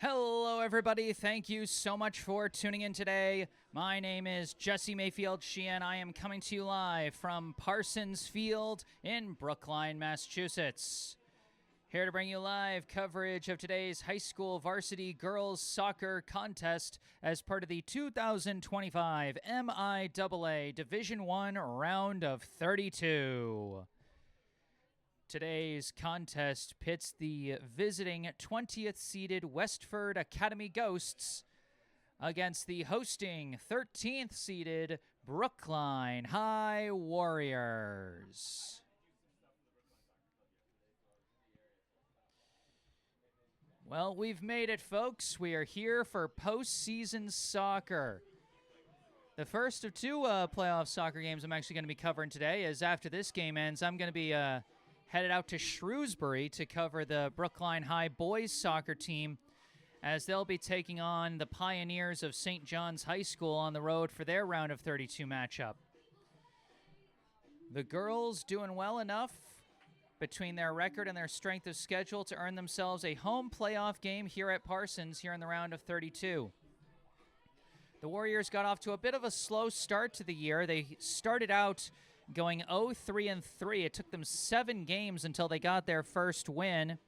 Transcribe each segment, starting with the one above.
Hello, everybody. Thank you so much for tuning in today. My name is Jesse Mayfield-Sheehan. I am coming to you live from Parsons Field in Brookline, Massachusetts. Here to bring you live coverage of today's high school varsity girls soccer contest as part of the 2025 MIAA Division I Round of 32. Today's contest pits the visiting 20th seeded Westford Academy Ghosts against the hosting 13th seeded Brookline High Warriors. Well, we've made it, folks. We are here for postseason soccer. The first of two playoff soccer games I'm actually going to be covering today is after this game ends, I'm going to be headed out to Shrewsbury to cover the Brookline High boys soccer team as they'll be taking on the Pioneers of St. John's High School on the road for their round of 32 matchup. The girls doing well enough between their record and their strength of schedule to earn themselves a home playoff game here at Parsons here in the round of 32. The Warriors got off to a bit of a slow start to the year. They started out going 0-3-3. It took them 7 games until they got their first win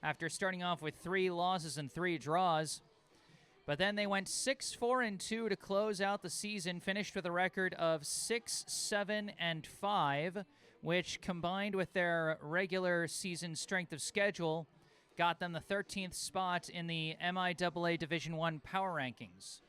after starting off with 3 losses and 3 draws. But then they went 6-4-2 to close out the season, finished with a record of 6-7-5, which combined with their regular season strength of schedule got them the 13th spot in the MIAA Division I power rankings.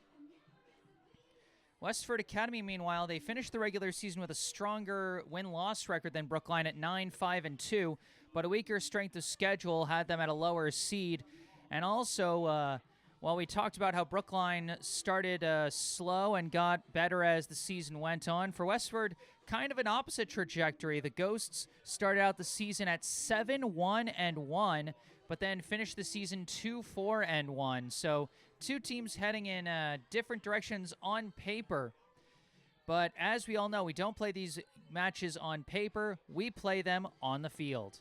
Westford Academy, meanwhile, they finished the regular season with a stronger win-loss record than Brookline at 9-5-2, but a weaker strength of schedule had them at a lower seed. And also, while we talked about how Brookline started slow and got better as the season went on, for Westford, kind of an opposite trajectory. The Ghosts started out the season at 7-1-1, but then finished the season 2-4-1. So two teams heading in different directions on paper. But as we all know, we don't play these matches on paper. We play them on the field.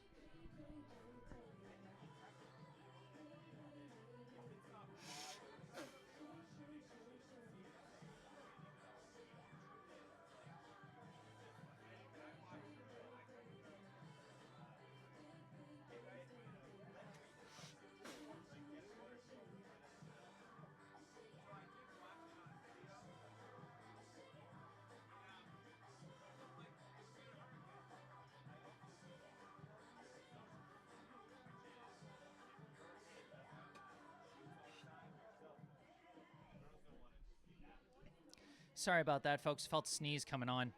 Sorry about that, folks. Felt a sneeze coming on.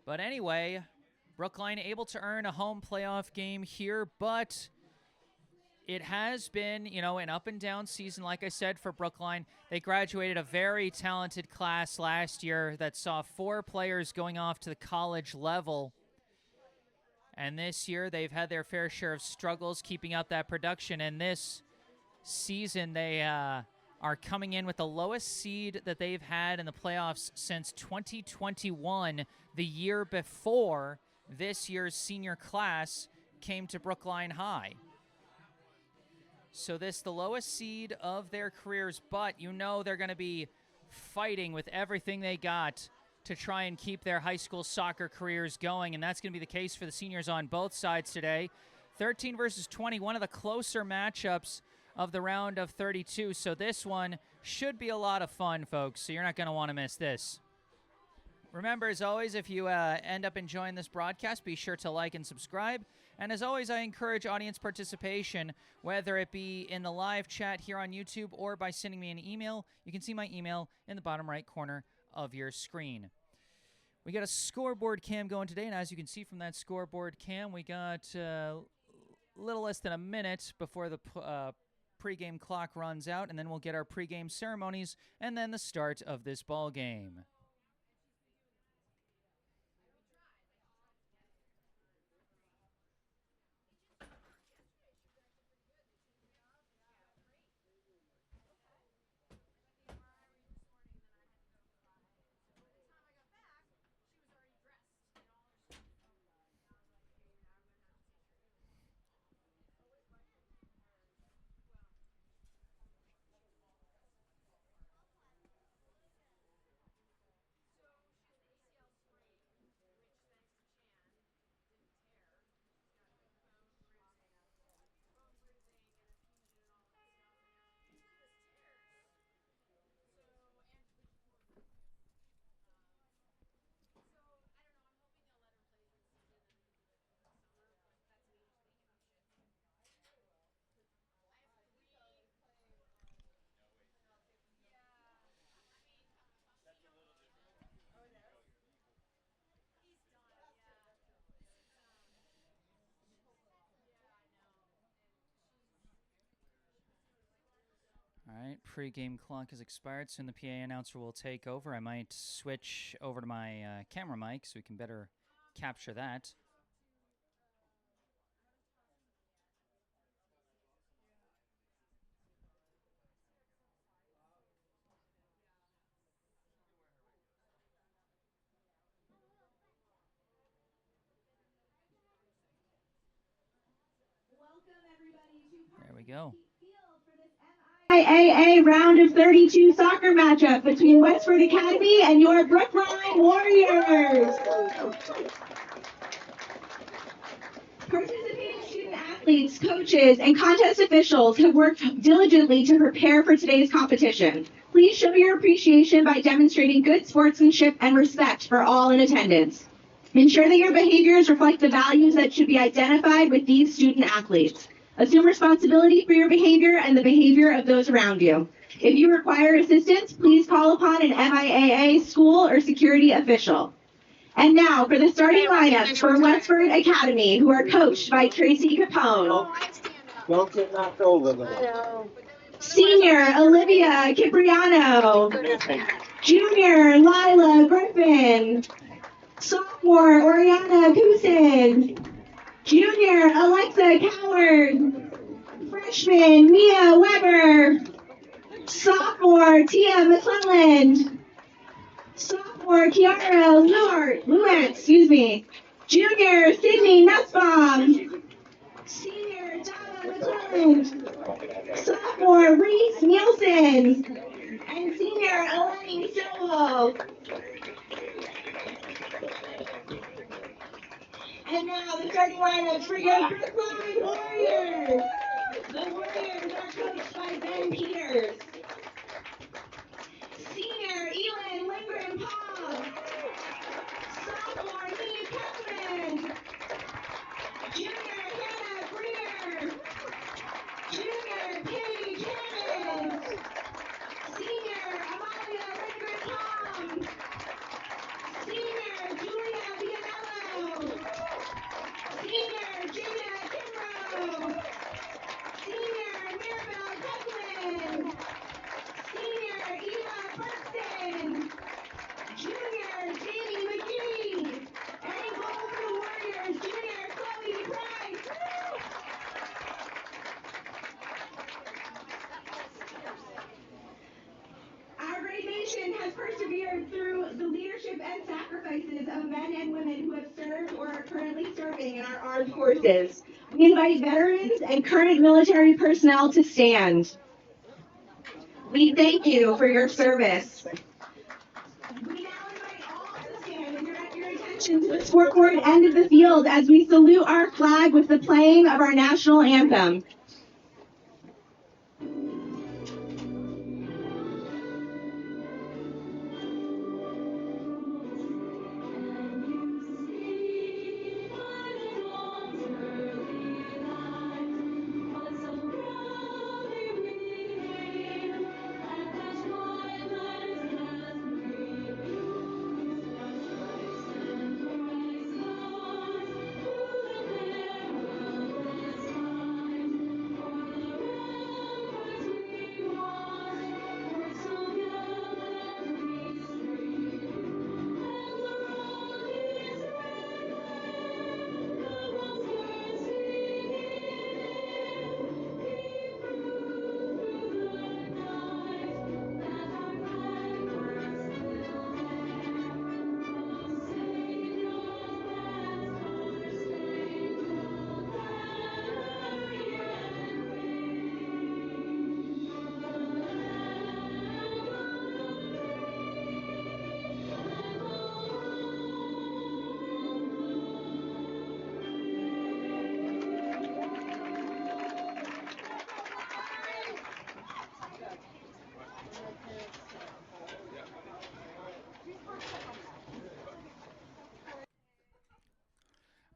But anyway, Brookline able to earn a home playoff game here, but it has been, an up and down season, like I said, for Brookline. They graduated a very talented class last year that saw 4 players going off to the college level. And this year, they've had their fair share of struggles keeping up that production. And this season, they are coming in with the lowest seed that they've had in the playoffs since 2021, the year before this year's senior class came to Brookline High. So this the lowest seed of their careers, but they're going to be fighting with everything they got to try and keep their high school soccer careers going, and that's going to be the case for the seniors on both sides today. 13 versus 20, one of the closer matchups of the round of 32. So this one should be a lot of fun, folks. So you're not going to want to miss this. Remember, as always, if you end up enjoying this broadcast, be sure to like and subscribe. And as always, I encourage audience participation, whether it be in the live chat here on YouTube or by sending me an email. You can see my email in the bottom right corner of your screen. We got a scoreboard cam going today, and as you can see from that scoreboard cam, we got a little less than a minute before the pregame clock runs out, and then we'll get our pregame ceremonies and then the start of this ball game. right, pre-game clock has expired. Soon the PA announcer will take over. I might switch over to my camera mic so we can better capture that. There we go. MIAA round of 32 soccer matchup between Westford Academy and your Brookline Warriors. Participating student athletes, coaches, and contest officials have worked diligently to prepare for today's competition. Please show your appreciation by demonstrating good sportsmanship and respect for all in attendance. Ensure that your behaviors reflect the values that should be identified with these student athletes. Assume responsibility for your behavior and the behavior of those around you. If you require assistance, please call upon an MIAA school or security official. And now for the starting lineup for Westford Academy, who are coached by Tracy Capone. Don't get knocked over though. Senior Olivia Cipriano. Junior Lila Griffin. Sophomore Oriana Kusin. Junior Alexa Coward. Freshman Mia Weber. Sophomore Tia McClelland. Sophomore Kiara Lewis, Junior Sydney Nussbaum. Senior Donna McClelland. Sophomore Reese Nielsen. And senior Elaine Sowell. And now the starting lineup for your Brookline Warriors. The Warriors are coached by Ben Peters. Senior Elin Lindgren Paul. Sophomore Neve Kessman. Junior Hannah Greer. Junior Paige Hammond. Senior Amalia Lindgren Palm. Senior Julia Vianello. Senior Jada Kimbrough. Senior Mirabelle Declan. Senior Eva Buxton. Junior Jamie McGee. And goal for the Warriors, Junior Chloe Price. Our great nation has persevered through the leadership and sacrifices of men and women who have served or are currently serving in our armed forces. We invite veterans and current military personnel to stand. We thank you for your service. We now invite all to stand and direct your attention to the scoreboard end of the field as we salute our flag with the playing of our national anthem.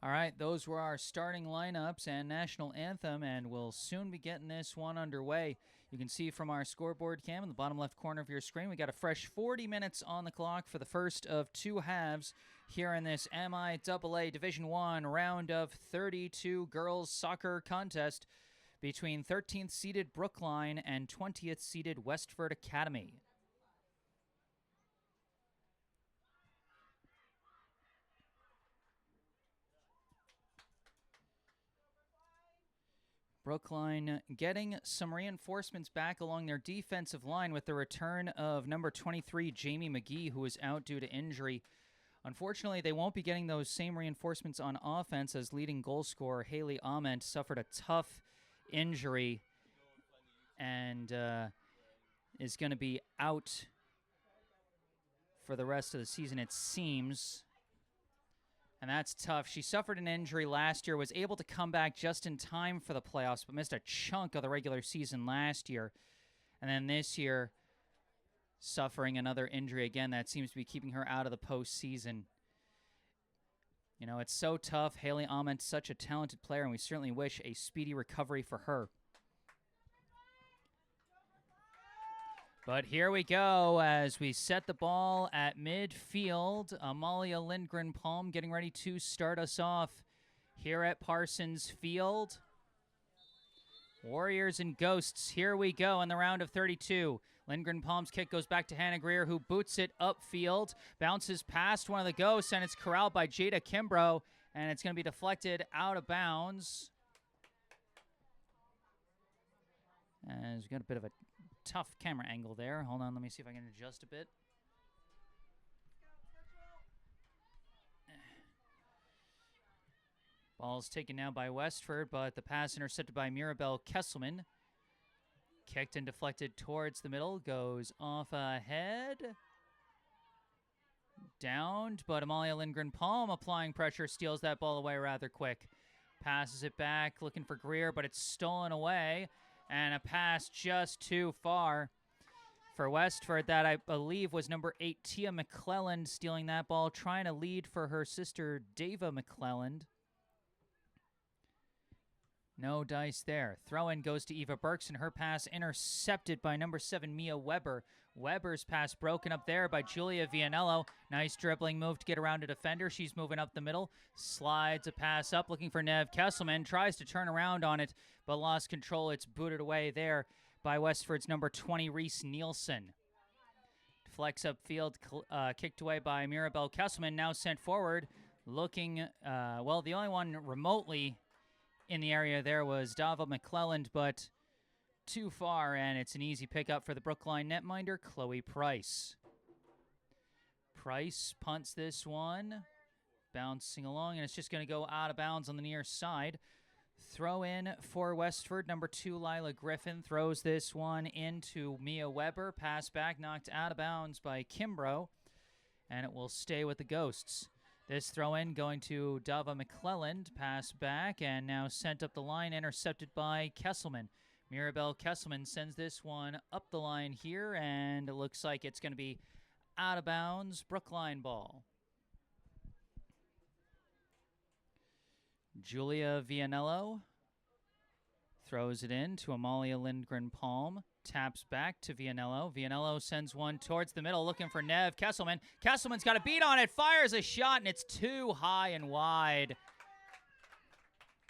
All right, those were our starting lineups and national anthem, and we'll soon be getting this one underway. You can see from our scoreboard cam in the bottom left corner of your screen, we got a fresh 40 minutes on the clock for the first of two halves here in this MIAA Division I round of 32 girls soccer contest between 13th seeded Brookline and 20th seeded Westford Academy. Brookline getting some reinforcements back along their defensive line with the return of number 23, Jamie McGee, who is out due to injury. Unfortunately, they won't be getting those same reinforcements on offense as leading goal scorer Haley Ament suffered a tough injury and is going to be out for the rest of the season, it seems. And that's tough. She suffered an injury last year, was able to come back just in time for the playoffs, but missed a chunk of the regular season last year. And then this year, suffering another injury again that seems to be keeping her out of the postseason. You know, it's so tough. Haley Ament, such a talented player, and we certainly wish a speedy recovery for her. But here we go as we set the ball at midfield. Amalia Lindgren-Palm getting ready to start us off here at Parsons Field. Warriors and Ghosts, here we go in the round of 32. Lindgren-Palm's kick goes back to Hannah Greer, who boots it upfield, bounces past one of the Ghosts, and it's corralled by Jada Kimbrough, and it's going to be deflected out of bounds. As we got a bit of a tough camera angle there. Hold on, let me see if I can adjust a bit. Ball's taken now by Westford, but the pass intercepted by Mirabelle Kesselman. Kicked and deflected towards the middle, goes off ahead. Downed, but Amalia Lindgren-Palm applying pressure, steals that ball away rather quick. Passes it back, looking for Greer, but it's stolen away. And a pass just too far for Westford. That, I believe, was number 8, Tia McClelland, stealing that ball, trying to lead for her sister, Dava McClelland. No dice there. Throw-in goes to Eva Burks, and her pass intercepted by number 7, Mia Weber. Weber's pass broken up there by Julia Vianello. Nice dribbling move to get around a defender. She's moving up the middle. Slides a pass up, looking for Nev Kesselman. Tries to turn around on it, but lost control. It's booted away there by Westford's number 20, Reese Nielsen. Flex upfield, kicked away by Mirabelle Kesselman. Now sent forward, looking, well, the only one remotely in the area there was Dava McClelland, but too far, and it's an easy pickup for the Brookline netminder, Chloe Price. Price punts this one, bouncing along, and it's just going to go out of bounds on the near side. Throw in for Westford. Number 2, Lila Griffin, throws this one into Mia Weber. Pass back, knocked out of bounds by Kimbrough, and it will stay with the Ghosts. This throw-in going to Dava McClelland. Pass back, and now sent up the line, intercepted by Kesselman. Mirabelle Kesselman sends this one up the line here, and it looks like it's going to be out of bounds. Brookline ball. Julia Vianello throws it in to Amalia Lindgren-Palm. Taps back to Vianello. Vianello sends one towards the middle, looking for Nev Kesselman. Kesselman's got a beat on it, fires a shot, and it's too high and wide.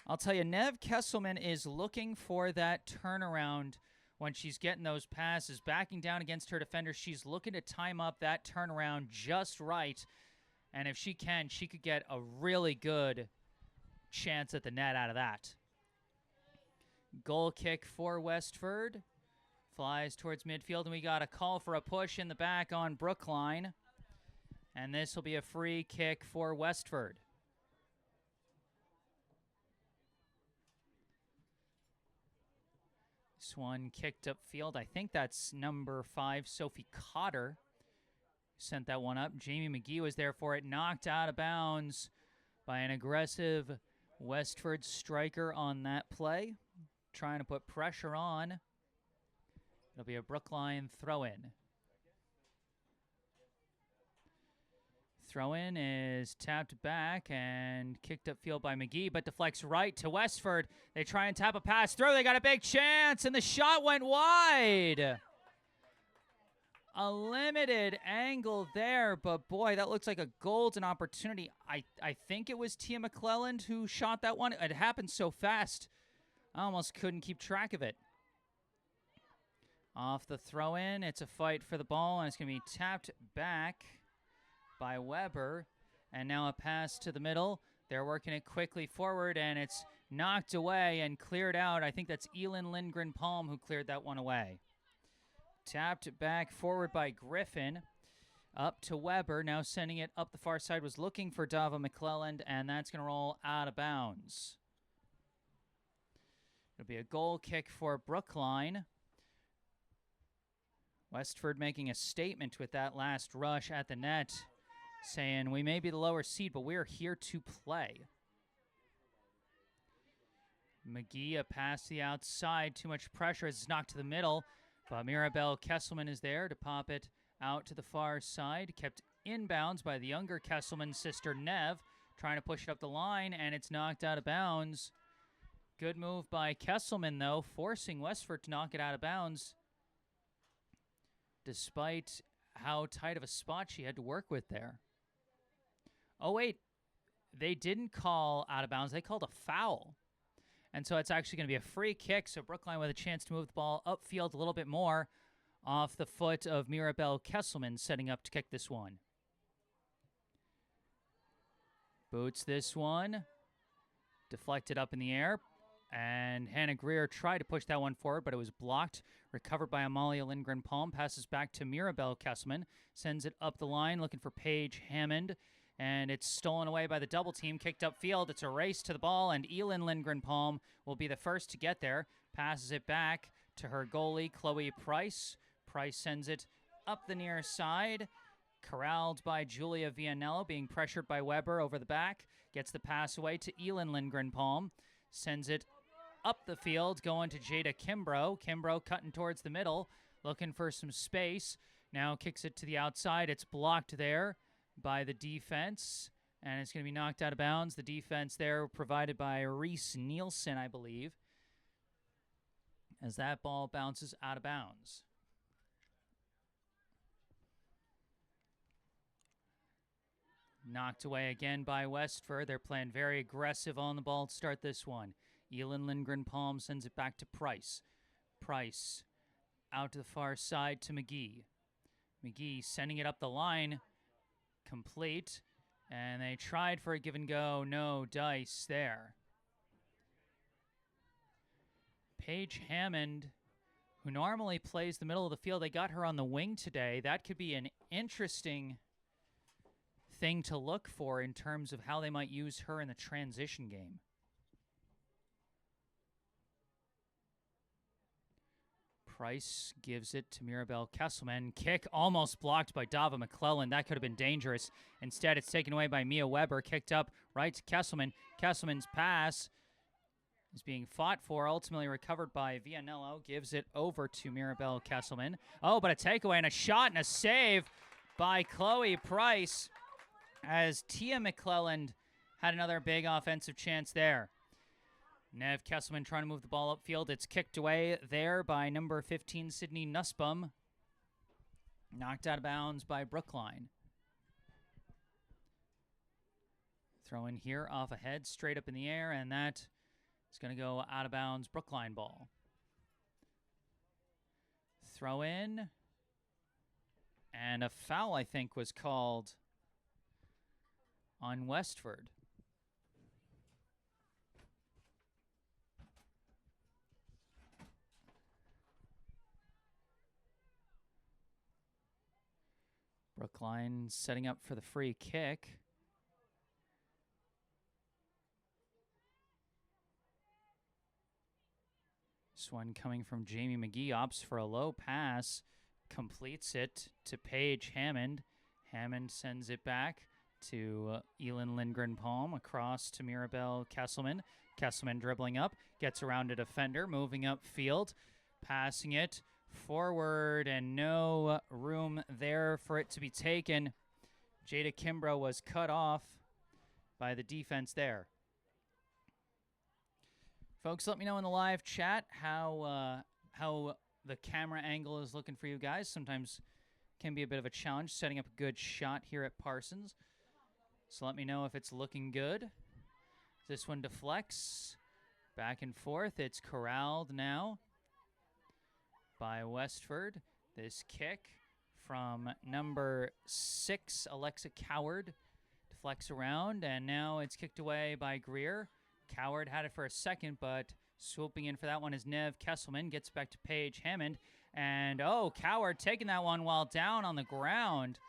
I'll tell you, Nev Kesselman is looking for that turnaround when she's getting those passes, backing down against her defender. She's looking to time up that turnaround just right, and if she can, she could get a really good chance at the net out of that. Goal kick for Westford. Flies towards midfield, and we got a call for a push in the back on Brookline. And this will be a free kick for Westford. This one kicked upfield. I think that's number 5, Sophie Cotter. Sent that one up. Jamie McGee was there for it. Knocked out of bounds by an aggressive Westford striker on that play. Trying to put pressure on. It'll be a Brookline throw-in. Throw-in is tapped back and kicked upfield by McGee, but deflects right to Westford. They try and tap a pass through. They got a big chance, and the shot went wide. A limited angle there, but boy, that looks like a golden opportunity. I think it was Tia McClelland who shot that one. It happened so fast. I almost couldn't keep track of it. Off the throw-in, it's a fight for the ball, and it's going to be tapped back by Weber. And now a pass to the middle. They're working it quickly forward, and it's knocked away and cleared out. I think that's Elin Lindgren-Palm who cleared that one away. Tapped back forward by Griffin. Up to Weber, now sending it up the far side, was looking for Dava McClelland, and that's going to roll out of bounds. It'll be a goal kick for Brookline. Westford making a statement with that last rush at the net, saying, we may be the lower seed, but we're here to play. McGee, a pass to the outside, too much pressure as it's knocked to the middle, but Mirabelle Kesselman is there to pop it out to the far side, kept inbounds by the younger Kesselman's sister, Nev, trying to push it up the line, and it's knocked out of bounds. Good move by Kesselman, though, forcing Westford to knock it out of bounds, despite how tight of a spot she had to work with there. Oh, wait. They didn't call out of bounds. They called a foul. And so it's actually going to be a free kick, so Brookline with a chance to move the ball upfield a little bit more off the foot of Mirabelle Kesselman, setting up to kick this one. Boots this one. Deflected up in the air. And Hannah Greer tried to push that one forward, but it was blocked. Recovered by Amalia Lindgren-Palm. Passes back to Mirabelle Kesselman. Sends it up the line, looking for Paige Hammond. And it's stolen away by the double team. Kicked upfield. It's a race to the ball, and Elin Lindgren-Palm will be the first to get there. Passes it back to her goalie, Chloe Price. Price sends it up the near side. Corralled by Julia Vianello, being pressured by Weber over the back. Gets the pass away to Elin Lindgren-Palm. Sends it up the field, going to Jada Kimbrough. Kimbrough cutting towards the middle, looking for some space. Now kicks it to the outside. It's blocked there by the defense, and it's going to be knocked out of bounds. The defense there provided by Reese Nielsen, I believe, as that ball bounces out of bounds. Knocked away again by Westford. They're playing very aggressive on the ball to start this one. Elin Lindgren-Palm sends it back to Price. Price out to the far side to McGee. McGee sending it up the line. Complete. And they tried for a give and go. No dice there. Paige Hammond, who normally plays the middle of the field, they got her on the wing today. That could be an interesting thing to look for in terms of how they might use her in the transition game. Price gives it to Mirabelle Kesselman. Kick almost blocked by Dava McClelland. That could have been dangerous. Instead, it's taken away by Mia Weber. Kicked up right to Kesselman. Kesselman's pass is being fought for. Ultimately recovered by Vianello. Gives it over to Mirabelle Kesselman. Oh, but a takeaway and a shot and a save by Chloe Price, as Tia McClelland had another big offensive chance there. Nev Kesselman trying to move the ball upfield. It's kicked away there by number 15, Sydney Nussbaum. Knocked out of bounds by Brookline. Throw in here off ahead, straight up in the air, and that is going to go out of bounds. Brookline ball. Throw in. And a foul, I think, was called on Westford. Brookline setting up for the free kick. This one coming from Jamie McGee, opts for a low pass, completes it to Paige Hammond. Hammond sends it back to Elin Lindgren-Palm, across to Mirabelle Kesselman. Kesselman dribbling up, gets around a defender, moving upfield, passing it forward, and no room there for it to be taken. Jada Kimbrough was cut off by the defense there. Folks, let me know in the live chat how the camera angle is looking for you guys. Sometimes can be a bit of a challenge setting up a good shot here at Parsons. So let me know if it's looking good. This one deflects. Back and forth. It's corralled now by Westford. This kick from number 6, Alexa Coward, deflects around, and now it's kicked away by Greer. Coward had it for a second, but swooping in for that one is Nev Kesselman. Gets back to Paige Hammond, and Coward taking that one while down on the ground.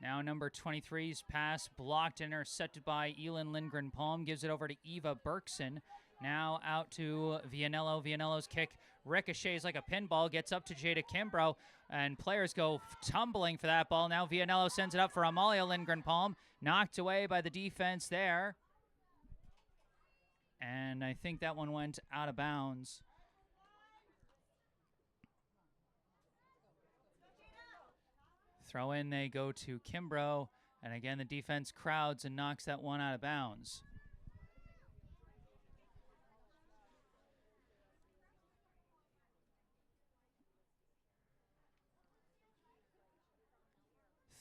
Now number 23's pass blocked and intercepted by Elin Lindgren-Palm. Gives it over to Eva Berkson. Now out to Vianello. Vianello's kick ricochets like a pinball. Gets up to Jada Kimbrough. And players go tumbling for that ball. Now Vianello sends it up for Amalia Lindgren-Palm. Knocked away by the defense there. And I think that one went out of bounds. Throw in, they go to Kimbrough, and again the defense crowds and knocks that one out of bounds.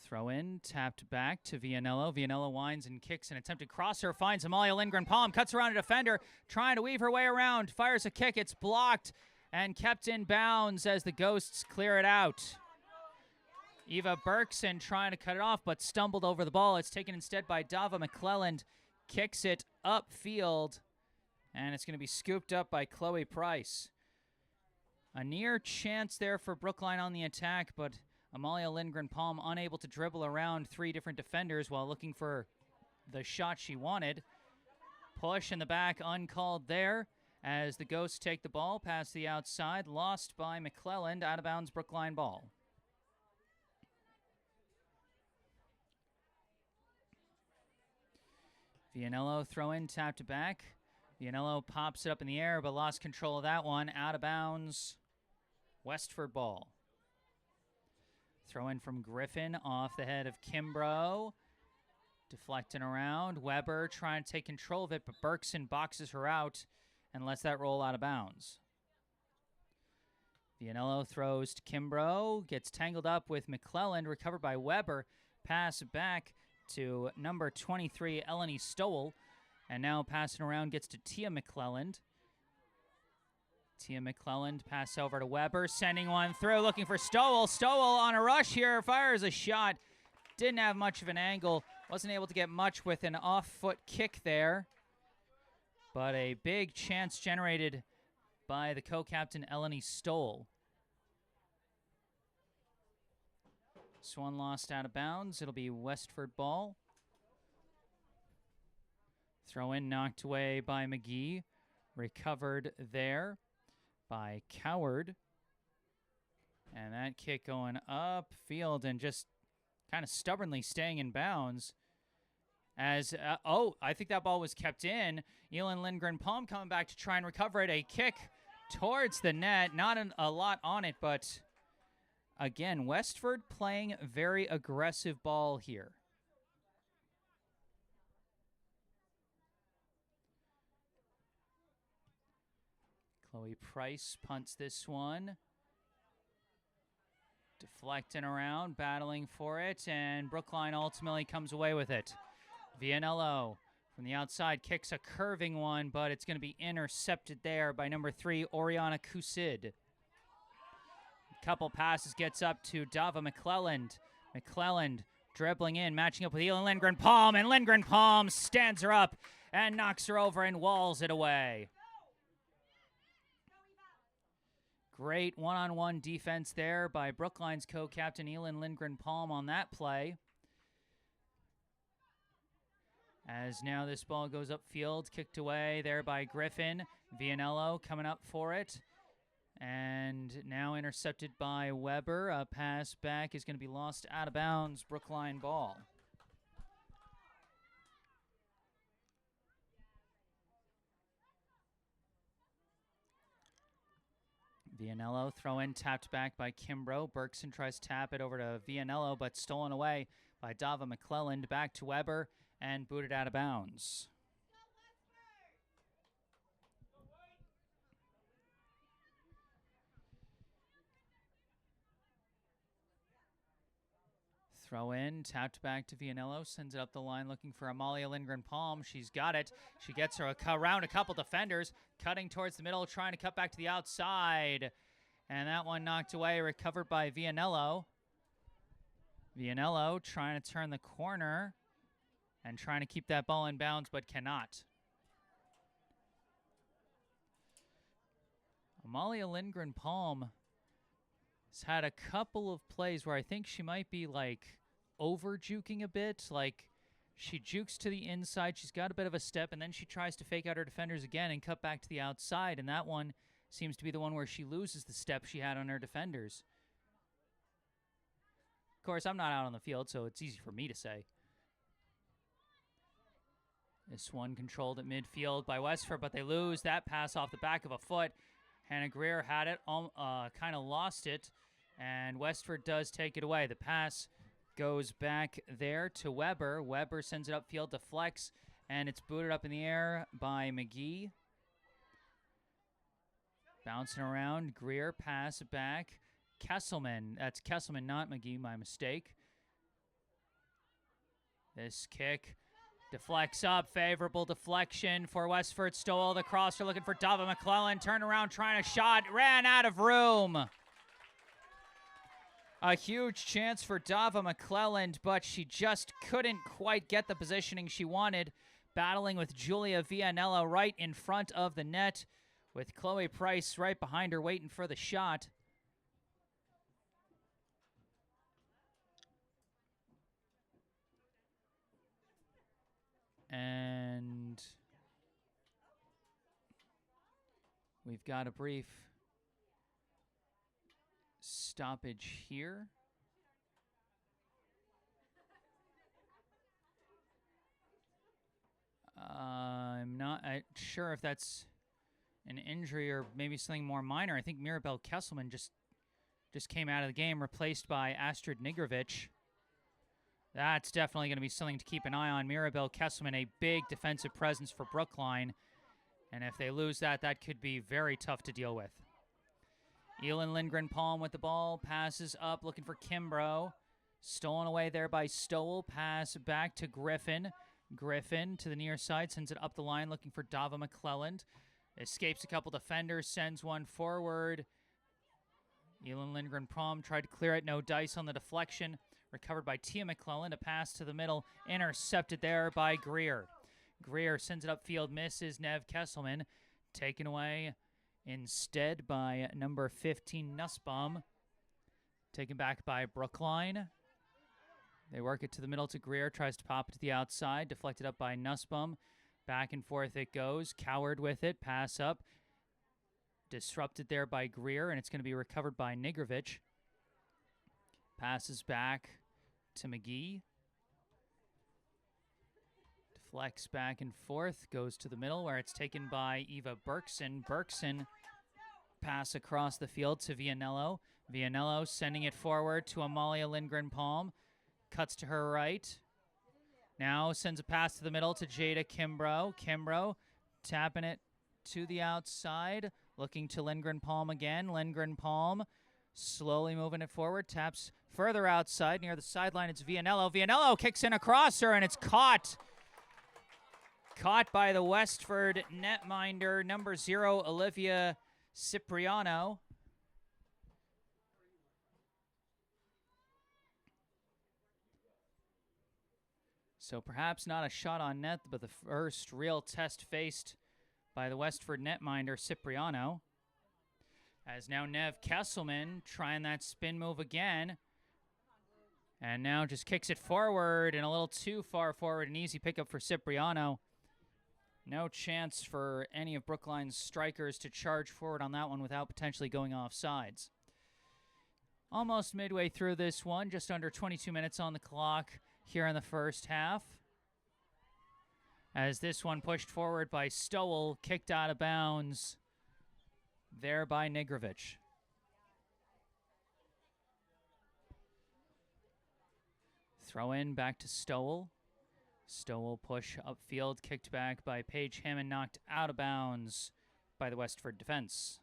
Throw in, tapped back to Vianello. Vianello winds and kicks an attempted crosser, finds Amalia Lindgren-Palm, cuts around a defender, trying to weave her way around, fires a kick, it's blocked and kept in bounds as the Ghosts clear it out. Eva Berkson trying to cut it off, but stumbled over the ball. It's taken instead by Dava McClelland. Kicks it upfield, and it's going to be scooped up by Chloe Price. A near chance there for Brookline on the attack, but Amalia Lindgren-Palm unable to dribble around 3 different defenders while looking for the shot she wanted. Push in the back, uncalled there, as the Ghosts take the ball past the outside. Lost by McClelland, out of bounds Brookline ball. Vianello throw in, tapped back. Vianello pops it up in the air, but lost control of that one. Out of bounds, Westford ball. Throw in from Griffin off the head of Kimbrough. Deflecting around. Weber trying to take control of it, but Berkson boxes her out and lets that roll out of bounds. Vianello throws to Kimbrough. Gets tangled up with McClelland. Recovered by Weber. Pass back to number 23, Eleni Stowell. And now passing around gets to Tia McClelland. Tia McClelland pass over to Weber, sending one through, looking for Stowell. Stowell on a rush here, fires a shot. Didn't have much of an angle. Wasn't able to get much with an off-foot kick there. But a big chance generated by the co-captain Eleni Stowell. This one lost out of bounds. It'll be Westford ball. Throw in knocked away by McGee. Recovered there by Coward. And that kick going upfield and just kind of stubbornly staying in bounds. As, I think that ball was kept in. Elin Lindgren-Palm coming back to try and recover it. A kick towards the net. Not a lot on it, but again, Westford playing very aggressive ball here. Chloe Price punts this one. Deflecting around, battling for it, and Brookline ultimately comes away with it. Vianello from the outside kicks a curving one, but it's going to be intercepted there by number 3, Oriana Kusid. Couple passes, gets up to Dava McClelland. McClelland dribbling in, matching up with Elin Lindgren-Palm, and Lindgren-Palm stands her up and knocks her over and walls it away. Great one-on-one defense there by Brookline's co-captain Elin Lindgren-Palm on that play. As now this ball goes upfield, kicked away there by Griffin. Vianello coming up for it. And now intercepted by Weber. A pass back is going to be lost out of bounds. Brookline ball. Vianello throw in, tapped back by Kimbrough. Berkson tries to tap it over to Vianello, but stolen away by Dava McClelland. Back to Weber and booted out of bounds. Throw in, tapped back to Vianello, sends it up the line looking for Amalia Lindgren-Palm. She's got it. She gets her around a couple defenders, cutting towards the middle, trying to cut back to the outside. And that one knocked away, recovered by Vianello. Vianello trying to turn the corner and trying to keep that ball in bounds, but cannot. Amalia Lindgren-Palm has had a couple of plays where I think she might be like over juking a bit. Like she jukes to the inside, she's got a bit of a step, and then she tries to fake out her defenders again and cut back to the outside. And that one seems to be the one where she loses the step she had on her defenders. Of course, I'm not out on the field, so it's easy for me to say. This one controlled at midfield by Westford, but they lose that pass off the back of a foot. Hannah Greer had it, kind of lost it, and Westford does take it away. The pass goes back there to Weber. Weber sends it upfield to Flex, and it's booted up in the air by McGee. Bouncing around, Greer, pass back. Kesselman, that's Kesselman, not McGee, my mistake. This kick deflects up, favorable deflection for Westford. Stole the crosser, looking for Dava McClellan. Turn around, trying to shot, ran out of room. A huge chance for Dava McClelland, but she just couldn't quite get the positioning she wanted. Battling with Julia Vianello right in front of the net, with Chloe Price right behind her waiting for the shot. And we've got a brief stoppage here. I'm not sure if that's an injury or maybe something more minor. I think Mirabelle Kesselman just came out of the game, replaced by Astrid Nigrovich. That's definitely going to be something to keep an eye on. Mirabelle Kesselman, a big defensive presence for Brookline. And if they lose that, that could be very tough to deal with. Elin Lindgren-Palm with the ball. Passes up, looking for Kimbrough. Stolen away there by Stowell. Pass back to Griffin. Griffin to the near side. Sends it up the line, looking for Dava McClelland. Escapes a couple defenders. Sends one forward. Elin Lindgren-Palm tried to clear it. No dice on the deflection. Recovered by Tia McClelland. A pass to the middle. Intercepted there by Greer. Greer sends it upfield. Misses Nev Kesselman. Taken away instead by number 15, Nussbaum. Taken back by Brookline. They work it to the middle to Greer. Tries to pop it to the outside. Deflected up by Nussbaum. Back and forth it goes. Coward with it. Pass up. Disrupted there by Greer, and it's going to be recovered by Nigrovich. Passes back to McGee. Deflects back and forth. Goes to the middle where it's taken by Eva Berkson. Berkson pass across the field to Vianello. Vianello sending it forward to Amalia Lindgren-Palm. Cuts to her right. Now sends a pass to the middle to Jada Kimbrough. Kimbrough tapping it to the outside. Looking to Lindgren-Palm again. Lindgren-Palm slowly moving it forward. Taps further outside near the sideline. It's Vianello. Vianello kicks in across her, and it's caught. Caught by the Westford netminder, number 0, Olivia Cipriano. So perhaps not a shot on net, but the first real test faced by the Westford netminder, Cipriano. As now Nev Kesselman trying that spin move again. And now just kicks it forward and a little too far forward. An easy pickup for Cipriano. No chance for any of Brookline's strikers to charge forward on that one without potentially going off sides. Almost midway through this one, just under 22 minutes on the clock here in the first half. As this one pushed forward by Stowell, kicked out of bounds there by Nigrovich. Throw in back to Stowell. Stowell push upfield, kicked back by Paige Hammond, knocked out of bounds by the Westford defense.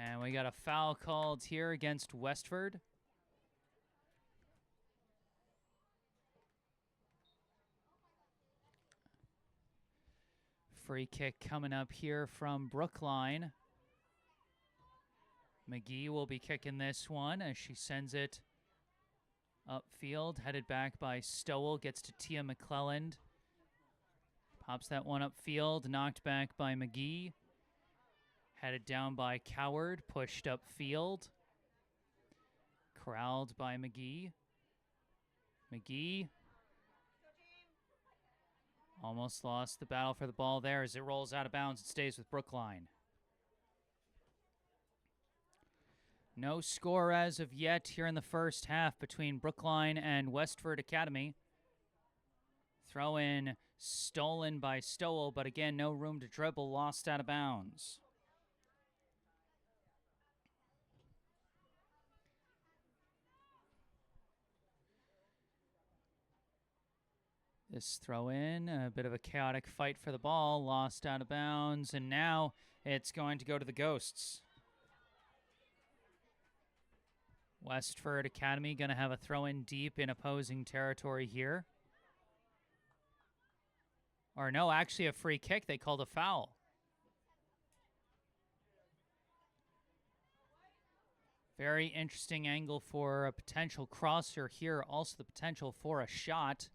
And we got a foul called here against Westford. Free kick coming up here from Brookline. McGee will be kicking this one as she sends it upfield. Headed back by Stowell. Gets to Tia McClelland. Pops that one upfield. Knocked back by McGee. Headed down by Coward. Pushed upfield. Corralled by McGee. McGee. Almost lost the battle for the ball there as it rolls out of bounds. It stays with Brookline. No score as of yet here in the first half between Brookline and Westford Academy. Throw in stolen by Stowell, but again, no room to dribble, lost out of bounds. This throw in, a bit of a chaotic fight for the ball, lost out of bounds, and now it's going to go to the Ghosts. Westford Academy going to have a throw in deep in opposing territory here. Or no, actually a free kick. They called a foul. Very interesting angle for a potential crosser here. Also the potential for a shot.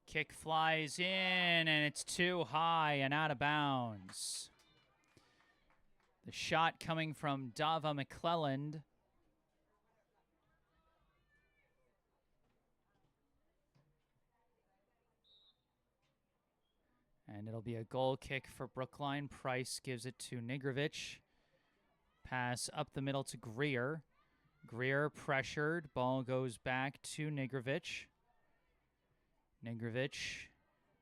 Kick flies in, and it's too high and out of bounds. The shot coming from Dava McClelland. And it'll be a goal kick for Brookline. Price gives it to Nigrovic. Pass up the middle to Greer. Greer pressured. Ball goes back to Nigrovic. Nigrovic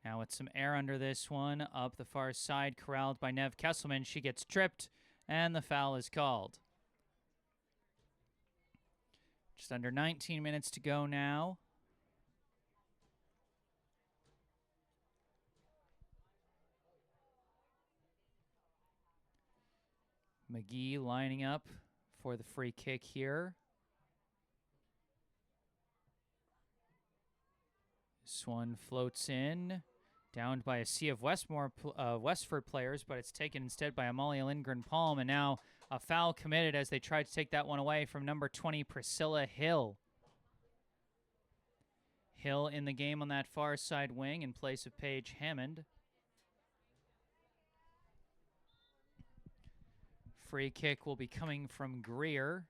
now with some air under this one. Up the far side, corralled by Nev Kesselman. She gets tripped, and the foul is called. Just under 19 minutes to go now. McGee lining up for the free kick here. This one floats in, downed by a sea of Westford players, but it's taken instead by Amalia Lindgren-Palm, and now a foul committed as they tried to take that one away from number 20, Priscilla Hill. Hill in the game on that far side wing in place of Paige Hammond. Free kick will be coming from Greer.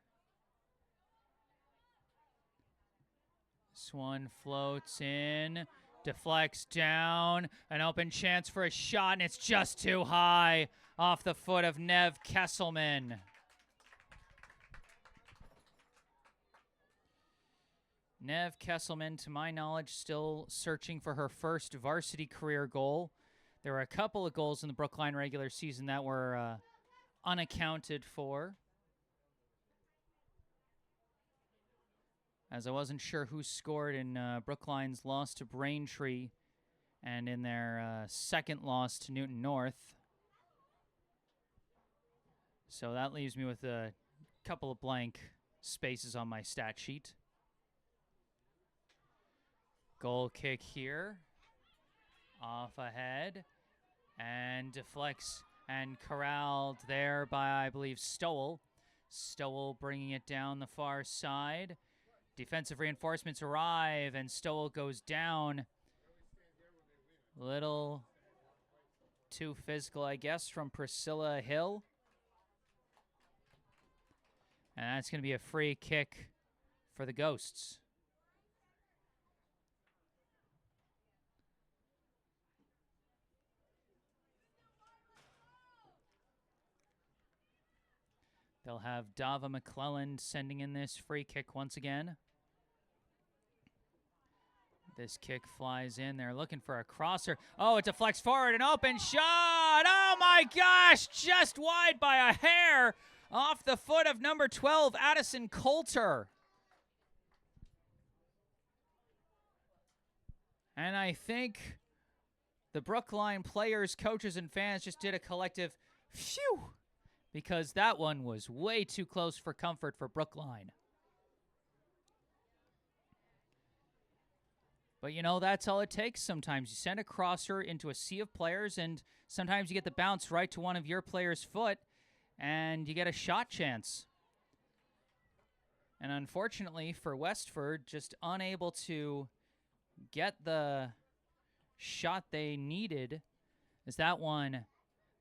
This one floats in, deflects down, an open chance for a shot, and it's just too high off the foot of Nev Kesselman. Nev Kesselman, to my knowledge, still searching for her first varsity career goal. There were a couple of goals in the Brookline regular season that were unaccounted for, as I wasn't sure who scored in Brookline's loss to Braintree and in their second loss to Newton North. So that leaves me with a couple of blank spaces on my stat sheet. Goal kick here. Off ahead. And deflects and corralled there by, I believe, Stowell. Stowell bringing it down the far side. Defensive reinforcements arrive, and Stowell goes down. Little too physical, I guess, from Priscilla Hill. And that's going to be a free kick for the Ghosts. They'll have Dava McClelland sending in this free kick once again. This kick flies in. They're looking for a crosser. Oh, it deflects forward. An open shot. Oh, my gosh. Just wide by a hair off the foot of number 12, Addison Coulter. And I think the Brookline players, coaches, and fans just did a collective phew, because that one was way too close for comfort for Brookline. But, you know, that's all it takes sometimes. You send a crosser into a sea of players, and sometimes you get the bounce right to one of your players' foot, and you get a shot chance. And unfortunately for Westford, just unable to get the shot they needed, as that one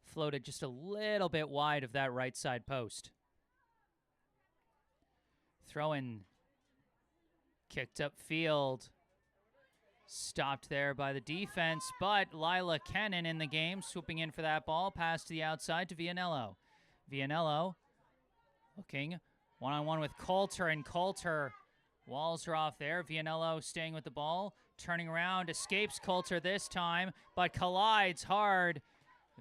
floated just a little bit wide of that right side post. Throw-in kicked upfield. Stopped there by the defense, but Lila Kennan in the game, swooping in for that ball. Pass to the outside to Vianello. Vianello looking one-on-one with Coulter, and Coulter walls her off there. Vianello staying with the ball, turning around, escapes Coulter this time, but collides hard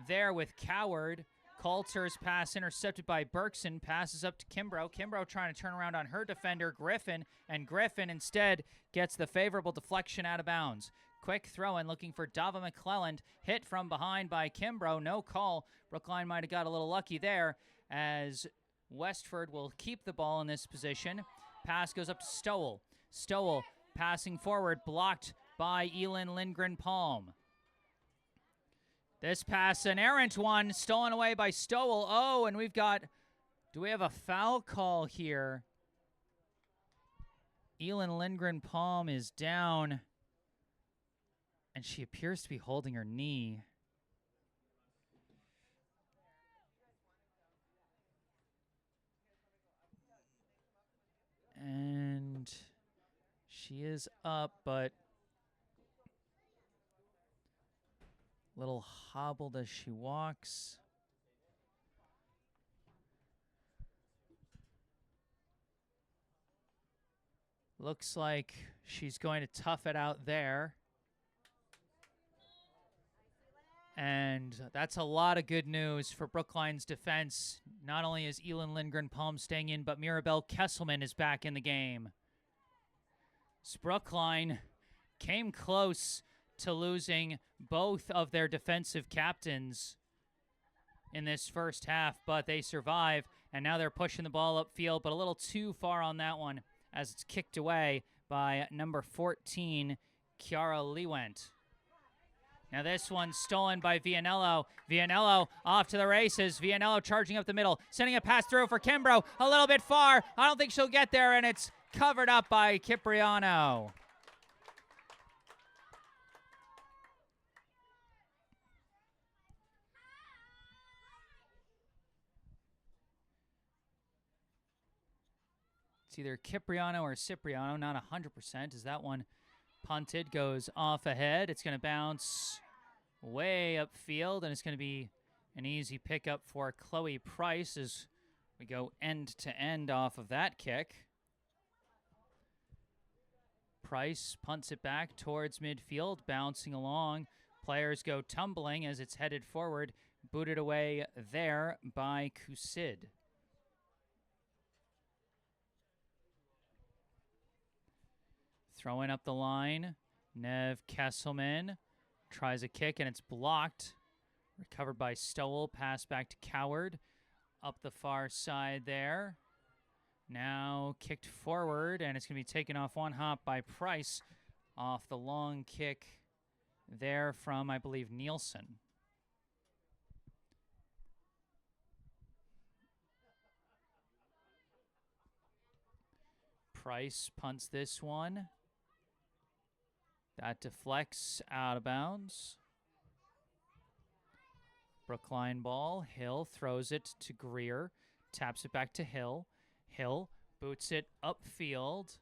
there with Coward. Coulter's pass intercepted by Berkson, passes up to Kimbrough. Kimbrough trying to turn around on her defender, Griffin, and Griffin instead gets the favorable deflection out of bounds. Quick throw-in looking for Dava McClelland, hit from behind by Kimbrough, no call. Brookline might have got a little lucky there, as Westford will keep the ball in this position. Pass goes up to Stowell. Stowell passing forward, blocked by Elin Lindgren-Palm. This pass, an errant one, stolen away by Stowell. Oh, and do we have a foul call here? Elin Lindgren-Palm is down, and she appears to be holding her knee. And she is up, but a little hobbled as she walks. Looks like she's going to tough it out there. And that's a lot of good news for Brookline's defense. Not only is Elin Lindgren-Palm staying in, but Mirabelle Kesselman is back in the game. So Brookline came close to losing both of their defensive captains in this first half, but they survive, and now they're pushing the ball upfield, but a little too far on that one as it's kicked away by number 14, Kiara Lewent. Now this one's stolen by Vianello. Vianello off to the races. Vianello charging up the middle, sending a pass through for Kimbrough. A little bit far. I don't think she'll get there, and it's covered up by Cipriano. It's either Cipriano or Cipriano, not 100%, as that one punted, goes off ahead. It's going to bounce way upfield, and it's going to be an easy pickup for Chloe Price as we go end to end off of that kick. Price punts it back towards midfield, bouncing along. Players go tumbling as it's headed forward, booted away there by Kusid. Throwing up the line, Nev Kesselman tries a kick, and it's blocked. Recovered by Stowell, pass back to Coward. Up the far side there. Now kicked forward, and it's going to be taken off one hop by Price off the long kick there from, I believe, Nielsen. Price punts this one. That deflects out of bounds. Brookline ball. Hill throws it to Greer. Taps it back to Hill. Hill boots it upfield.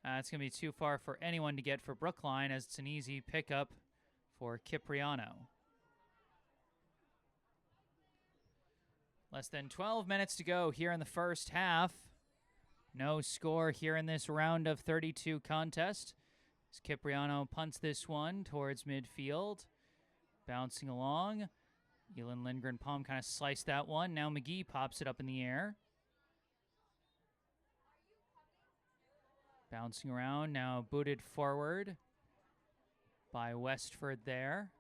It's going to be too far for anyone to get for Brookline, as it's an easy pickup for Cipriano. Less than 12 minutes to go here in the first half. No score here in this round of 32 contest. As Cipriano punts this one towards midfield. Bouncing along. Elin Lindgren-Palm kind of sliced that one. Now McGee pops it up in the air. Bouncing around, now booted forward by Westford there.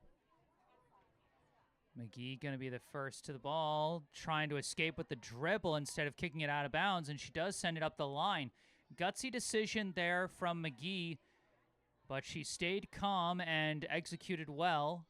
McGee going to be the first to the ball, trying to escape with the dribble instead of kicking it out of bounds, and she does send it up the line. Gutsy decision there from McGee, but she stayed calm and executed well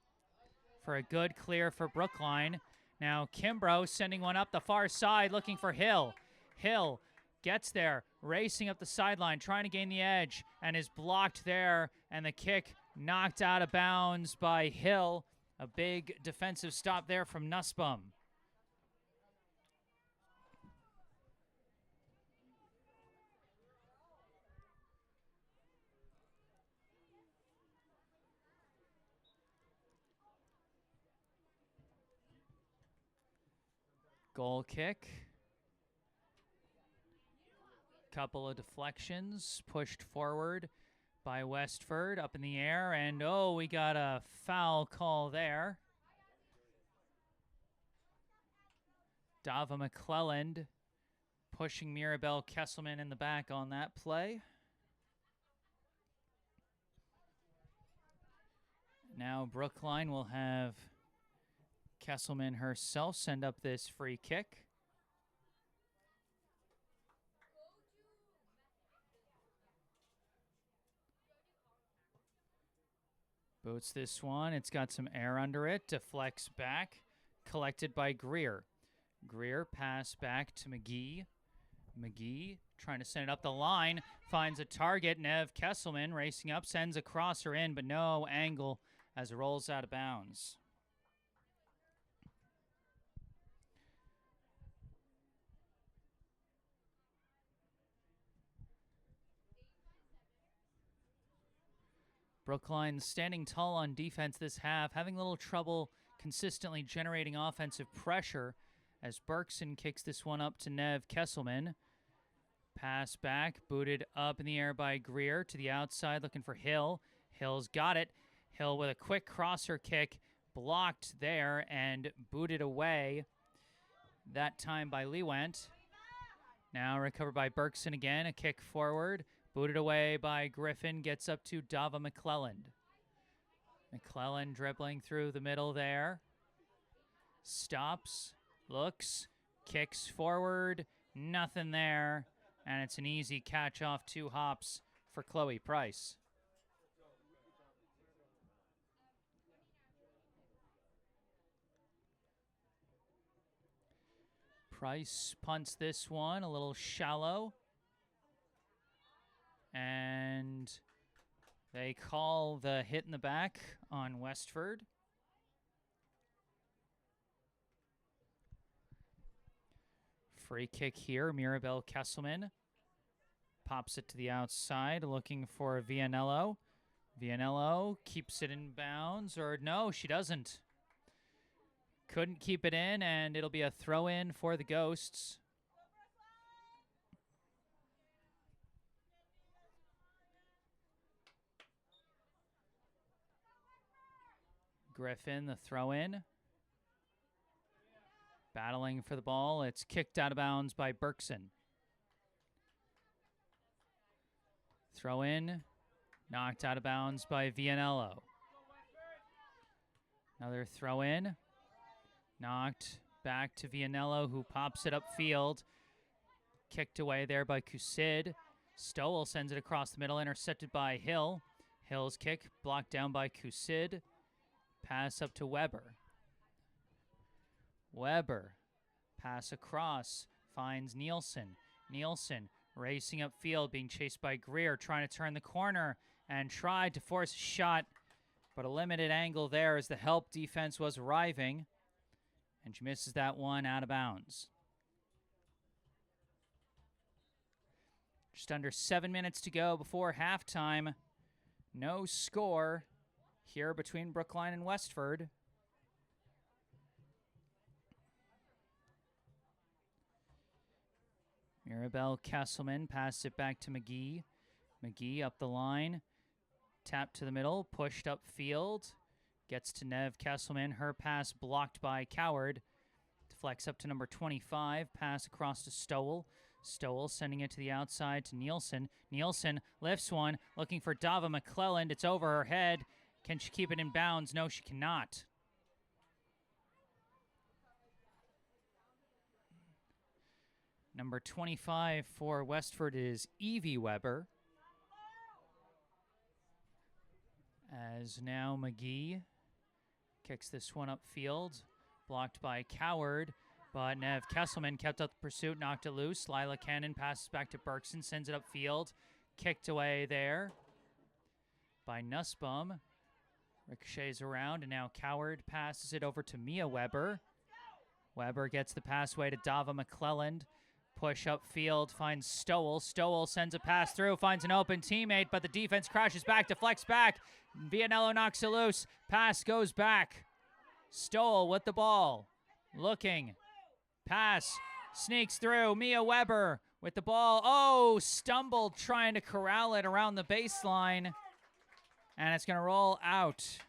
for a good clear for Brookline. Now Kimbrough sending one up the far side, looking for Hill. Hill gets there, racing up the sideline, trying to gain the edge, and is blocked there, and the kick knocked out of bounds by Hill. A big defensive stop there from Nussbaum. Goal kick. Couple of deflections pushed forward by Westford, up in the air, and oh, we got a foul call there. Dava McClelland pushing Mirabelle Kesselman in the back on that play. Now Brookline will have Kesselman herself send up this free kick. Boots this one. It's got some air under it. Deflects back. Collected by Greer. Greer pass back to McGee. McGee trying to send it up the line. Finds a target. Nev Kesselman racing up. Sends a crosser in, but no angle as it rolls out of bounds. Brookline standing tall on defense this half, having a little trouble consistently generating offensive pressure as Berkson kicks this one up to Nev Kesselman. Pass back, booted up in the air by Greer to the outside, looking for Hill. Hill's got it. Hill with a quick crosser kick, blocked there and booted away. That time by Lewent. Now recovered by Berkson again, a kick forward. Booted away by Griffin, gets up to Dava McClelland. McClelland dribbling through the middle there. Stops, looks, kicks forward, nothing there. And it's an easy catch off 2 hops for Chloe Price. Price punts this one a little shallow. And they call the hit in the back on Westford. Free kick here, Mirabelle Kesselman. Pops it to the outside, looking for Vianello. Vianello keeps it in bounds, or no, she doesn't. Couldn't keep it in, and it'll be a throw-in for the Ghosts. Griffin, the throw-in. Battling for the ball. It's kicked out of bounds by Berkson. Throw-in. Knocked out of bounds by Vianello. Another throw-in. Knocked back to Vianello, who pops it upfield. Kicked away there by Kusid. Stowell sends it across the middle, intercepted by Hill. Hill's kick blocked down by Kusid. Pass up to Weber. Weber. Pass across. Finds Nielsen. Nielsen racing upfield, being chased by Greer, trying to turn the corner and tried to force a shot, but a limited angle there as the help defense was arriving, and she misses that one out of bounds. Just under 7 minutes to go before halftime. No score here between Brookline and Westford. Mirabelle Kesselman passes it back to McGee. McGee up the line. Tap to the middle, pushed upfield. Gets to Nev Kesselman. Her pass blocked by Coward. Deflects up to number 25. Pass across to Stowell. Stowell sending it to the outside to Nielsen. Nielsen lifts one, looking for Dava McClelland. It's over her head. Can she keep it in bounds? No, she cannot. Number 25 for Westford is Evie Weber. As now McGee kicks this one upfield. Blocked by Coward, but Nev Kesselman kept up the pursuit, knocked it loose. Lila Cannon passes back to Berkson, sends it upfield. Kicked away there by Nussbaum. Ricochets around, and now Coward passes it over to Mia Weber. Weber gets the pass away to Dava McClelland. Push upfield, finds Stowell. Stowell sends a pass through, finds an open teammate, but the defense crashes back, deflects back. Vianello knocks it loose. Pass goes back. Stowell with the ball. Looking. Pass. Sneaks through. Mia Weber with the ball. Oh, stumbled trying to corral it around the baseline. And it's going to roll out.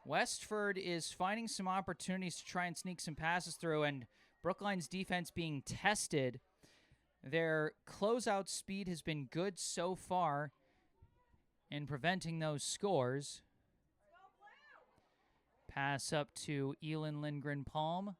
Westford is finding some opportunities to try and sneak some passes through, and Brookline's defense being tested. Their closeout speed has been good so far in preventing those scores. Pass up to Elin Lindgren-Palm.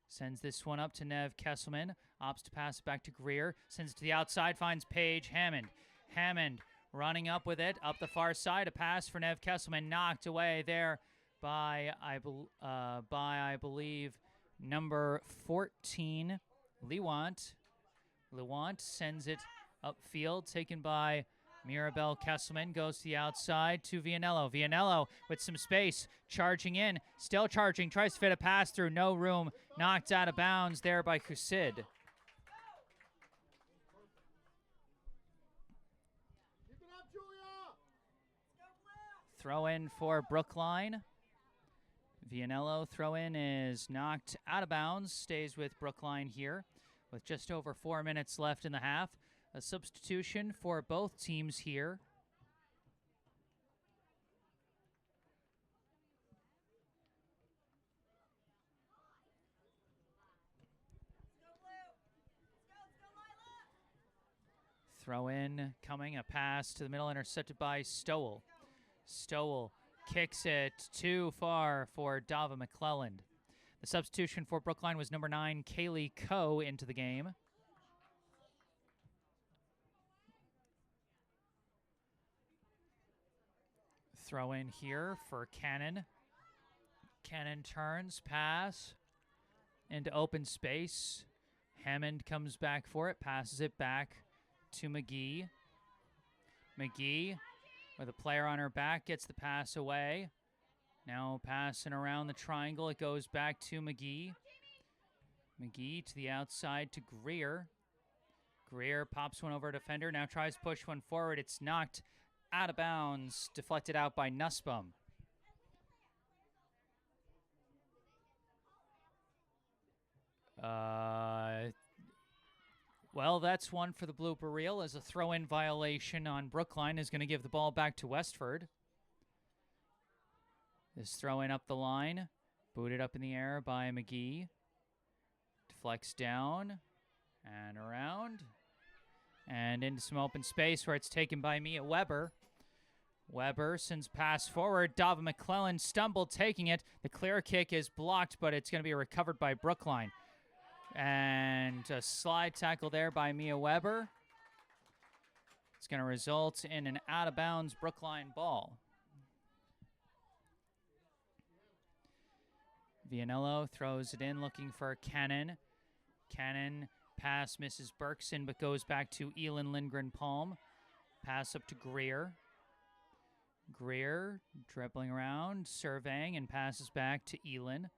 Sends this one up to Nev Kesselman. Opts to pass it back to Greer. Sends it to the outside, finds Paige Hammond. Hammond running up with it, up the far side. A pass for Nev Kesselman, knocked away there by, I believe, number 14, Lewant. Lewant sends it upfield, taken by Mirabelle Kesselman, goes to the outside to Vianello. Vianello with some space, charging in, still charging, tries to fit a pass through, no room, knocked out of bounds there by Kusid. Throw in for Brookline. Vianello throw in is knocked out of bounds, stays with Brookline here with just over 4 minutes left in the half. A substitution for both teams here. Throw in coming, a pass to the middle, intercepted by Stowell. Stowell kicks it too far for Dava McClelland. The substitution for Brookline was number 9, Kaylee Coe, into the game. Throw in here for Cannon. Cannon turns, pass into open space. Hammond comes back for it, passes it back to McGee. McGee, with a player on her back, gets the pass away. Now passing around the triangle, it goes back to McGee. McGee to the outside to Greer. Greer pops one over a defender, now tries to push one forward. It's knocked out of bounds, deflected out by Nussbaum. Well, that's one for the blooper reel, as a throw-in violation on Brookline is going to give the ball back to Westford. This throw-in up the line, booted up in the air by McGee. Deflects down and around and into some open space where it's taken by Mia Weber. Weber sends pass forward. Dava McClelland stumbled taking it. The clear kick is blocked, but it's going to be recovered by Brookline. And a slide tackle there by Mia Weber. It's going to result in an out-of-bounds Brookline ball. Vianello throws it in, looking for Cannon. Cannon pass misses Berkson, but goes back to Elin Lindgren-Palm. Pass up to Greer. Greer dribbling around, surveying, and passes back to Elin.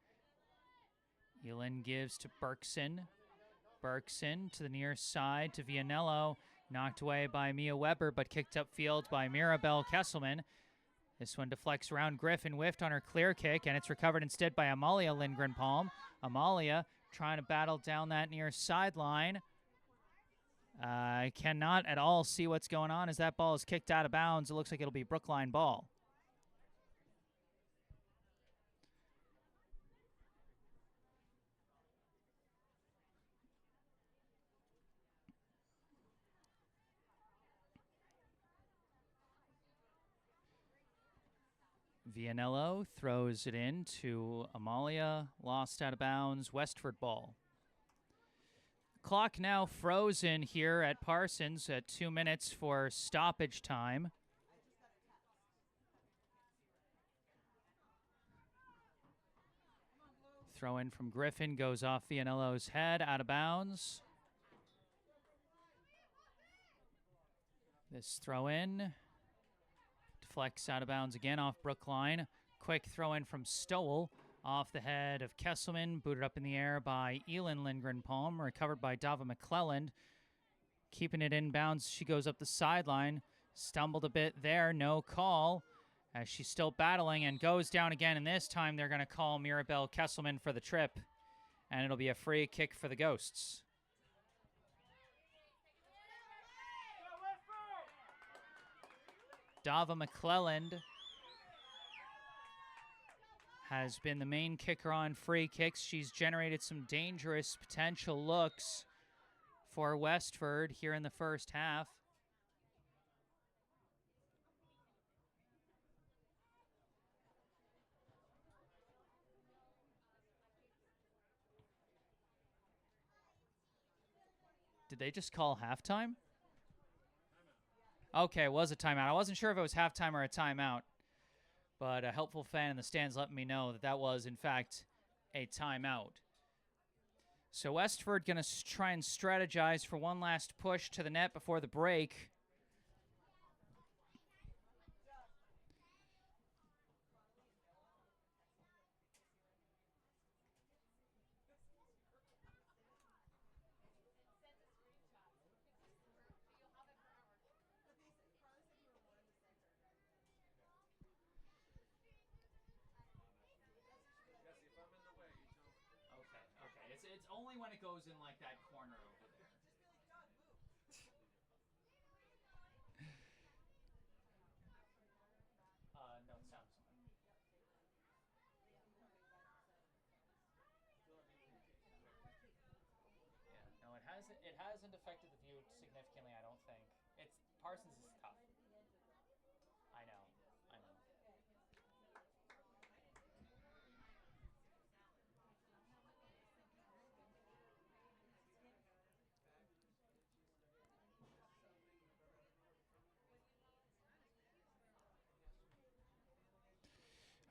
Elin gives to Berkson. Berkson to the near side to Vianello. Knocked away by Mia Weber, but kicked upfield by Mirabelle Kesselman. This one deflects around Griffin, whiffed on her clear kick, and it's recovered instead by Amalia Lindgren-Palm. Amalia trying to battle down that near sideline. I cannot at all see what's going on as that ball is kicked out of bounds. It looks like it'll be Brookline ball. Vianello throws it in to Amalia, lost out of bounds, Westford ball. Clock now frozen here at Parsons at 2 minutes for stoppage time. Throw in from Griffin goes off Vianello's head, out of bounds. This throw in deflects out of bounds again off Brookline. Quick throw in from Stowell off the head of Kesselman, booted up in the air by Elin Lindgren-Palm, recovered by Dava McClelland. Keeping it in bounds, she goes up the sideline, stumbled a bit there, no call, as she's still battling and goes down again, and this time they're going to call Mirabelle Kesselman for the trip, and it'll be a free kick for the Ghosts. Dava McClelland has been the main kicker on free kicks. She's generated some dangerous potential looks for Westford here in the first half. Did they just call halftime? Okay, it was a timeout. I wasn't sure if it was halftime or a timeout, but a helpful fan in the stands let me know that that was, in fact, a timeout. So Westford going to try and strategize for one last push to the net before the break. It's only when it goes in like that corner over there. No, it sounds fine. Yeah, no, it hasn't affected the view significantly, I don't think. It's Parsons is tough. I know.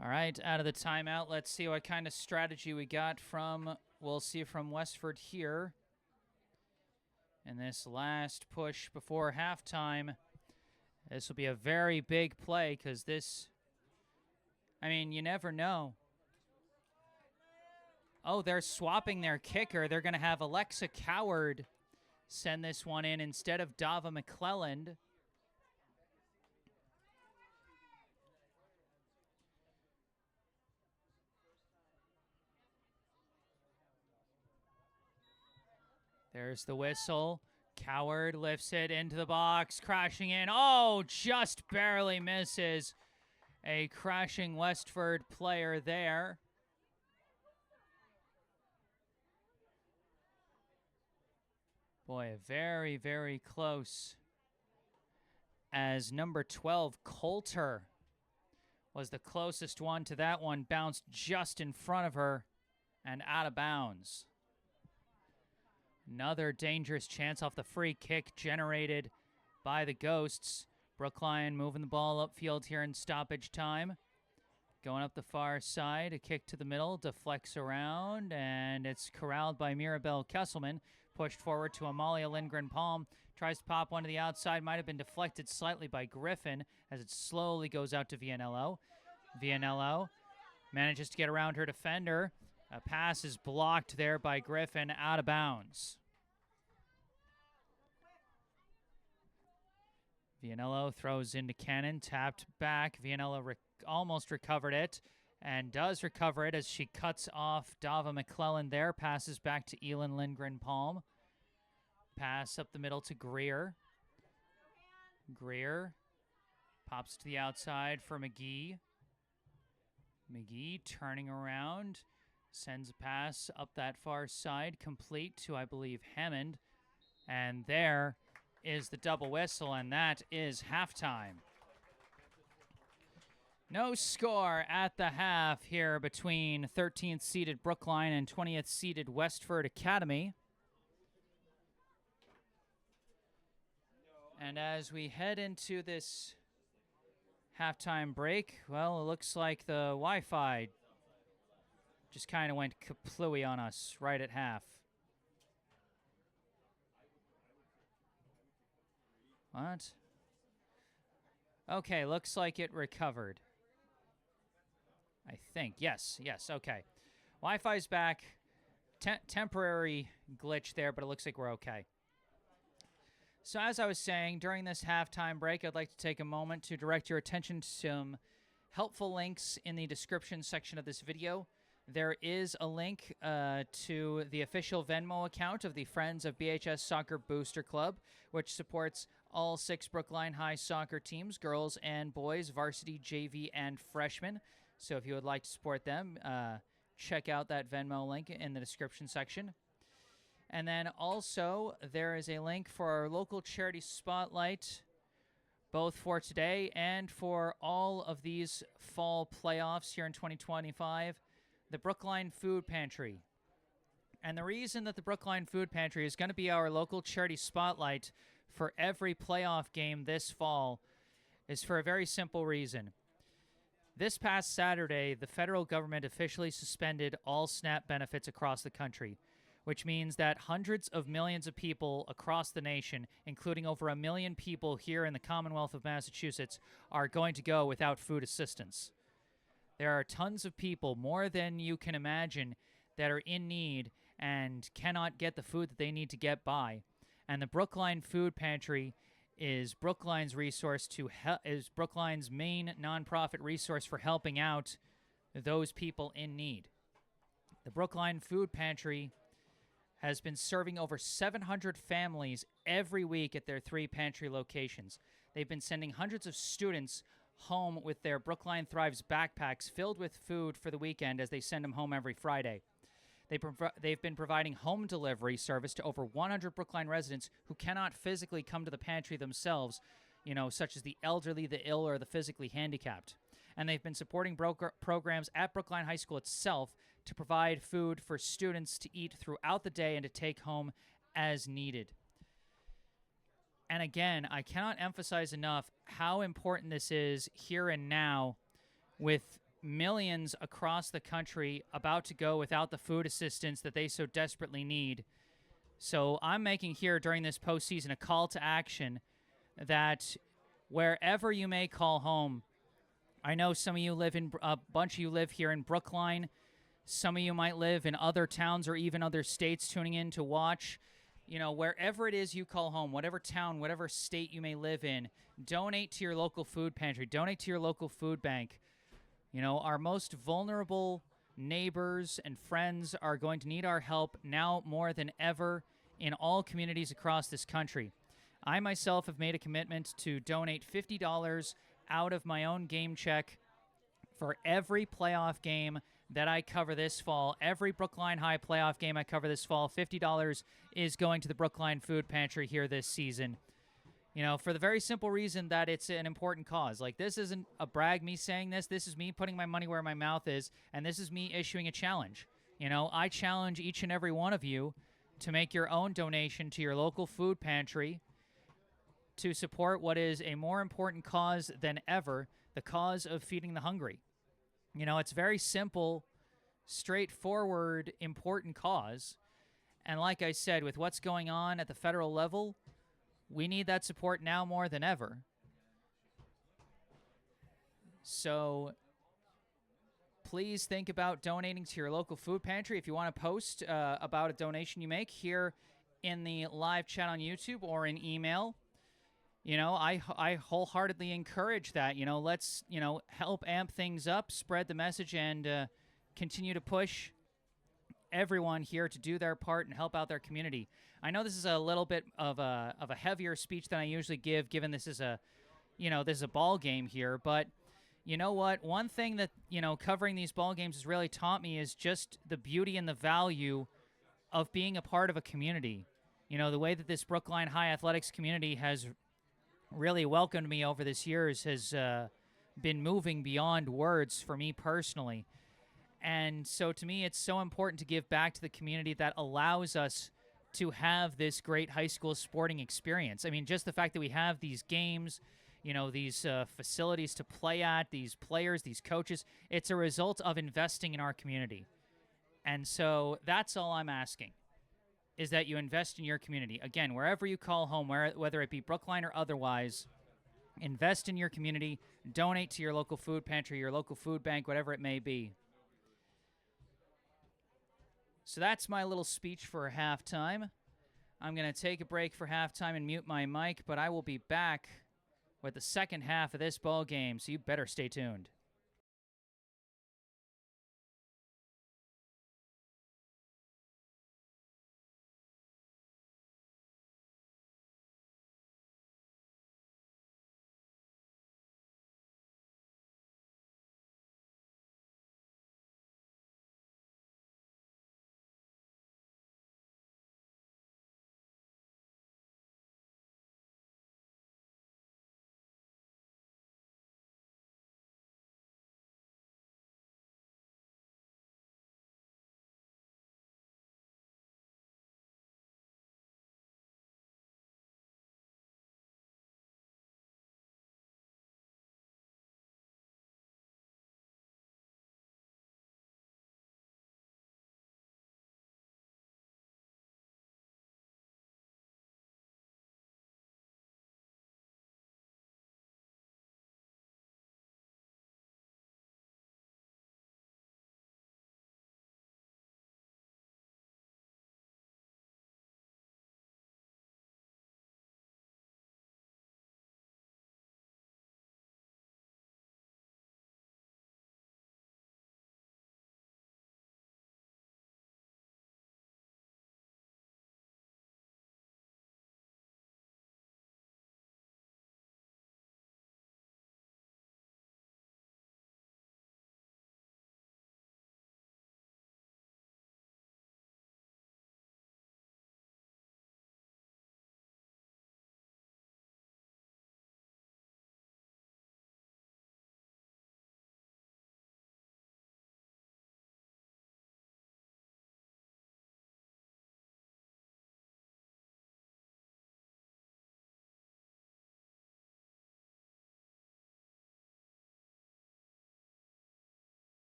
All right, out of the timeout, let's see what kind of strategy we got we'll see from Westford here. And this last push before halftime, this will be a very big play because you never know. Oh, they're swapping their kicker. They're going to have Alexa Coward send this one in instead of Dava McClelland. There's the whistle. Coward lifts it into the box, crashing in. Oh, just barely misses a crashing Westford player there. Boy, very, very close. As number 12, Coulter, was the closest one to that one, bounced just in front of her and out of bounds. Another dangerous chance off the free kick generated by the Ghosts. Brookline moving the ball upfield here in stoppage time. Going up the far side, a kick to the middle, deflects around, and it's corralled by Mirabelle Kesselman. Pushed forward to Amalia Lindgren-Palm. Tries to pop one to the outside, might have been deflected slightly by Griffin as it slowly goes out to Vianello. Vianello manages to get around her defender. A pass is blocked there by Griffin, out of bounds. Vianello throws into Cannon, tapped back. Vianello almost recovered it and does recover it as she cuts off Dava McClelland there. Passes back to Elin Lindgren-Palm. Pass up the middle to Greer. Greer pops to the outside for McGee. McGee turning around. Sends a pass up that far side, complete to, I believe, Hammond. And there is the double whistle, and that is halftime. No score at the half here between 13th seeded Brookline and 20th seeded Westford Academy. And as we head into this halftime break, well, it looks like the Wi-Fi just kind of went kaplooey on us right at half. What? Okay, looks like it recovered. I think. Yes, okay. Wi-Fi's back. Temporary glitch there, but it looks like we're okay. So as I was saying, during this halftime break, I'd like to take a moment to direct your attention to some helpful links in the description section of this video. There is a link to the official Venmo account of the Friends of BHS Soccer Booster Club, which supports all 6 Brookline High soccer teams, girls and boys, varsity, JV, and freshmen. So if you would like to support them, check out that Venmo link in the description section. And then also, there is a link for our local charity spotlight, both for today and for all of these fall playoffs here in 2025, the Brookline Food Pantry. And the reason that the Brookline Food Pantry is going to be our local charity spotlight for every playoff game this fall is for a very simple reason. This past Saturday, the federal government officially suspended all SNAP benefits across the country, which means that hundreds of millions of people across the nation, including over 1 million people here in the Commonwealth of Massachusetts, are going to go without food assistance. There are tons of people, more than you can imagine, that are in need and cannot get the food that they need to get by. And the Brookline Food Pantry is Brookline's is Brookline's main nonprofit resource for helping out those people in need. The Brookline Food Pantry has been serving over 700 families every week at their 3 pantry locations. They've been sending hundreds of students home with their Brookline Thrives backpacks filled with food for the weekend as they send them home every Friday. They've been providing home delivery service to over 100 Brookline residents who cannot physically come to the pantry themselves, such as the elderly, the ill, or the physically handicapped. And they've been supporting programs at Brookline High School itself to provide food for students to eat throughout the day and to take home as needed. And again, I cannot emphasize enough how important this is here and now, with millions across the country about to go without the food assistance that they so desperately need. So I'm making here during this postseason a call to action that wherever you may call home, I know some of you a bunch of you live here in Brookline. Some of you might live in other towns or even other states tuning in to watch. Wherever it is you call home, whatever town, whatever state you may live in, donate to your local food pantry, donate to your local food bank. Our most vulnerable neighbors and friends are going to need our help now more than ever in all communities across this country. I myself have made a commitment to donate $50 out of my own game check for every playoff game that I cover this fall. Every Brookline High playoff game I cover this fall, $50 is going to the Brookline Food Pantry here this season. For the very simple reason that it's an important cause. Like, this isn't a brag, me saying this. This is me putting my money where my mouth is, and this is me issuing a challenge. I challenge each and every one of you to make your own donation to your local food pantry to support what is a more important cause than ever, the cause of feeding the hungry. It's very simple, straightforward, important cause. And like I said, with what's going on at the federal level, we need that support now more than ever. So please think about donating to your local food pantry. If you want to post about a donation you make here in the live chat on YouTube or in email, I wholeheartedly encourage that. Let's, help amp things up, spread the message, and continue to push everyone here to do their part and help out their community. I know this is a little bit of a heavier speech than I usually give, given this is a ball game here. But you know what? One thing that, covering these ball games has really taught me is just the beauty and the value of being a part of a community. The way that this Brookline High athletics community has really welcomed me over this years has been moving beyond words for me personally. And so to me, it's so important to give back to the community that allows us to have this great high school sporting experience. I mean, just the fact that we have these games, these facilities to play at, these players, these coaches, it's a result of investing in our community. And so that's all I'm asking, is that you invest in your community. Again, wherever you call home, whether it be Brookline or otherwise, invest in your community, donate to your local food pantry, your local food bank, whatever it may be. So that's my little speech for halftime. I'm going to take a break for halftime and mute my mic, but I will be back with the second half of this ball game, so you better stay tuned.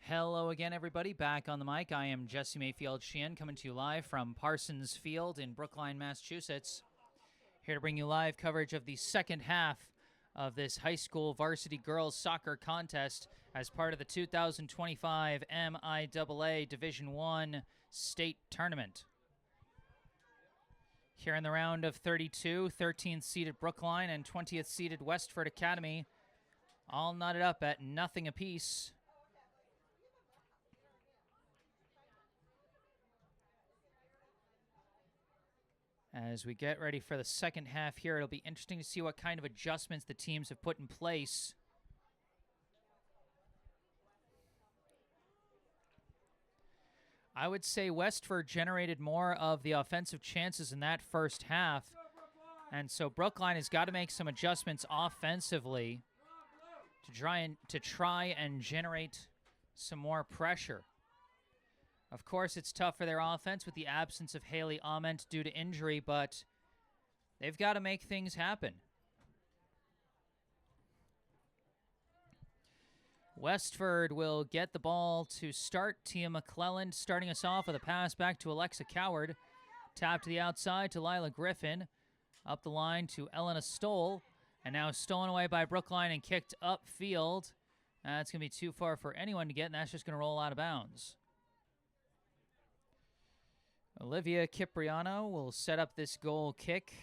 Hello again, everybody. Back on the mic. I am Jesse Mayfield-Sheehan, coming to you live from Parsons Field in Brookline, Massachusetts. Here to bring you live coverage of the second half of this high school varsity girls soccer contest as part of the 2025 MIAA Division I state tournament. Here in the round of 32, 13th seeded Brookline and 20th seeded Westford Academy all knotted up at nothing apiece. As we get ready for the second half here, it'll be interesting to see what kind of adjustments the teams have put in place. I would say Westford generated more of the offensive chances in that first half, and so Brookline has got to make some adjustments offensively to try and generate some more pressure. Of course, it's tough for their offense with the absence of Haley Ament due to injury, but they've got to make things happen. Westford will get the ball to start. Tia McClelland starting us off with a pass back to Alexa Coward. Tap to the outside to Lila Griffin. Up the line to Elena Stoll. And now stolen away by Brookline and kicked upfield. That's going to be too far for anyone to get, and that's just going to roll out of bounds. Olivia Cipriano will set up this goal kick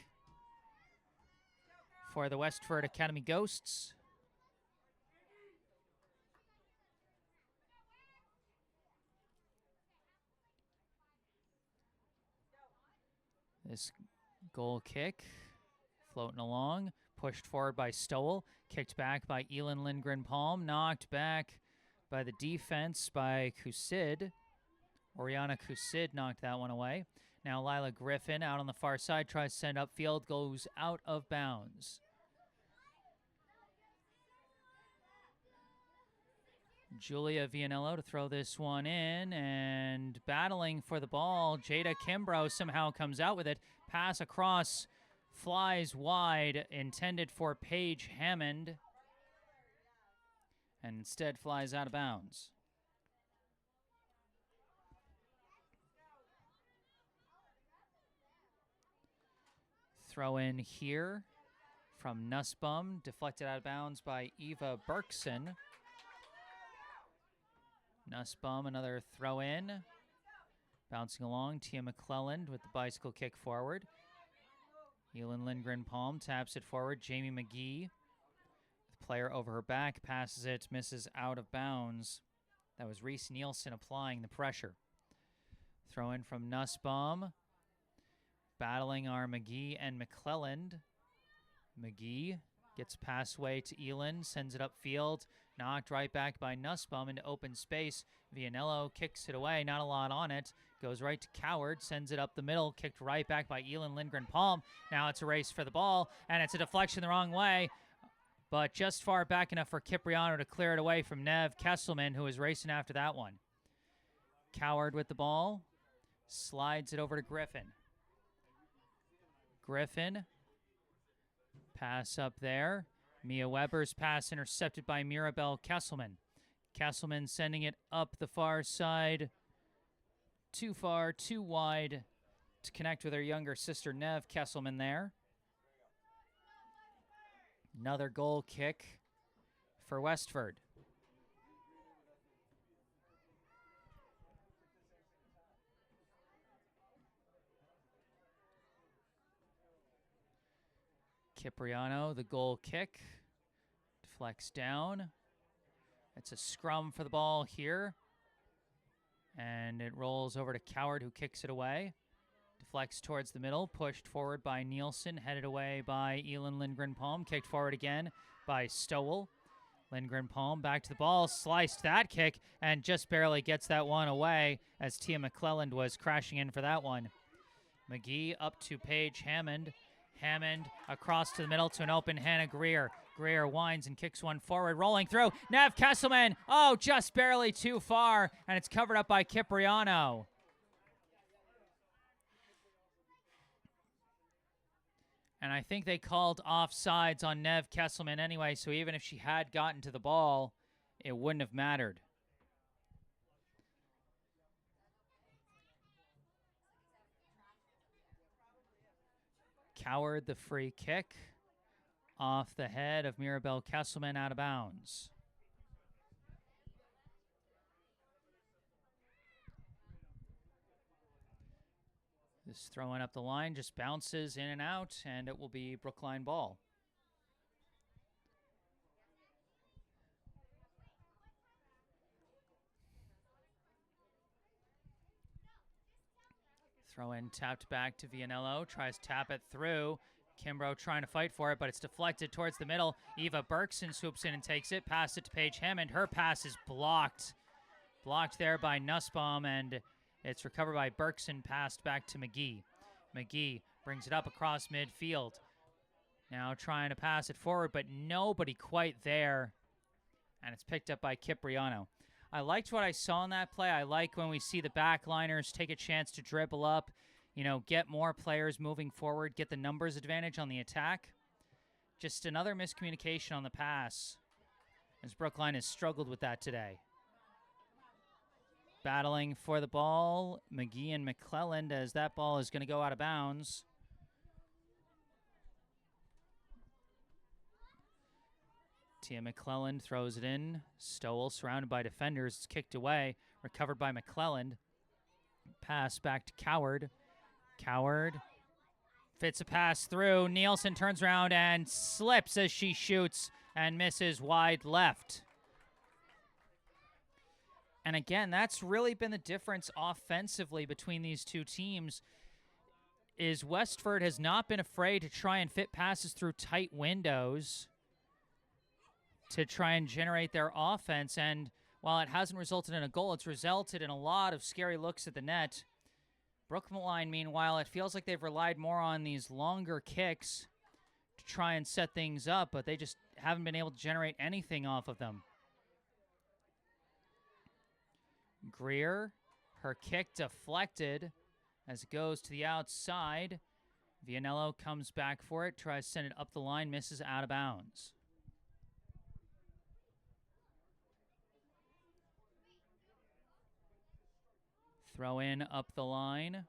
for the Westford Academy Ghosts. This goal kick floating along, pushed forward by Stowell, kicked back by Elin Lindgren-Palm, knocked back by the defense by Kusid. Oriana Kusid knocked that one away. Now Lila Griffin out on the far side, tries to send upfield, goes out of bounds. Julia Vianello to throw this one in, and battling for the ball, Jada Kimbrough somehow comes out with it. Pass across, flies wide, intended for Paige Hammond, and instead flies out of bounds. Throw in here from Nussbaum, deflected out of bounds by Eva Berkson. Nussbaum, another throw in. Bouncing along, Tia McClelland with the bicycle kick forward. Elin Lindgren-Palm taps it forward. Jamie McGee, the player over her back, passes it, misses out of bounds. That was Reese Nielsen applying the pressure. Throw in from Nussbaum. Battling are McGee and McClelland. McGee gets passway to Elin, sends it upfield, knocked right back by Nussbaum into open space. Vianello kicks it away, not a lot on it. Goes right to Coward, sends it up the middle, kicked right back by Elin Lindgren-Palm. Now it's a race for the ball, and it's a deflection the wrong way, but just far back enough for Cipriano to clear it away from Nev Kesselman, who was racing after that one. Coward with the ball, slides it over to Griffin. Griffin, pass up there. Mia Weber's pass intercepted by Mirabelle Kesselman. Kesselman sending it up the far side. Too far, too wide to connect with her younger sister, Nev Kesselman there. Another goal kick for Westford. Cipriano, the goal kick, deflects down. It's a scrum for the ball here, and it rolls over to Coward, who kicks it away. Deflects towards the middle, pushed forward by Nielsen, headed away by Elin Lindgren-Palm, kicked forward again by Stowell. Lindgren-Palm back to the ball, sliced that kick, and just barely gets that one away as Tia McClelland was crashing in for that one. McGee up to Paige Hammond. Hammond across to the middle to an open Hannah Greer. Greer winds and kicks one forward, rolling through. Nev Kesselman, oh, just barely too far, and it's covered up by Cipriano. And I think they called offsides on Nev Kesselman anyway, so even if she had gotten to the ball, it wouldn't have mattered. Coward, the free kick. Off the head of Mirabelle Kesselman, out of bounds. This throwing up the line just bounces in and out, and it will be Brookline ball. Throw in tapped back to Vianello, tries to tap it through. Kimbrough trying to fight for it, but it's deflected towards the middle. Eva Berkson swoops in and takes it, passed it to Paige Hammond. Her pass is blocked. Blocked there by Nussbaum, and it's recovered by Berkson, passed back to McGee. McGee brings it up across midfield. Now trying to pass it forward, but nobody quite there. And it's picked up by Cipriano. I liked what I saw in that play. I like when we see the backliners take a chance to dribble up, you know, get more players moving forward, get the numbers advantage on the attack. Just another miscommunication on the pass, as Brookline has struggled with that today. Battling for the ball, McGee and McClelland, as that ball is going to go out of bounds. Tia McClelland throws it in. Stowell surrounded by defenders. It's kicked away. Recovered by McClelland. Pass back to Coward. Coward fits a pass through. Nielsen turns around and slips as she shoots and misses wide left. And again, that's really been the difference offensively between these two teams, is Westford has not been afraid to try and fit passes through tight windows to try and generate their offense. And while it hasn't resulted in a goal, it's resulted in a lot of scary looks at the net. Brookline, meanwhile, it feels like they've relied more on these longer kicks to try and set things up, but they just haven't been able to generate anything off of them. Greer, her kick deflected as it goes to the outside. Vianello comes back for it, tries to send it up the line, misses out of bounds. Throw in up the line.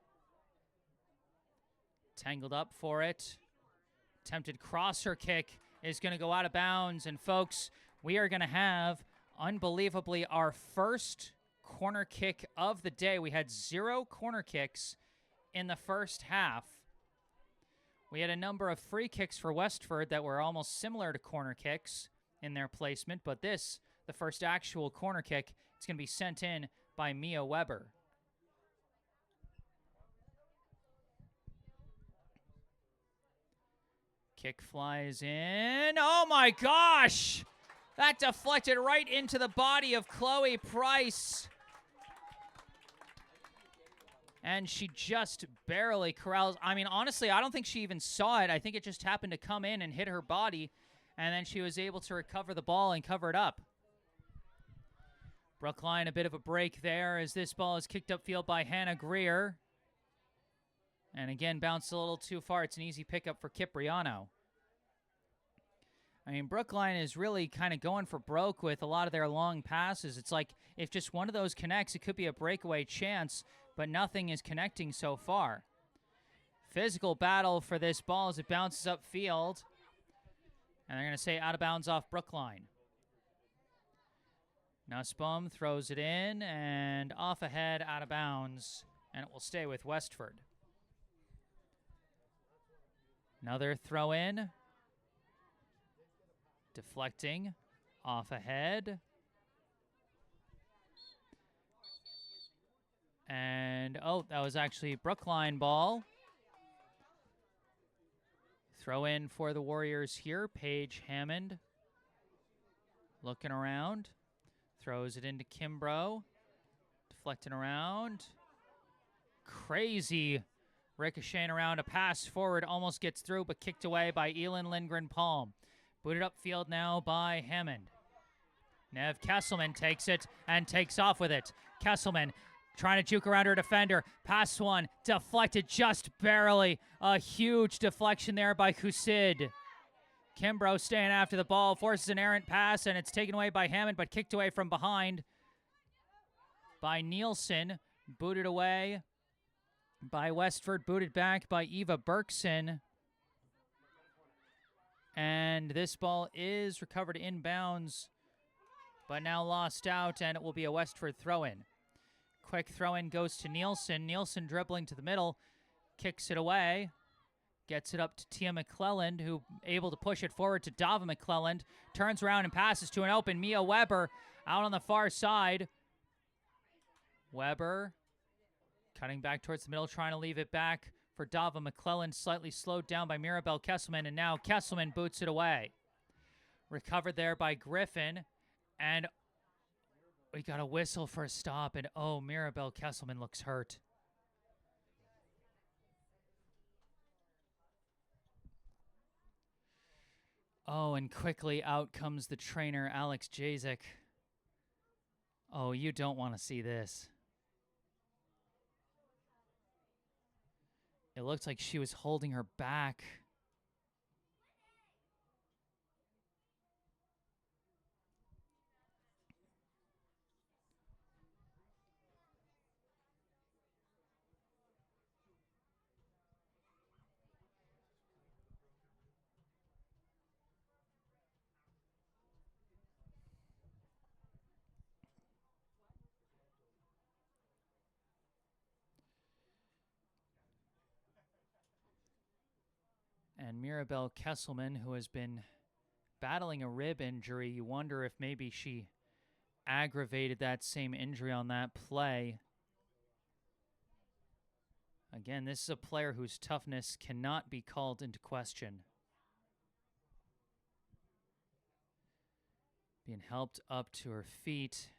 Tangled up for it. Attempted crosser kick is going to go out of bounds. And folks, we are going to have, unbelievably, our first corner kick of the day. We had 0 corner kicks in the first half. We had a number of free kicks for Westford that were almost similar to corner kicks in their placement, but this, the first actual corner kick, it's going to be sent in by Mia Weber. Kick flies in. Oh my gosh! That deflected right into the body of Chloe Price. And she just barely corrals. I mean, honestly, I don't think she even saw it. I think it just happened to come in and hit her body, and then she was able to recover the ball and cover it up. Brookline, a bit of a break there as this ball is kicked upfield by Hannah Greer. And again, bounced a little too far. It's an easy pickup for Cipriano. I mean, Brookline is really kind of going for broke with a lot of their long passes. It's like if just one of those connects, it could be a breakaway chance, but nothing is connecting so far. Physical battle for this ball as it bounces upfield. And they're going to say out of bounds off Brookline. Nussbaum throws it in and off ahead, out of bounds, and it will stay with Westford. Another throw in. Deflecting. Off ahead. And, oh, that was actually Brookline ball. Throw in for the Warriors here. Paige Hammond. Looking around. Throws it into Kimbrough. Deflecting around. Crazy ricocheting around. A pass forward. Almost gets through, but kicked away by Elin Lindgren-Palm. Booted upfield now by Hammond. Nev Kesselman takes it and takes off with it. Kesselman trying to juke around her defender. Pass one. Deflected just barely. A huge deflection there by Kusid. Kimbrough staying after the ball. Forces an errant pass, and it's taken away by Hammond, but kicked away from behind by Nielsen. Booted away by Westford. Booted back by Eva Berkson. And this ball is recovered inbounds, but now lost out, and it will be a Westford throw-in. Quick throw-in goes to Nielsen. Nielsen dribbling to the middle, kicks it away, gets it up to Tia McClelland, who able to push it forward to Dava McClelland, turns around and passes to an open Mia Weber out on the far side. Weber cutting back towards the middle, trying to leave it back for Dava McClelland, slightly slowed down by Mirabelle Kesselman, and now Kesselman boots it away. Recovered there by Griffin, and we got a whistle for a stop, and oh, Mirabelle Kesselman looks hurt. Oh, and quickly out comes the trainer, Alex Jazik. Oh, you don't want to see this. It looked like she was holding her back. And Mirabelle Kesselman, who has been battling a rib injury, you wonder if maybe she aggravated that same injury on that play. Again, this is a player whose toughness cannot be called into question. Being helped up to her feet.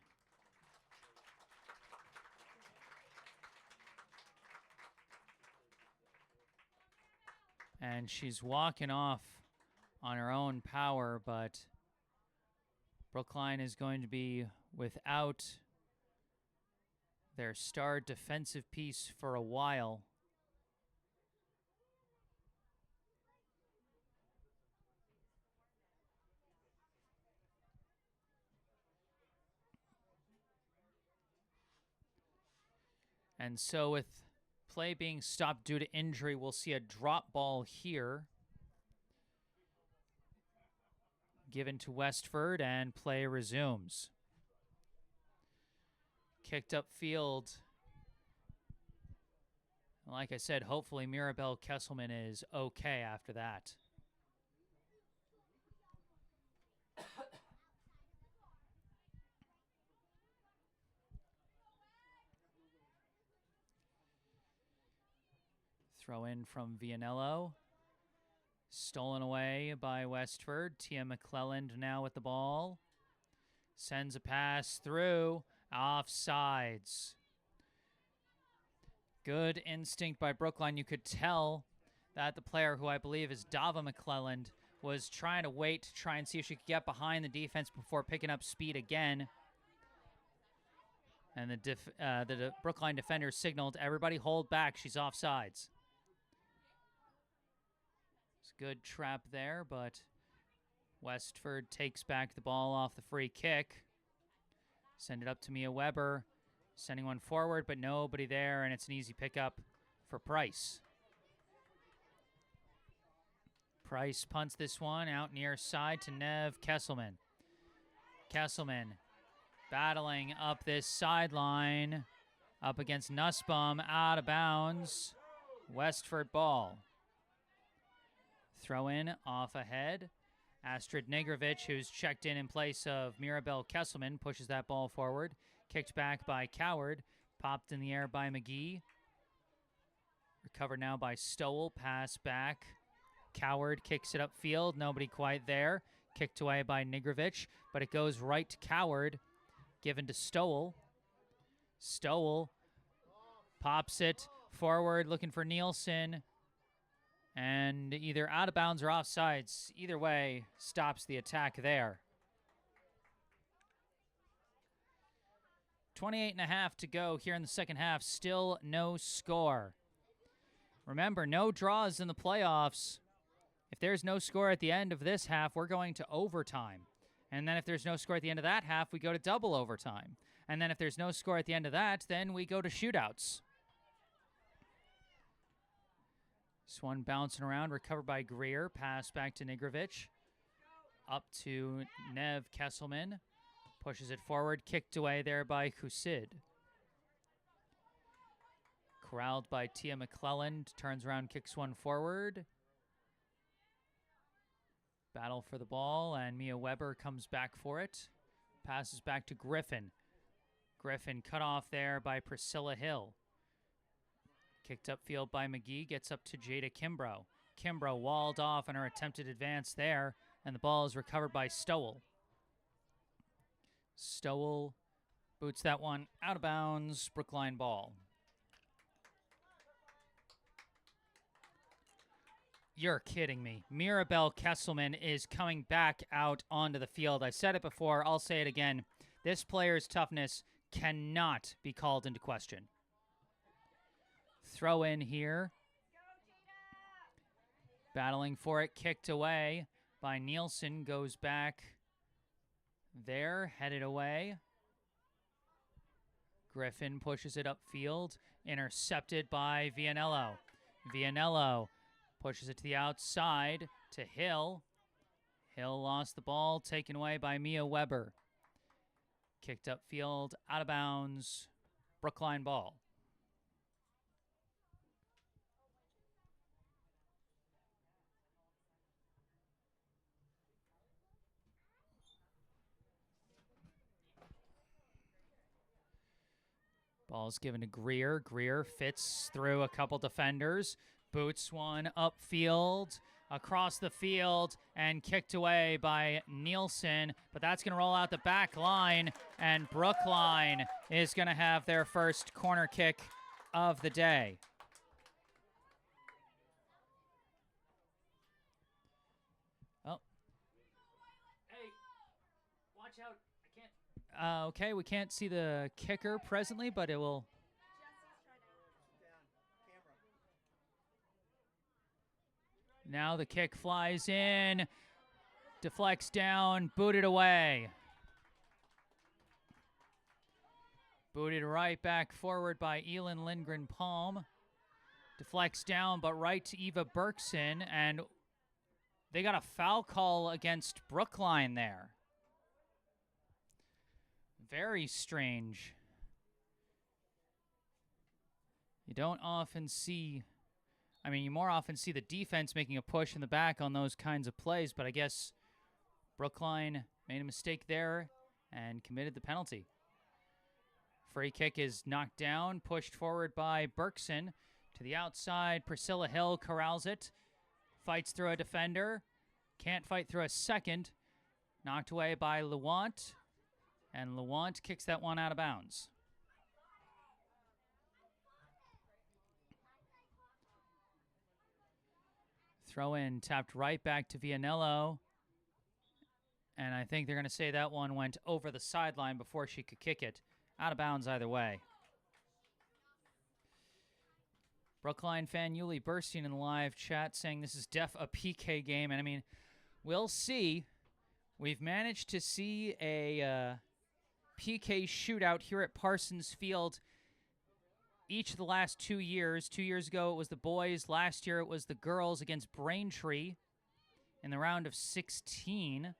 And she's walking off on her own power, but Brookline is going to be without their star defensive piece for a while. And so with play being stopped due to injury, we'll see a drop ball here. Given to Westford, and play resumes. Kicked up field. Like I said, hopefully Mirabelle Kesselman is okay after that. Throw in from Vianello. Stolen away by Westford. Tia McClelland now with the ball. Sends a pass through. Offsides. Good instinct by Brookline. You could tell that the player, who I believe is Dava McClelland, was trying to wait to try and see if she could get behind the defense before picking up speed again. And the Brookline defender signaled, everybody hold back. She's offsides. It's a good trap there, but Westford takes back the ball off the free kick. Send it up to Mia Weber. Sending one forward, but nobody there, and it's an easy pickup for Price. Price punts this one out near side to Nev Kesselman. Kesselman battling up this sideline, up against Nussbaum, out of bounds. Westford ball. Throw in off ahead. Astrid Negrovich, who's checked in place of Mirabelle Kesselman, pushes that ball forward. Kicked back by Coward. Popped in the air by McGee. Recovered now by Stowell. Pass back. Coward kicks it upfield. Nobody quite there. Kicked away by Negrovich, but it goes right to Coward. Given to Stowell. Stowell pops it forward, looking for Nielsen. And either out of bounds or offsides. Either way, stops the attack there. 28.5 to go here in the second half. Still no score. Remember, no draws in the playoffs. If there's no score at the end of this half, we're going to overtime. And then if there's no score at the end of that half, we go to double overtime. And then if there's no score at the end of that, then we go to shootouts. This one bouncing around, recovered by Greer. Pass back to Nigrovic. Up to Nev Kesselman. Pushes it forward, kicked away there by Husid. Corralled by Tia McClelland. Turns around, kicks one forward. Battle for the ball, and Mia Weber comes back for it. Passes back to Griffin. Griffin cut off there by Priscilla Hill. Kicked upfield by McGee, gets up to Jada Kimbrough. Kimbrough walled off on her attempted advance there, and the ball is recovered by Stowell. Stowell boots that one out of bounds, Brookline ball. You're kidding me. Mirabelle Kesselman is coming back out onto the field. I've said it before, I'll say it again. This player's toughness cannot be called into question. Throw in here. Battling for it, kicked away by Nielsen, goes back there, headed away. Griffin pushes it upfield, intercepted by Vianello. Vianello pushes it to the outside to Hill. Hill lost the ball, taken away by Mia Weber. Kicked upfield, out of bounds, Brookline ball. Ball's given to Greer. Greer fits through a couple defenders. Boots one upfield, across the field, and kicked away by Nielsen. But that's going to roll out the back line, and Brookline is going to have their first corner kick of the day. Oh. Hey, watch out. I can't. Okay, we can't see the kicker presently, but it will... Now the kick flies in, deflects down, booted away. Booted right back forward by Elin Lindgren-Palm. Deflects down, but right to Eva Berkson, and they got a foul call against Brookline there. Very strange. You don't often see... I mean, you more often see the defense making a push in the back on those kinds of plays, but I guess Brookline made a mistake there and committed the penalty. Free kick is knocked down, pushed forward by Berkson to the outside. Priscilla Hill corrals it, fights through a defender, can't fight through a second. Knocked away by Lewant, and Lewant kicks that one out of bounds. Throw in, tapped right back to Vianello. And I think they're going to say that one went over the sideline before she could kick it. Out of bounds either way. Brookline fan Yuli Burstein in the live chat saying this is a PK game. And I mean, we'll see. We've managed to see a PK shootout here at Parsons Field each of the last 2 years. 2 years ago, it was the boys. Last year, it was the girls against Braintree in the round of 16.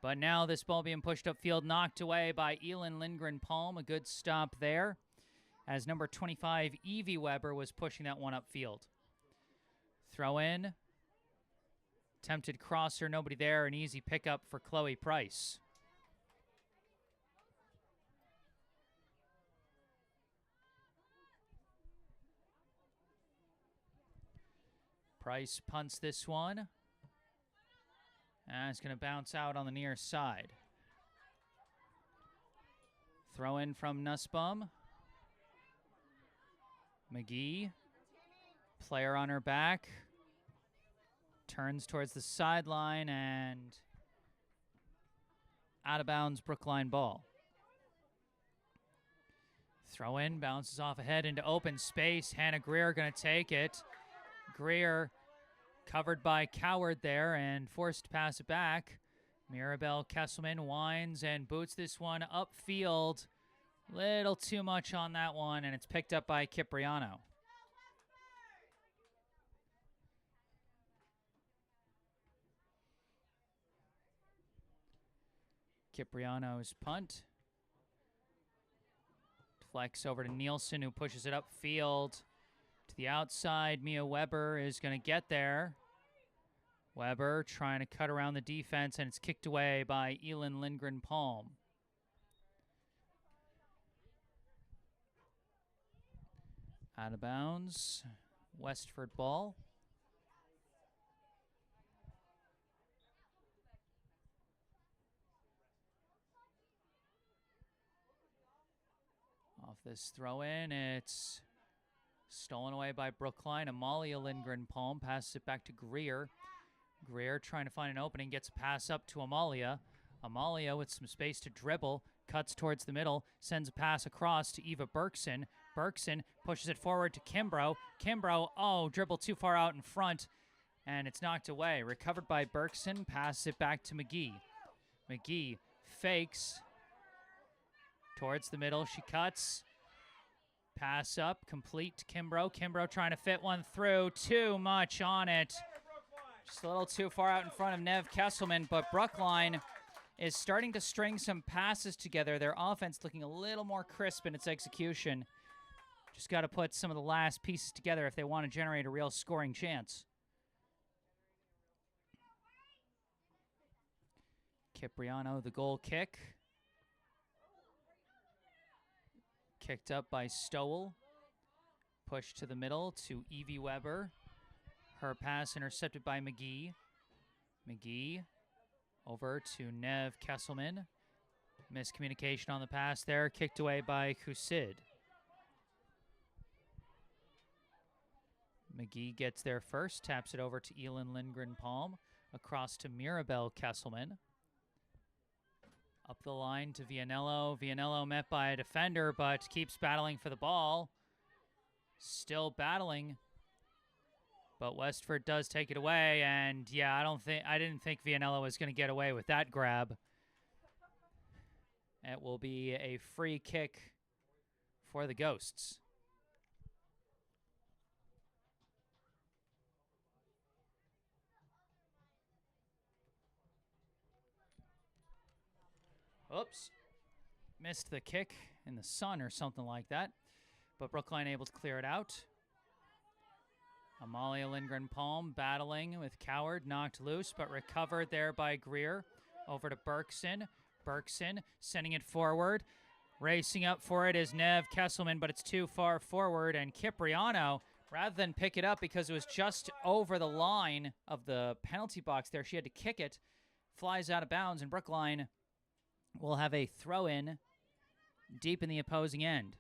But now this ball being pushed upfield, knocked away by Elin Lindgren-Palm. A good stop there as number 25, Evie Weber, was pushing that one upfield. Throw in. Attempted crosser, nobody there. An easy pickup for Chloe Price. Price punts this one. And it's going to bounce out on the near side. Throw in from Nussbaum. McGee. Player on her back. Turns towards the sideline and out of bounds, Brookline ball. Throw in, bounces off ahead into open space. Hannah Greer going to take it. Greer covered by Coward there and forced to pass it back. Mirabelle Kesselman winds and boots this one upfield. Little too much on that one, and it's picked up by Cipriano. Cipriano's punt. Flex over to Nielsen, who pushes it upfield to the outside. Mia Weber is going to get there. Weber trying to cut around the defense, and it's kicked away by Elin Lindgren-Palm. Out of bounds. Westford ball. Off this throw in, it's stolen away by Brookline. Amalia Lindgren-Palm passes it back to Greer. Greer trying to find an opening, gets a pass up to Amalia. Amalia with some space to dribble, cuts towards the middle, sends a pass across to Eva Berkson. Berkson pushes it forward to Kimbrough. Kimbrough, dribble too far out in front, and it's knocked away. Recovered by Berkson, passes it back to McGee. McGee fakes towards the middle, she cuts. Pass up, complete to Kimbrough. Kimbrough trying to fit one through, too much on it. Just a little too far out in front of Nev Kesselman, but Brookline is starting to string some passes together. Their offense looking a little more crisp in its execution. Just got to put some of the last pieces together if they want to generate a real scoring chance. Cipriano, the goal kick. Kicked up by Stowell. Pushed to the middle to Evie Weber. Her pass intercepted by McGee. McGee over to Nev Kesselman. Miscommunication on the pass there. Kicked away by Husid. McGee gets there first. Taps it over to Elin Lindgren-Palm. Across to Mirabel Kesselman. Up the line to Vianello. Vianello met by a defender, but keeps battling for the ball. Still battling. But Westford does take it away, and yeah, I didn't think Vianello was going to get away with that grab. It will be a free kick for the Ghosts. Oops. Missed the kick in the sun or something like that. But Brookline able to clear it out. Amalia Lindgren-Palm battling with Coward, knocked loose, but recovered there by Greer. Over to Berkson. Berkson sending it forward. Racing up for it is Nev Kesselman, but it's too far forward. And Cipriano, rather than pick it up because it was just over the line of the penalty box there, she had to kick it. Flies out of bounds, and Brookline will have a throw-in deep in the opposing end.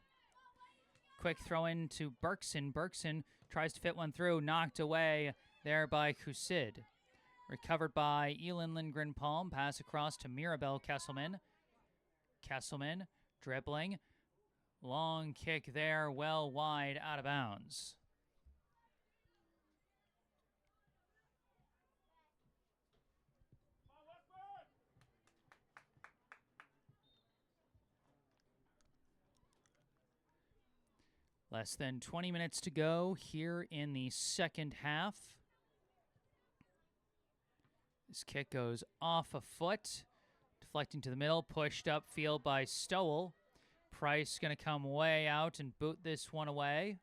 Quick throw-in to Berkson. Berkson tries to fit one through, knocked away there by Husid. Recovered by Elin Lindgren-Palm. Pass across to Mirabel Kesselman. Kesselman dribbling. Long kick there, well wide, out of bounds. Less than 20 minutes to go here in the second half. This kick goes off a foot, deflecting to the middle, pushed upfield by Stowell. Price going to come way out and boot this one away.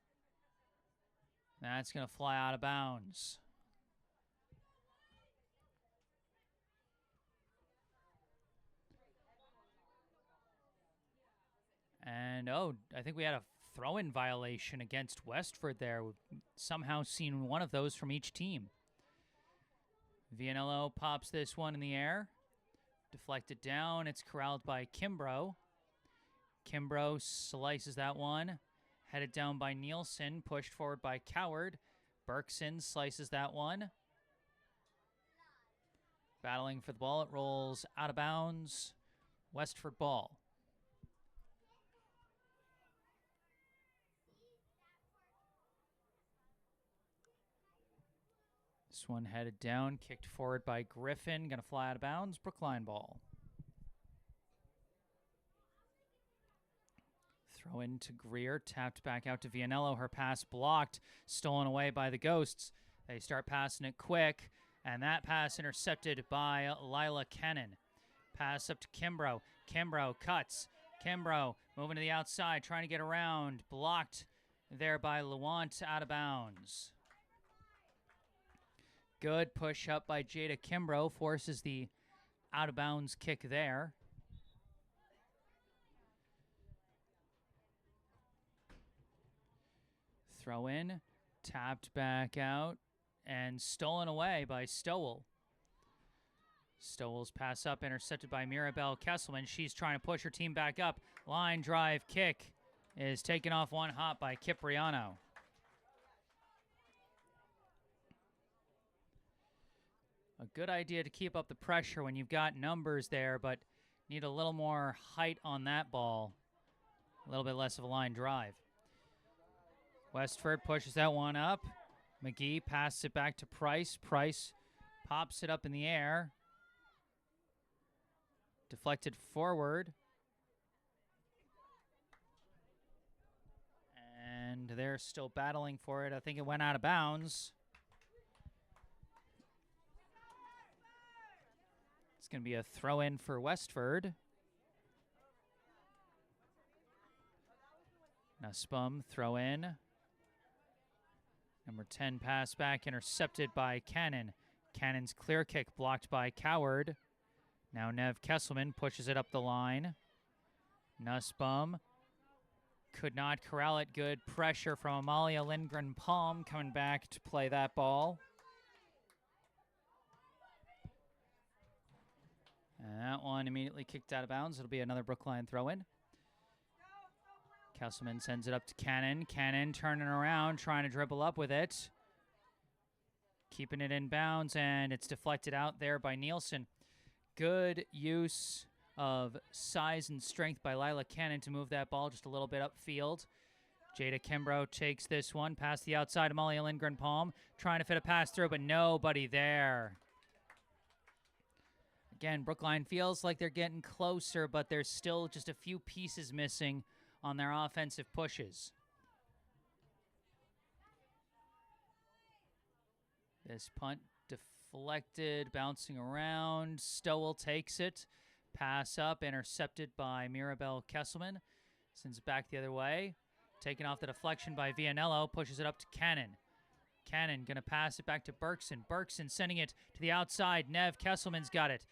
That's going to fly out of bounds. And, I think we had a throw-in violation against Westford there. We've somehow seen one of those from each team. Vianello pops this one in the air. Deflected down. It's corralled by Kimbrough. Kimbrough slices that one. Headed down by Nielsen. Pushed forward by Coward. Berkson slices that one. Battling for the ball. It rolls out of bounds. Westford ball. This one headed down, kicked forward by Griffin. Going to fly out of bounds. Brookline ball. Throw into Greer. Tapped back out to Vianello. Her pass blocked. Stolen away by the Ghosts. They start passing it quick. And that pass intercepted by Lila Kennan. Pass up to Kimbrough. Kimbrough cuts. Kimbrough moving to the outside, trying to get around. Blocked there by Lewant, out of bounds. Good push up by Jada Kimbrough, forces the out of bounds kick there. Throw in, tapped back out, and stolen away by Stowell. Stowell's pass up, intercepted by Mirabelle Kesselman. She's trying to push her team back up. Line drive kick is taken off one hop by Cipriano. A good idea to keep up the pressure when you've got numbers there, but need a little more height on that ball. A little bit less of a line drive. Westford pushes that one up. McGee passes it back to Price. Price pops it up in the air. Deflected forward. And they're still battling for it. I think it went out of bounds. It's going to be a throw-in for Westford. Nussbaum, throw-in. Number 10 pass back, intercepted by Cannon. Cannon's clear kick blocked by Coward. Now Nev Kesselman pushes it up the line. Nussbaum could not corral it. Good pressure from Amalia Lindgren-Palm coming back to play that ball. And that one immediately kicked out of bounds. It'll be another Brookline throw-in. Kesselman sends it up to Cannon. Cannon turning around, trying to dribble up with it. Keeping it in bounds, and it's deflected out there by Nielsen. Good use of size and strength by Lila Cannon to move that ball just a little bit upfield. Jada Kimbrough takes this one past the outside. Amalia Lindgren-Palm trying to fit a pass through, but nobody there. Again, Brookline feels like they're getting closer, but there's still just a few pieces missing on their offensive pushes. This punt deflected, bouncing around. Stowell takes it. Pass up, intercepted by Mirabelle Kesselman. Sends it back the other way. Taken off the deflection by Vianello, pushes it up to Cannon. Cannon gonna pass it back to Berkson. Berkson sending it to the outside. Nev Kesselman's got it.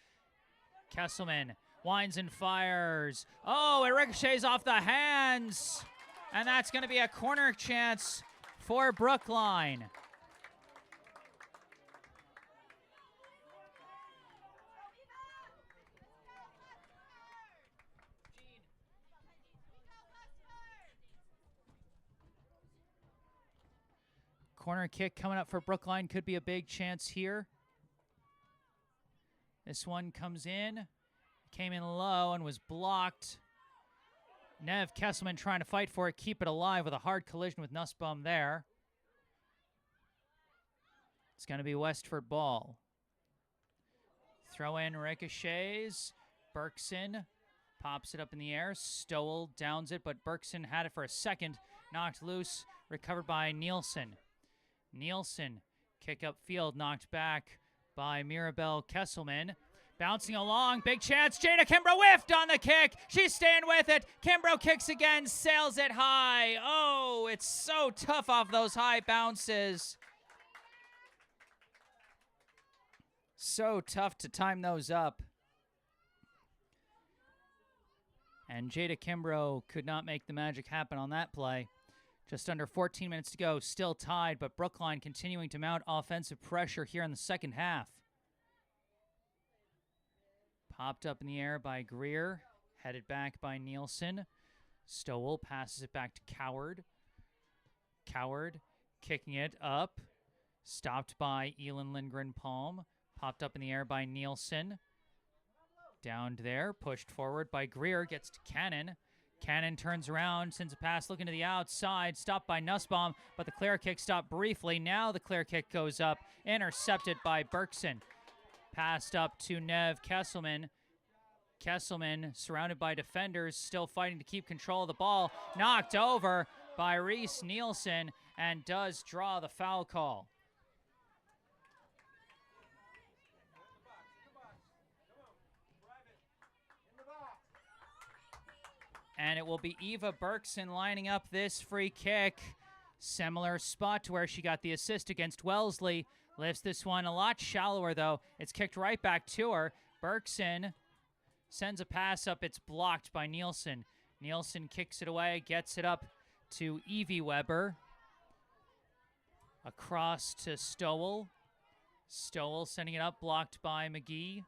Kesselman winds and fires. Oh, it ricochets off the hands. And that's going to be a corner chance for Brookline. Corner kick coming up for Brookline. Could be a big chance here. This one comes in. Came in low and was blocked. Nev Kesselman trying to fight for it, keep it alive with a hard collision with Nussbaum there. It's going to be Westford ball. Throw in ricochets. Berkson pops it up in the air. Stowell downs it, but Berkson had it for a second. Knocked loose, recovered by Nielsen. Nielsen, kick up field, knocked back by Mirabelle Kesselman. Bouncing along, big chance. Jada Kimbrough whiffed on the kick. She's staying with it. Kimbrough kicks again, sails it high. Oh, it's so tough off those high bounces. So tough to time those up. And Jada Kimbrough could not make the magic happen on that play. Just under 14 minutes to go, still tied, but Brookline continuing to mount offensive pressure here in the second half. Popped up in the air by Greer, headed back by Nielsen. Stowell passes it back to Coward. Coward kicking it up, stopped by Elin Lindgren-Palm. Popped up in the air by Nielsen. Downed there, pushed forward by Greer, gets to Cannon. Cannon turns around, sends a pass looking to the outside, stopped by Nussbaum, but the clear kick stopped briefly. Now the clear kick goes up, intercepted by Berkson. Passed up to Nev Kesselman. Kesselman, surrounded by defenders, still fighting to keep control of the ball. Knocked over by Reese Nielsen and does draw the foul call. And it will be Eva Berkson lining up this free kick. Similar spot to where she got the assist against Wellesley. Lifts this one a lot shallower, though. It's kicked right back to her. Berkson sends a pass up. It's blocked by Nielsen. Nielsen kicks it away, gets it up to Evie Weber. Across to Stowell. Stowell sending it up, blocked by McGee.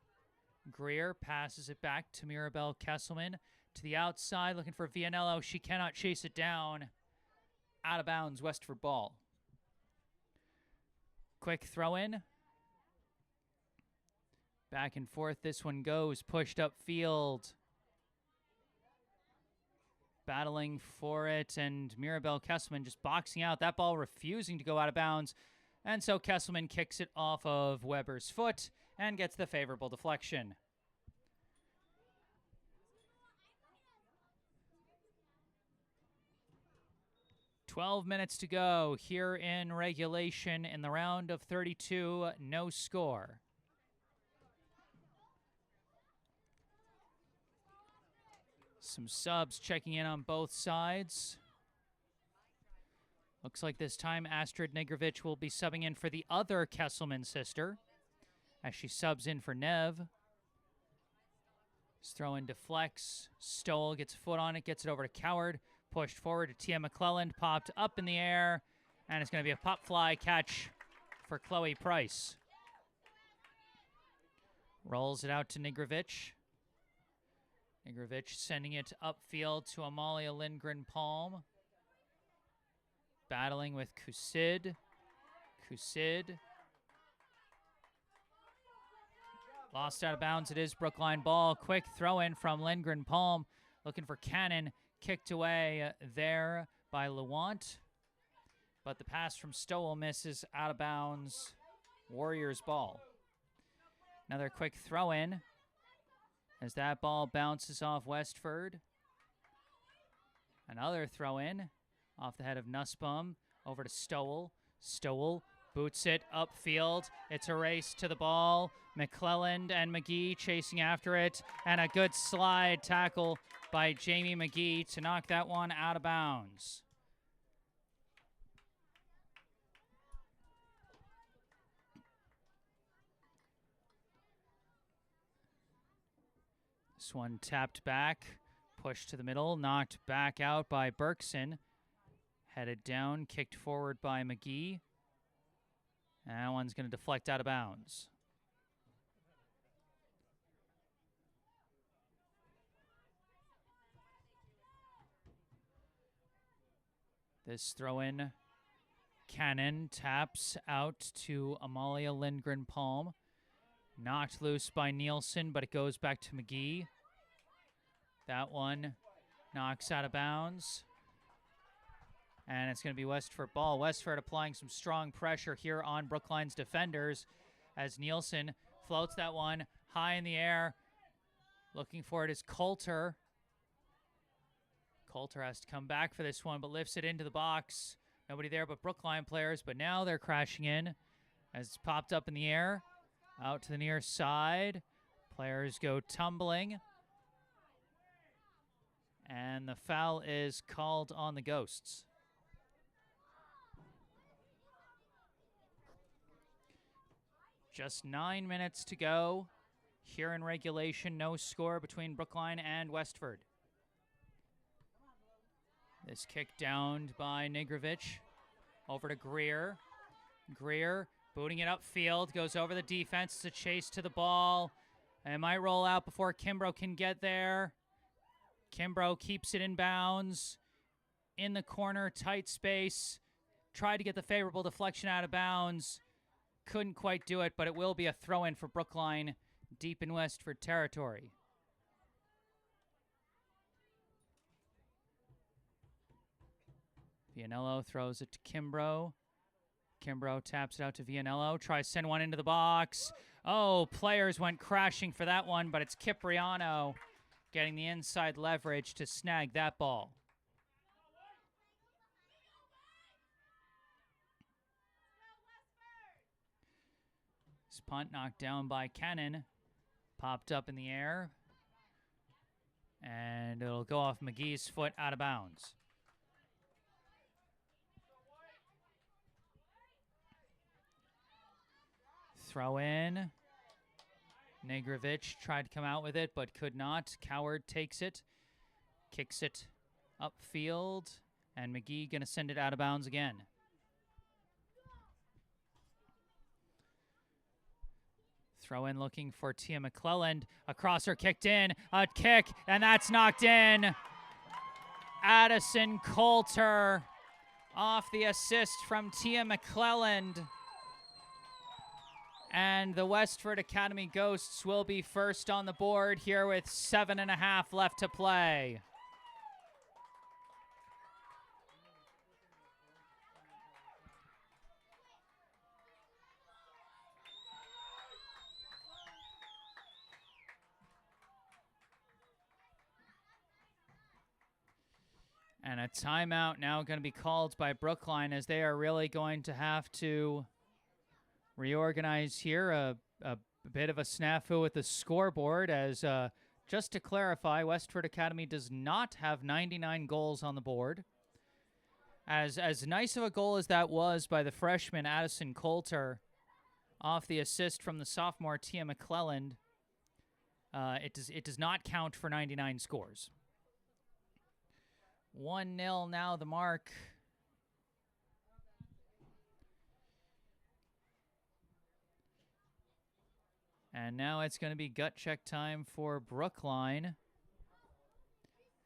Greer passes it back to Mirabelle Kesselman. To the outside, looking for Vianello. She cannot chase it down. Out of bounds, Westford ball. Quick throw in. Back and forth this one goes. Pushed upfield. Battling for it, and Mirabelle Kesselman just boxing out. That ball refusing to go out of bounds. And so Kesselman kicks it off of Weber's foot and gets the favorable deflection. "12 minutes to go here in regulation in the round of 32, no score. Some subs checking in on both sides. Looks like this time Astrid Nigrovic will be subbing in for the other Kesselman sister as she subs in for Nev. This throw in deflects. Stowell gets a foot on it, gets it over to Coward. Pushed forward to Tia McClelland, popped up in the air, and it's going to be a pop fly catch for Chloe Price. Rolls it out to Nigrovic. Nigrovic sending it upfield to Amalia Lindgren-Palm. Battling with Kusid. Kusid. Lost out of bounds. It is Brookline ball. Quick throw in from Lindgren-Palm. Looking for Cannon. Kicked away there by Lewant. But the pass from Stowell misses out of bounds. Warriors ball. Another quick throw in as that ball bounces off Westford. Another throw in off the head of Nussbaum over to Stowell. Stowell boots it upfield. It's a race to the ball. McClelland and McGee chasing after it. And a good slide tackle by Jamie McGee to knock that one out of bounds. This one tapped back, pushed to the middle, knocked back out by Berkson. Headed down, kicked forward by McGee. And that one's going to deflect out of bounds. This throw-in, Cannon taps out to Amalia Lindgren-Palm. Knocked loose by Nielsen, but it goes back to McGee. That one knocks out of bounds. And it's going to be Westford ball. Westford applying some strong pressure here on Brookline's defenders as Nielsen floats that one high in the air. Looking for it is Coulter. Coulter has to come back for this one, but lifts it into the box. Nobody there but Brookline players, but now they're crashing in as it's popped up in the air. Out to the near side. Players go tumbling. And the foul is called on the Ghosts. Just 9 minutes to go. Here in regulation, no score between Brookline and Westford. This kick downed by Nigrovic. Over to Greer. Greer booting it upfield, goes over the defense. It's a chase to the ball. And it might roll out before Kimbrough can get there. Kimbrough keeps it in bounds. In the corner, tight space. Tried to get the favorable deflection out of bounds. Couldn't quite do it, but it will be a throw-in for Brookline deep in Westford territory. Vianello throws it to Kimbrough. Kimbrough taps it out to Vianello. Tries to send one into the box. Oh, players went crashing for that one, but it's Cipriano getting the inside leverage to snag that ball. This punt knocked down by Cannon. Popped up in the air. And it'll It'll go off McGee's foot out of bounds. Throw in. Negrovic tried to come out with it, but could not. Coward takes it, kicks it upfield, and McGee going to send it out of bounds again. Throw in looking for Tia McClelland. A crosser kicked in, a kick, and that's knocked in. Addison Coulter off the assist from Tia McClelland. And the Westford Academy Ghosts will be first on the board here with 7.5 left to play. And a timeout now going to be called by Brookline, as they are really going to have to reorganize here. A bit of a snafu with the scoreboard, as just to clarify, Westford Academy does not have 99 goals on the board. As nice of a goal as that was by the freshman Addison Coulter off the assist from the sophomore Tia McClelland, it does not count for 99 scores. 1-0 now the mark. And now it's going to be gut check time for Brookline,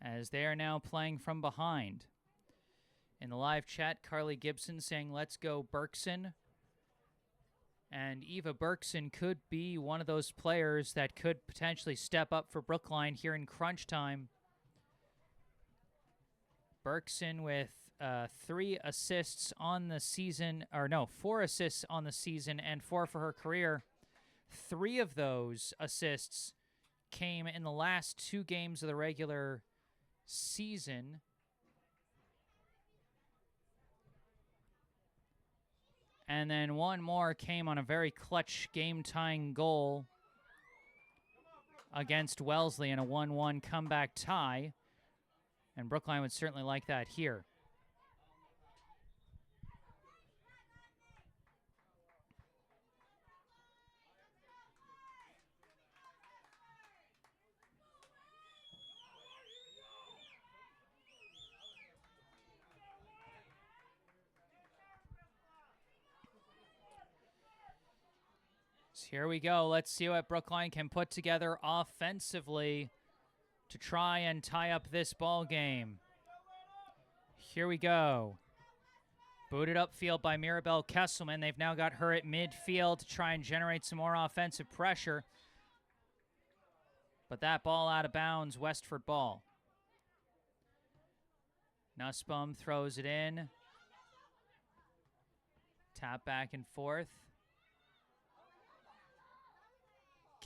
as they are now playing from behind. In the live chat, Carly Gibson saying, "Let's go Berkson." And Eva Berkson could be one of those players that could potentially step up for Brookline here in crunch time. Berkson with 3 assists on the season, or no, 4 assists on the season and 4 for her career. 3 of those assists came in the last 2 games of the regular season. And then 1 more came on a very clutch game-tying goal against Wellesley in a 1-1 comeback tie. And Brookline would certainly like that here. So here we go. Let's see what Brookline can put together offensively to try and tie up this ball game. Here we go. Booted upfield by Mirabelle Kesselman. They've now got her at midfield to try and generate some more offensive pressure. But that ball out of bounds, Westford ball. Nussbaum throws it in. Tap back and forth.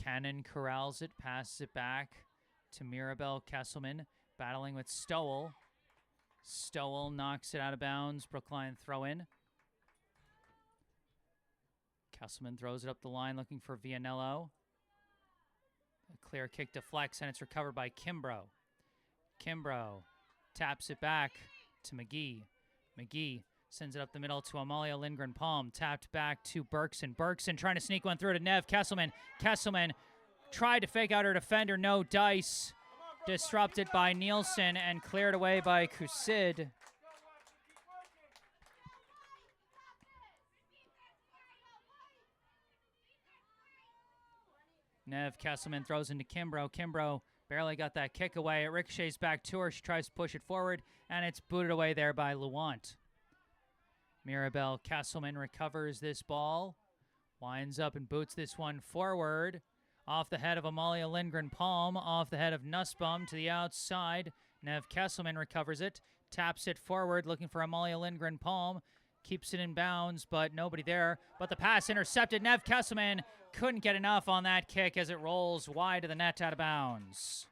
Cannon corrals it, passes it back to Mirabelle Kesselman, battling with Stowell. Stowell knocks it out of bounds. Brookline throw in. Kesselman throws it up the line looking for Vianello. A clear kick deflects, and it's recovered by Kimbrough. Kimbrough taps it back to McGee. McGee sends it up the middle to Amalia Lindgren-Palm. Tapped back to Berkson. Berkson trying to sneak one through to Nev Kesselman. Kesselman tried to fake out her defender. No dice. Disrupted by Nielsen and cleared away by Kusid. Nev Kesselman throws into Kimbrough. Kimbrough barely got that kick away. It ricochets back to her. She tries to push it forward, and it's booted away there by Luant. Mirabelle Kesselman recovers this ball. Winds up and boots this one forward. Off the head of Amalia Lindgren-Palm. Off the head of Nussbaum to the outside. Nev Kesselman recovers it. Taps it forward, looking for Amalia Lindgren-Palm. Keeps it in bounds, but nobody there. But the pass intercepted. Nev Kesselman couldn't get enough on that kick as it rolls wide of the net out of bounds.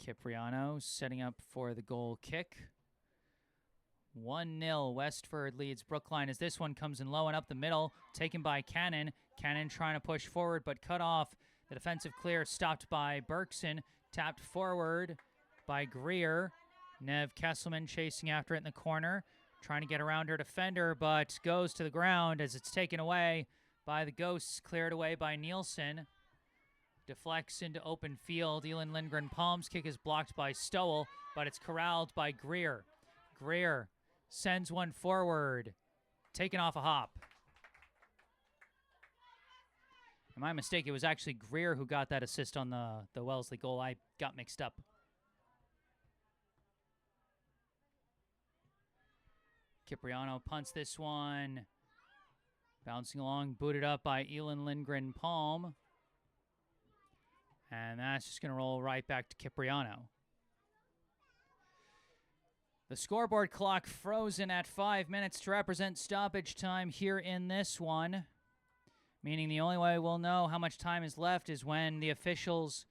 Cipriano setting up for the goal kick. 1-0, Westford leads Brookline as this one comes in low and up the middle, taken by Cannon. Cannon trying to push forward, but cut off. The defensive clear stopped by Berkson, tapped forward by Greer. Nev Kesselman chasing after it in the corner, trying to get around her defender, but goes to the ground as it's taken away by the Ghosts, cleared away by Nielsen. Deflects into open field. Elin Lindgren Palm's kick is blocked by Stowell, but it's corralled by Greer. Greer sends one forward, taken off a hop. And my mistake, it was actually Greer who got that assist on the Wellesley goal. I got mixed up. Cipriano punts this one. Bouncing along, booted up by Elin Lindgren Palm. And that's just going to roll right back to Cipriano. The scoreboard clock frozen at 5 minutes to represent stoppage time here in this one. Meaning the only way we'll know how much time is left is when the officials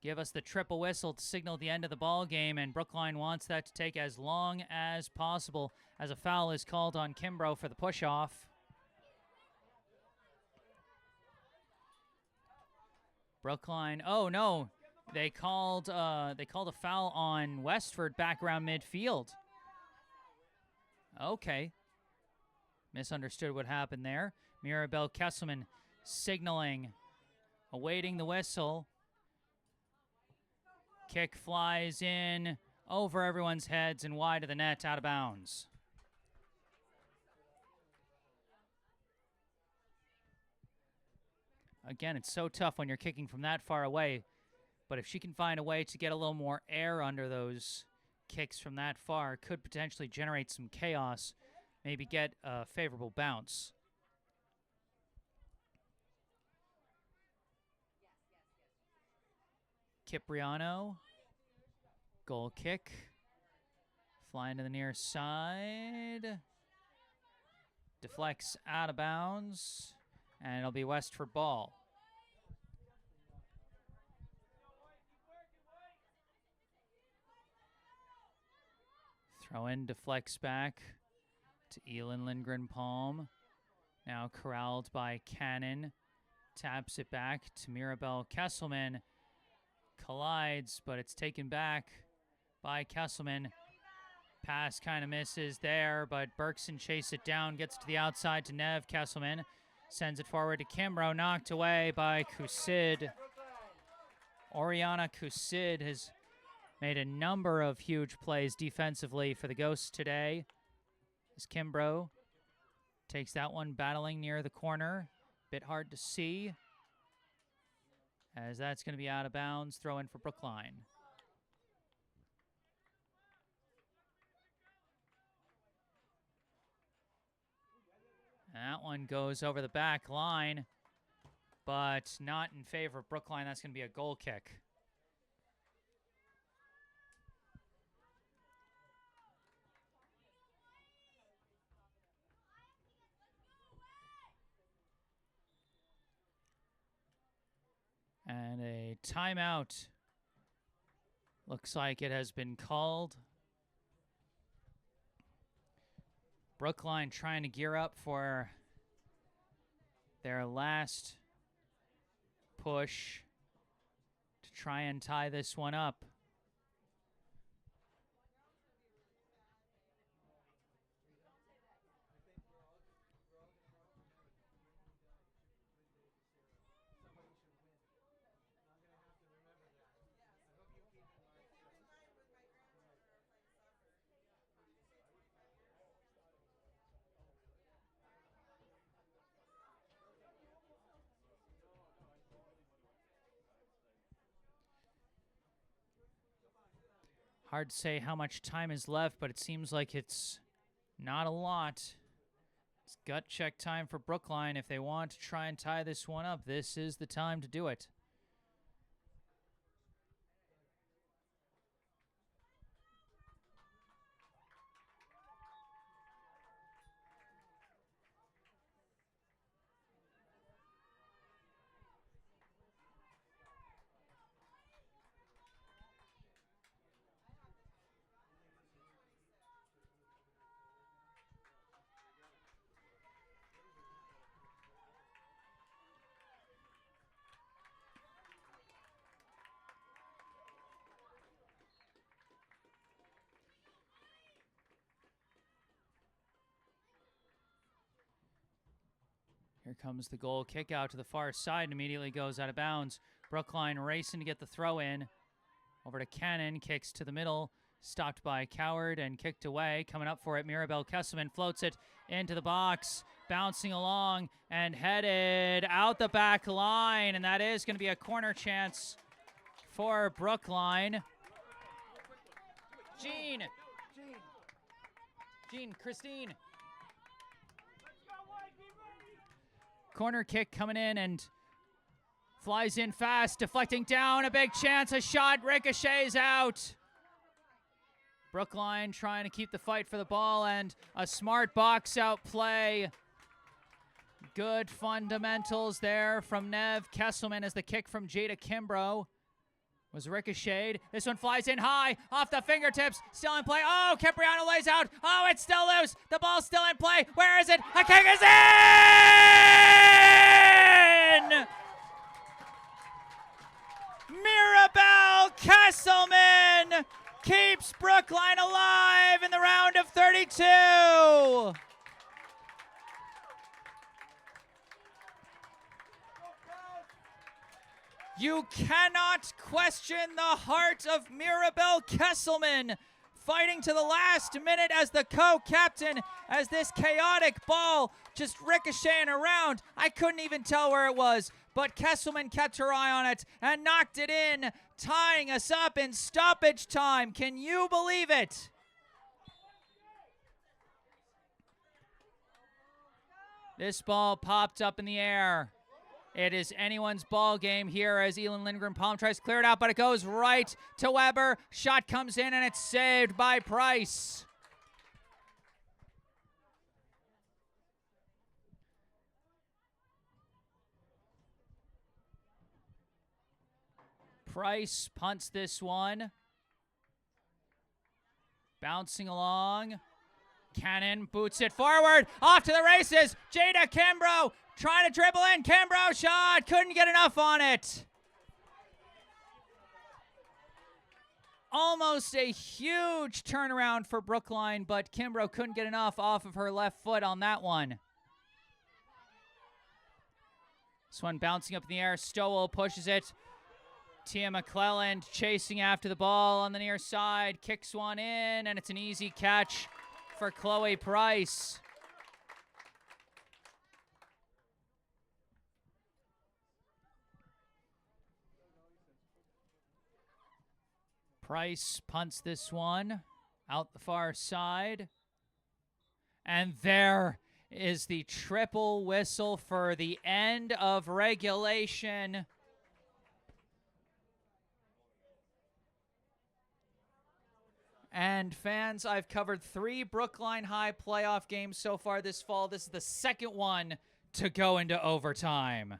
give us the triple whistle to signal the end of the ball game, and Brookline wants that to take as long as possible as a foul is called on Kimbrough for the push-off. Brookline, oh no, they called a foul on Westford back around midfield. Okay. Misunderstood what happened there. Mirabel Kesselman signaling, awaiting the whistle. Kick flies in over everyone's heads and wide of the net, out of bounds. Again, it's so tough when you're kicking from that far away, but if she can find a way to get a little more air under those kicks from that far, could potentially generate some chaos, maybe get a favorable bounce. Cipriano, goal kick, flying to the near side, deflects out of bounds, and it'll be Westford ball. Throw in, deflects back to Elin Lindgren Palm. Now corralled by Cannon. Taps it back to Mirabel Kesselman. Collides, but it's taken back by Kesselman. Pass kind of misses there, but Berkson chases it down, gets to the outside to Nev Kesselman. Sends it forward to Kimbrough, knocked away by Kusid. Oriana Kusid has made a number of huge plays defensively for the Ghosts today. As Kimbrough takes that one, battling near the corner. Bit hard to see, as that's going to be out of bounds. Throw in for Brookline. That one goes over the back line, but not in favor of Brookline. That's going to be a goal kick. And a timeout. Looks like it has been called. Brookline trying to gear up for their last push to try and tie this one up. Hard to say how much time is left, but it seems like it's not a lot. It's gut check time for Brookline. If they want to try and tie this one up, this is the time to do it. Here comes the goal kick out to the far side and immediately goes out of bounds. Brookline racing to get the throw in. Over to Cannon, kicks to the middle. Stopped by Coward and kicked away. Coming up for it, Mirabel-Kesselman floats it into the box. Bouncing along and headed out the back line. And that is going to be a corner chance for Brookline. Christine. Corner kick coming in and flies in fast, deflecting down, a big chance, a shot, ricochets out. Brookline trying to keep the fight for the ball and a smart box out play. Good fundamentals there from Nev Kesselman as the kick from Jada Kimbrough was ricocheted. This one flies in high, off the fingertips, still in play. Oh, Cipriano lays out. Oh, it's still loose. The ball's still in play. Where is it? A kick is in! Mirabel-Kesselman keeps Brookline alive in the round of 32. You cannot question the heart of Mirabel-Kesselman, fighting to the last minute as the co-captain, as this chaotic ball just ricocheting around. I couldn't even tell where it was, but Kesselman kept her eye on it and knocked it in, tying us up in stoppage time. Can you believe it? This ball popped up in the air. It is anyone's ball game here as Elin Lindgren Palm tries to clear it out, but it goes right to Weber. Shot comes in and it's saved by Price. Price punts this one. Bouncing along. Cannon boots it forward. Off to the races. Jada Kimbrough trying to dribble in. Kimbrough shot. Couldn't get enough on it. Almost a huge turnaround for Brookline, but Kimbrough couldn't get enough off of her left foot on that one. This one bouncing up in the air. Stowell pushes it. Tia McClelland chasing after the ball on the near side. Kicks one in, and it's an easy catch for Chloe Price. Price punts this one out the far side. And there is the triple whistle for the end of regulation. And fans, I've covered 3 Brookline High playoff games so far this fall. This is the second one to go into overtime.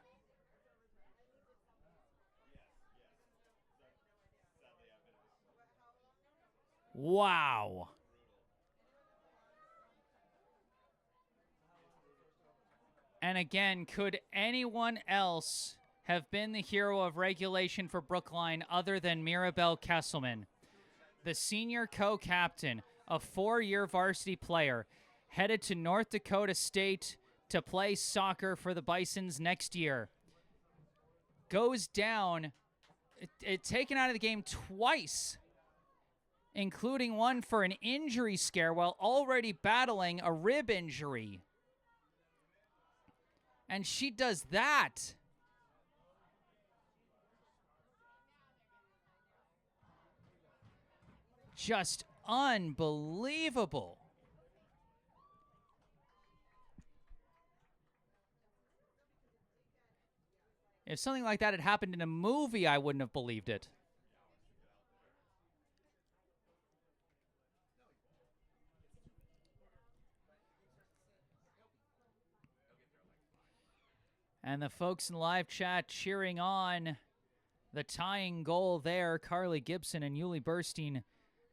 Wow. And again, could anyone else have been the hero of regulation for Brookline other than Mirabel-Kesselman? The senior co-captain, a 4-year varsity player, headed to North Dakota State to play soccer for the Bisons next year. Goes down, taken out of the game twice, including one for an injury scare while already battling a rib injury. And she does that. Just unbelievable. If something like that had happened in a movie, I wouldn't have believed it. And the folks in the live chat cheering on the tying goal there, Carly Gibson and Yuli Burstein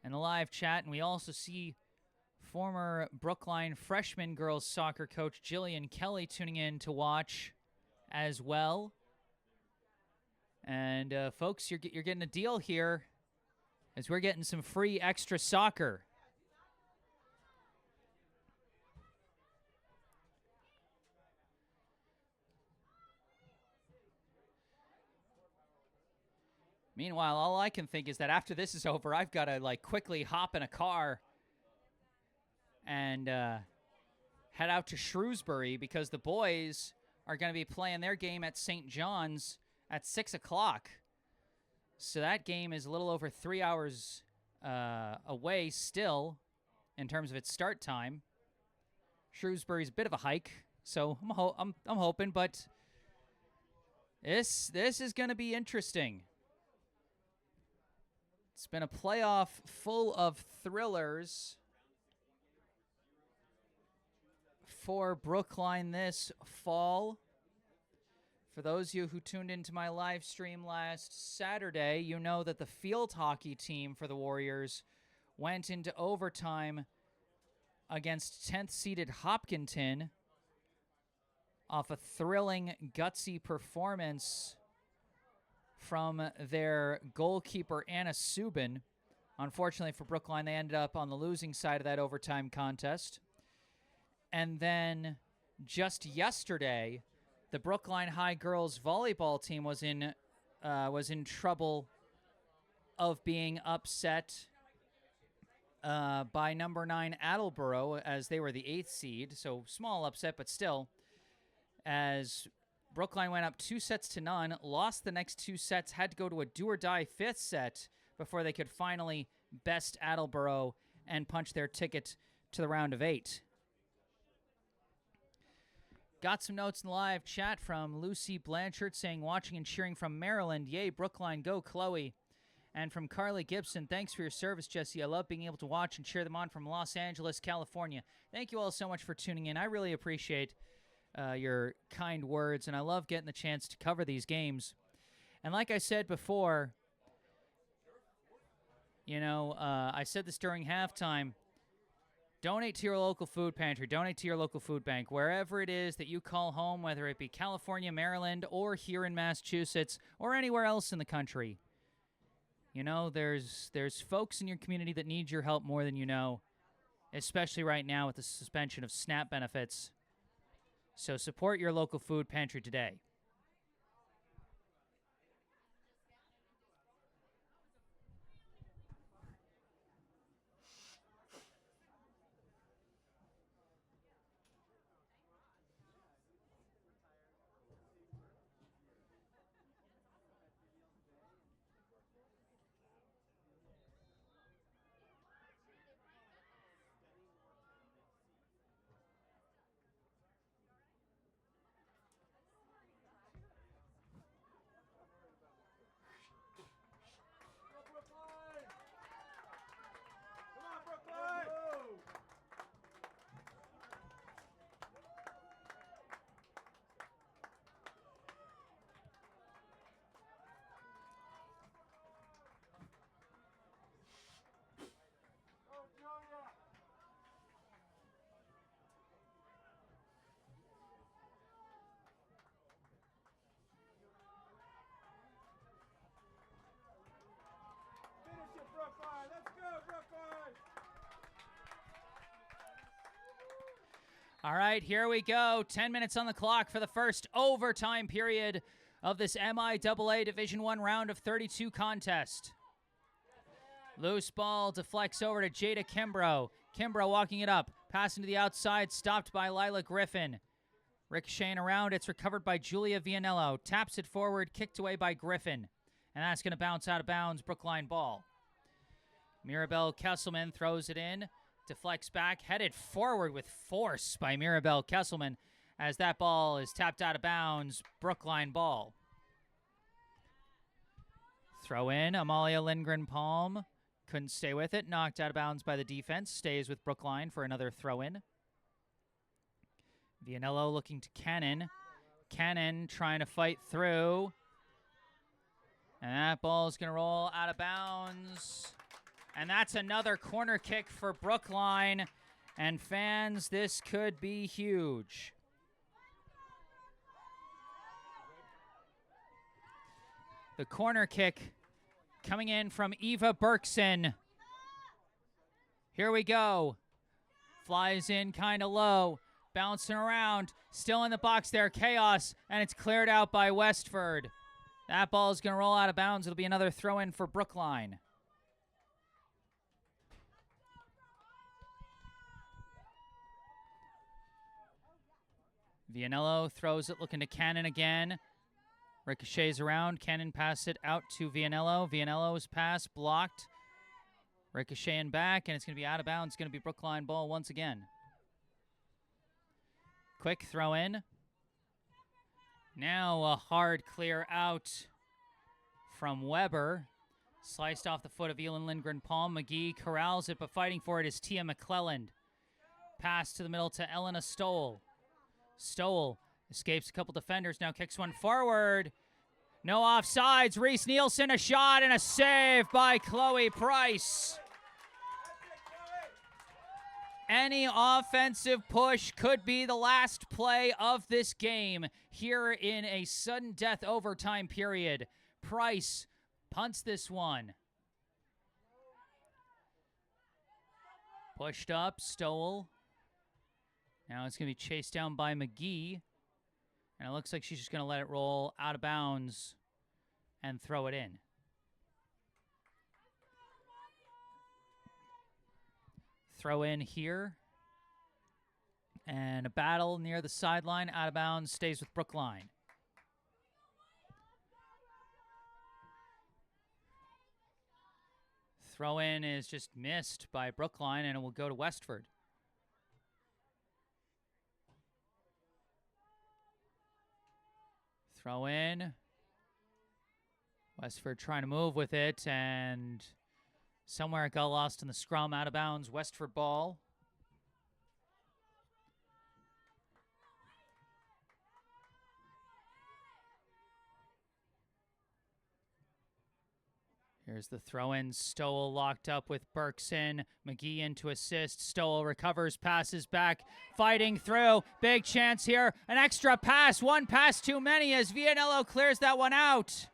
in the live chat. And we also see former Brookline freshman girls soccer coach Jillian Kelly tuning in to watch as well. And folks, you're getting a deal here as we're getting some free extra soccer. Meanwhile, all I can think is that after this is over, I've got to like quickly hop in a car and head out to Shrewsbury because the boys are going to be playing their game at St. John's at 6 o'clock. So that game is a little over 3 hours away still in terms of its start time. Shrewsbury's a bit of a hike, so I'm hoping, but this is going to be interesting. It's been a playoff full of thrillers for Brookline this fall. For those of you who tuned into my live stream last Saturday, you know that the field hockey team for the Warriors went into overtime against 10th seeded Hopkinton off a thrilling, gutsy performance from their goalkeeper, Anna Subin. Unfortunately for Brookline, they ended up on the losing side of that overtime contest. And then just yesterday, the Brookline High girls volleyball team was in trouble of being upset by number 9 Attleboro, as they were the 8th seed. So small upset, but still, as Brookline went up 2-0, lost the next 2 sets, had to go to a do-or-die 5th set before they could finally best Attleboro and punch their ticket to the round of 8. Got some notes in the live chat from Lucy Blanchard saying, watching and cheering from Maryland. Yay, Brookline, go Chloe. And from Carly Gibson, thanks for your service, Jesse. I love being able to watch and cheer them on from Los Angeles, California. Thank you all so much for tuning in. I really appreciate your kind words, and I love getting the chance to cover these games. And like I said before, I said this during halftime, donate to your local food pantry, donate to your local food bank, wherever it is that you call home, whether it be California, Maryland, or here in Massachusetts, or anywhere else in the country. There's folks in your community that need your help more than you know, especially right now with the suspension of SNAP benefits. So support your local food pantry today. Brookline, let's go, Brookline! All right, here we go. 10 minutes on the clock for the first overtime period of this MIAA Division I round of 32 contest. Loose ball deflects over to Jada Kimbrough. Kimbrough walking it up, passing to the outside, stopped by Lila Griffin. Ricocheting around, it's recovered by Julia Vianello. Taps it forward, kicked away by Griffin. And that's going to bounce out of bounds, Brookline ball. Mirabelle Kesselman throws it in, deflects back, headed forward with force by Mirabelle Kesselman as that ball is tapped out of bounds, Brookline ball. Throw in, Amalia Lindgren-Palm. Couldn't stay with it, knocked out of bounds by the defense, stays with Brookline for another throw in. Vianello looking to Cannon. Cannon trying to fight through. And that ball's going to roll out of bounds. And that's another corner kick for Brookline. And fans, this could be huge. The corner kick coming in from Eva Berkson. Here we go. Flies in kind of low. Bouncing around. Still in the box there. Chaos. And it's cleared out by Westford. That ball is going to roll out of bounds. It'll be another throw-in for Brookline. Vianello throws it, looking to Cannon again. Ricochets around. Cannon passes it out to Vianello. Vianello's pass blocked. Ricocheting back, and it's going to be out of bounds. It's going to be Brookline ball once again. Quick throw in. Now a hard clear out from Weber. Sliced off the foot of Elin Lindgren-Palm. McGee corrals it, but fighting for it is Tia McClelland. Pass to the middle to Elena Stoll. Stoll escapes a couple defenders, now kicks one forward. No offsides. Reese Nielsen, a shot and a save by Chloe Price. Any offensive push could be the last play of this game here in a sudden death overtime period. Price punts this one. Pushed up, Stoll. Now it's going to be chased down by McGee. And it looks like she's just going to let it roll out of bounds and throw it in. Throw in here. And a battle near the sideline. Out of bounds, stays with Brookline. Throw in is just missed by Brookline, and it will go to Westford. Throw in. Westford trying to move with it, and somewhere it got lost in the scrum. Out of bounds, Westford ball. Here's the throw-in. Stowell locked up with Berkson. McGee in to assist. Stowell recovers, passes back, fighting through. Big chance here. An extra pass. One pass too many as Vianello clears that one out.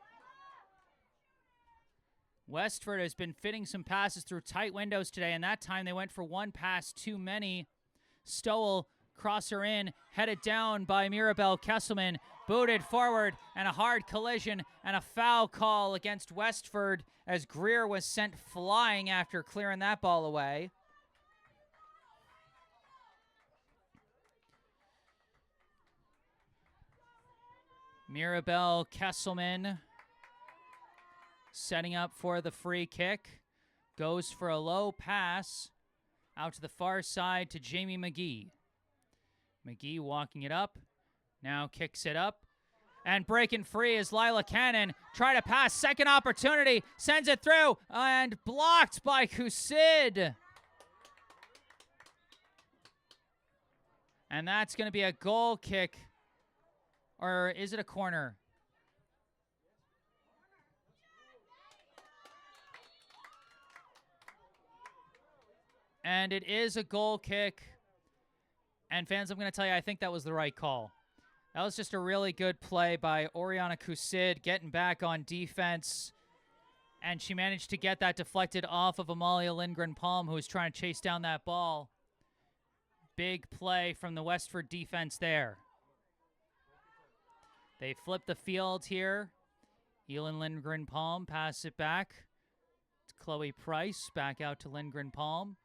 Westford has been fitting some passes through tight windows today, and that time they went for one pass too many. Stowell, crosser in, headed down by Mirabelle Kesselman. Booted forward, and a hard collision and a foul call against Westford as Greer was sent flying after clearing that ball away. Mirabelle Kesselman setting up for the free kick. Goes for a low pass out to the far side to Jamie McGee. McGee walking it up. Now kicks it up. And breaking free is Lila Cannon. Try to pass. Second opportunity. Sends it through. And blocked by Kusid. And that's going to be a goal kick. Or is it a corner? And it is a goal kick. And fans, I'm going to tell you, I think that was the right call. That was just a really good play by Oriana Kusid, getting back on defense. And she managed to get that deflected off of Amalia Lindgren-Palm, who was trying to chase down that ball. Big play from the Westford defense there. They flip the field here. Elin Lindgren-Palm passes it back to Chloe Price. Back out to Lindgren-Palm.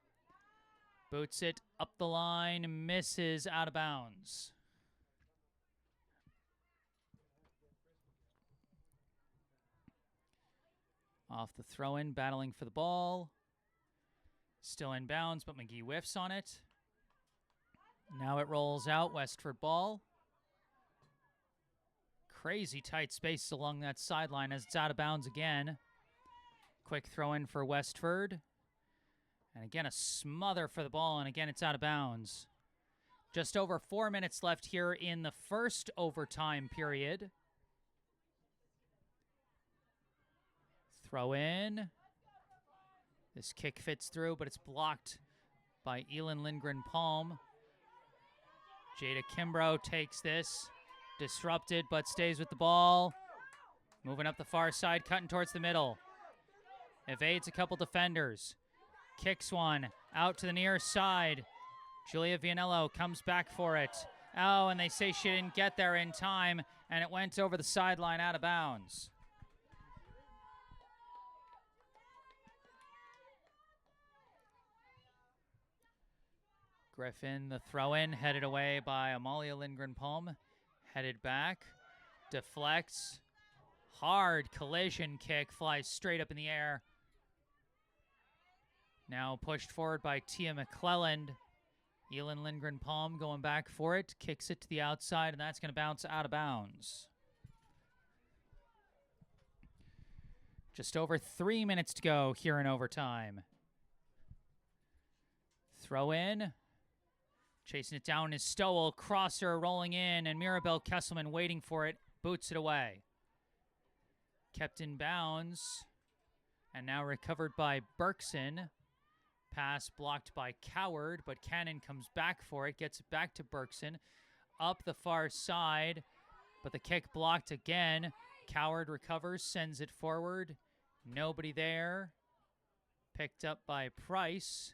Boots it up the line, misses out of bounds. Off the throw-in, battling for the ball. Still in bounds, but McGee whiffs on it. Now it rolls out, Westford ball. Crazy tight space along that sideline as it's out of bounds again. Quick throw-in for Westford. And again, a smother for the ball, and again, it's out of bounds. Just over 4 minutes left here in the first overtime period. Throw in. This kick fits through, but it's blocked by Elin Lindgren-Palm. Jada Kimbrough takes this. Disrupted, but stays with the ball. Moving up the far side, cutting towards the middle. Evades a couple defenders. Kicks one out to the near side. Julia Vianello comes back for it. Oh, and they say she didn't get there in time, and it went over the sideline out of bounds. Griffin, the throw-in, headed away by Amalia Lindgren-Palm. Headed back, deflects, hard collision kick, flies straight up in the air. Now pushed forward by Tia McClelland. Elin Lindgren-Palm going back for it, kicks it to the outside, and that's going to bounce out of bounds. Just over 3 minutes to go here in overtime. Throw in. Chasing it down is Stowell. Crosser rolling in, and Mirabel Kesselman waiting for it. Boots it away. Kept in bounds. And now recovered by Berkson. Pass blocked by Coward, but Cannon comes back for it. Gets it back to Berkson. Up the far side, but the kick blocked again. Coward recovers, sends it forward. Nobody there. Picked up by Price.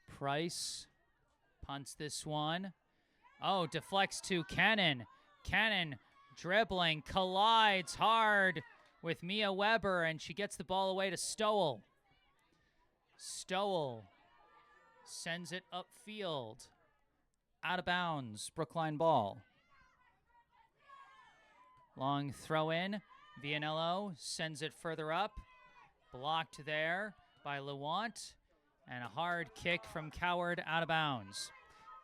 Price punts this one. Oh, deflects to Cannon. Cannon dribbling, collides hard with Mia Weber, and she gets the ball away to Stowell. Stowell sends it upfield. Out of bounds, Brookline ball. Long throw in. Vianello sends it further up. Blocked there by Lewant. And a hard kick from Coward out of bounds.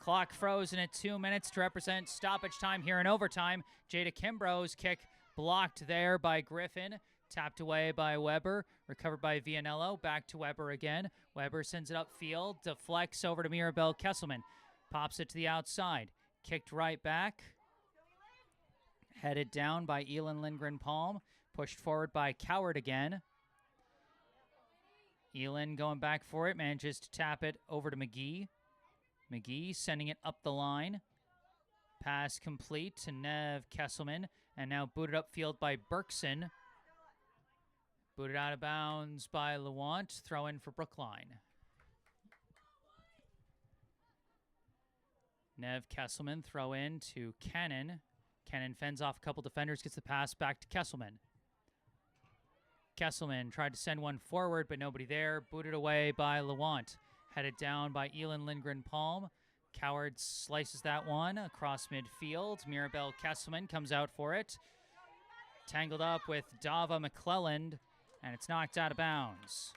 Clock frozen at 2 minutes to represent stoppage time here in overtime. Jada Kimbrough's kick blocked there by Griffin. Tapped away by Weber. Recovered by Vianello. Back to Weber again. Weber sends it upfield. Deflects over to Mirabel Kesselman. Pops it to the outside. Kicked right back. Headed down by Elin Lindgren-Palm. Pushed forward by Coward again. Elin going back for it. Manages to tap it over to McGee. McGee sending it up the line. Pass complete to Nev Kesselman. And now booted upfield by Berkson. Booted out of bounds by Lewant. Throw in for Brookline. Nev Kesselman throw in to Cannon. Cannon fends off a couple defenders, gets the pass back to Kesselman. Kesselman tried to send one forward, but nobody there. Booted away by Lewant. Headed down by Elin Lindgren-Palm. Coward slices that one across midfield. Mirabel Kesselman comes out for it. Tangled up with Dava McClelland, and it's knocked out of bounds.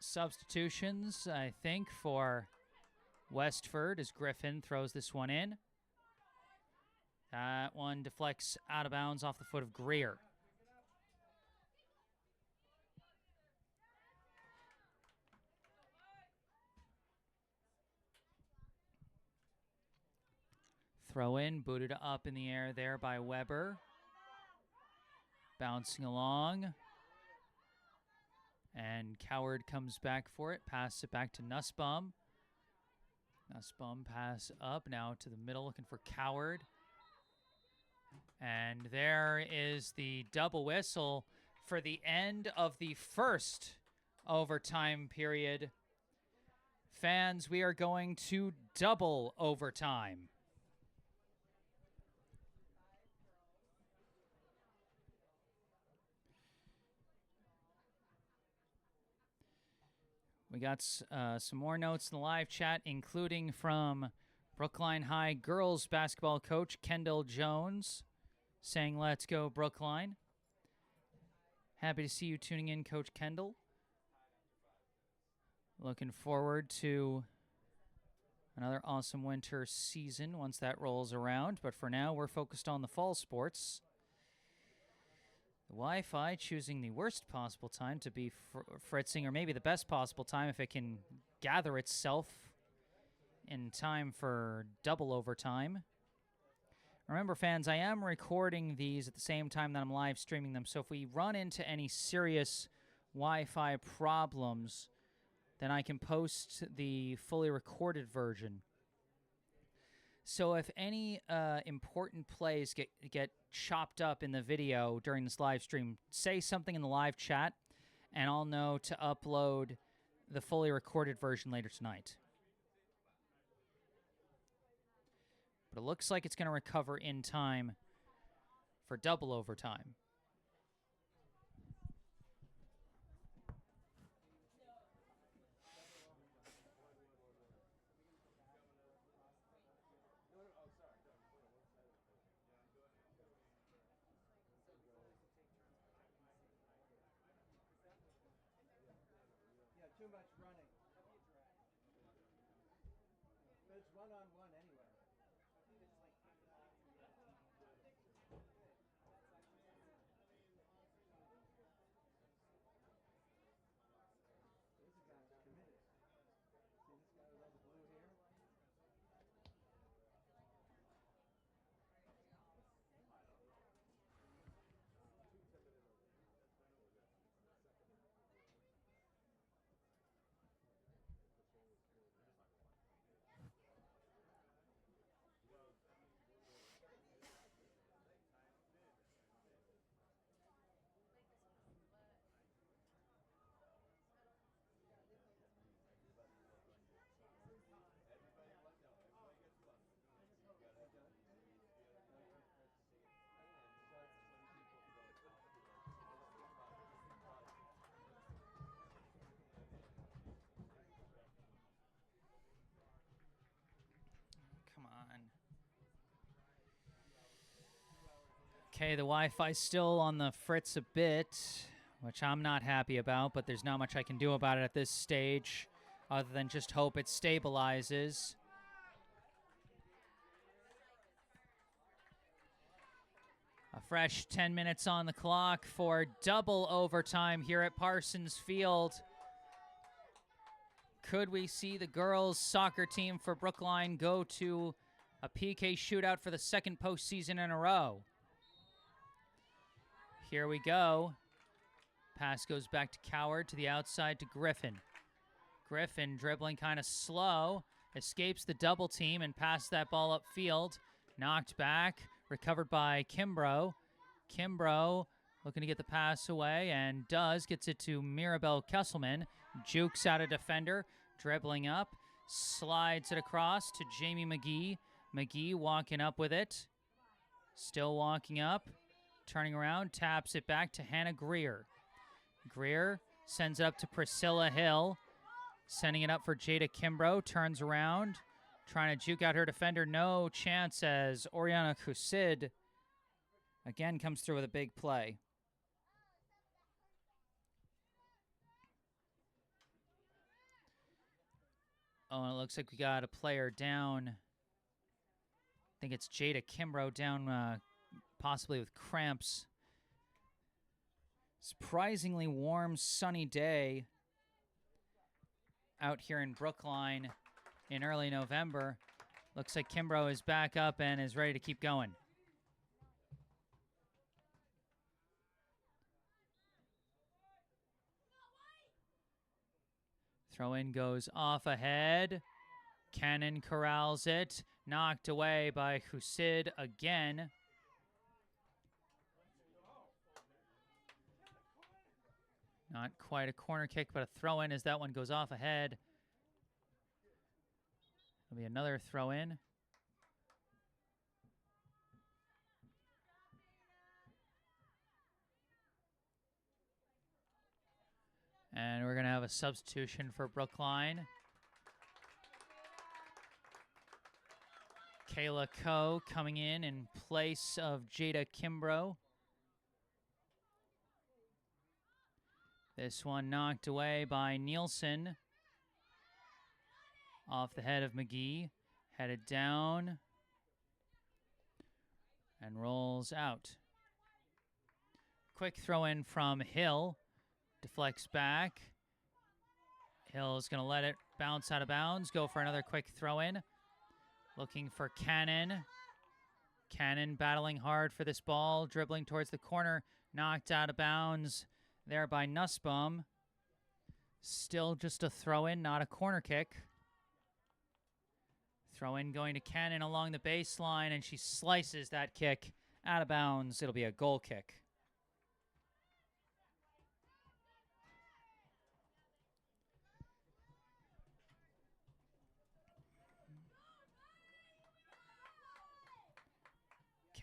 Substitutions, I think, for Westford as Griffin throws this one in. That one deflects out of bounds off the foot of Greer. Throw in, booted up in the air there by Weber. Bouncing along. And Coward comes back for it. Passes it back to Nussbaum. Nussbaum pass up now to the middle, looking for Coward. And there is the double whistle for the end of the first overtime period. Fans, we are going to double overtime. We got some more notes in the live chat, including from Brookline High girls basketball coach Kendall Jones, saying, "Let's go, Brookline." Happy to see you tuning in, Coach Kendall. Looking forward to another awesome winter season once that rolls around. But for now, we're focused on the fall sports. The Wi-Fi choosing the worst possible time to be fritzing, or maybe the best possible time if it can gather itself in time for double overtime. Remember, fans, I am recording these at the same time that I'm live streaming them, so if we run into any serious Wi-Fi problems, then I can post the fully recorded version. So if any important plays get chopped up in the video during this live stream, say something in the live chat, and I'll know to upload the fully recorded version later tonight. But it looks like it's going to recover in time for double overtime. Yeah, too much running. But it's one-on-one anyway. This guy's committed. See this guy with all the blue hair? Come on. Okay, the Wi-Fi's still on the fritz a bit, which I'm not happy about, but there's not much I can do about it at this stage other than just hope it stabilizes. A fresh 10 minutes on the clock for double overtime here at Parsons Field. Could we see the girls' soccer team for Brookline go to a PK shootout for the second postseason in a row? Here we go. Pass goes back to Coward, to the outside to Griffin. Griffin dribbling kind of slow, escapes the double team and passes that ball upfield. Knocked back, recovered by Kimbrough. Kimbrough looking to get the pass away and gets it to Mirabelle Kesselman. Jukes out a defender, dribbling up, slides it across to Jamie McGee. McGee walking up with it. Still walking up, turning around, taps it back to Hannah Greer. Greer sends it up to Priscilla Hill, sending it up for Jada Kimbrough, turns around, trying to juke out her defender. No chance as Oriana Kusid again comes through with a big play. Oh, and it looks like we got a player down. I think it's Jada Kimbrough down possibly with cramps. Surprisingly warm, sunny day out here in Brookline in early November. Looks like Kimbrough is back up and is ready to keep going. Throw-in goes off ahead. Cannon corrals it. Knocked away by Husid again. Not quite a corner kick, but a throw-in as that one goes off ahead. It'll be another throw-in. And we're going to have a substitution for Brookline. Kayla Coe coming in place of Jada Kimbrough. This one knocked away by Nielsen. Off the head of McGee. Headed down. And rolls out. Quick throw in from Hill. Deflects back. Hill is going to let it bounce out of bounds. Go for another quick throw in. Looking for Cannon. Cannon battling hard for this ball. Dribbling towards the corner. Knocked out of bounds there by Nussbaum. Still just a throw in, not a corner kick. Throw in going to Cannon along the baseline, and she slices that kick out of bounds. It'll be a goal kick.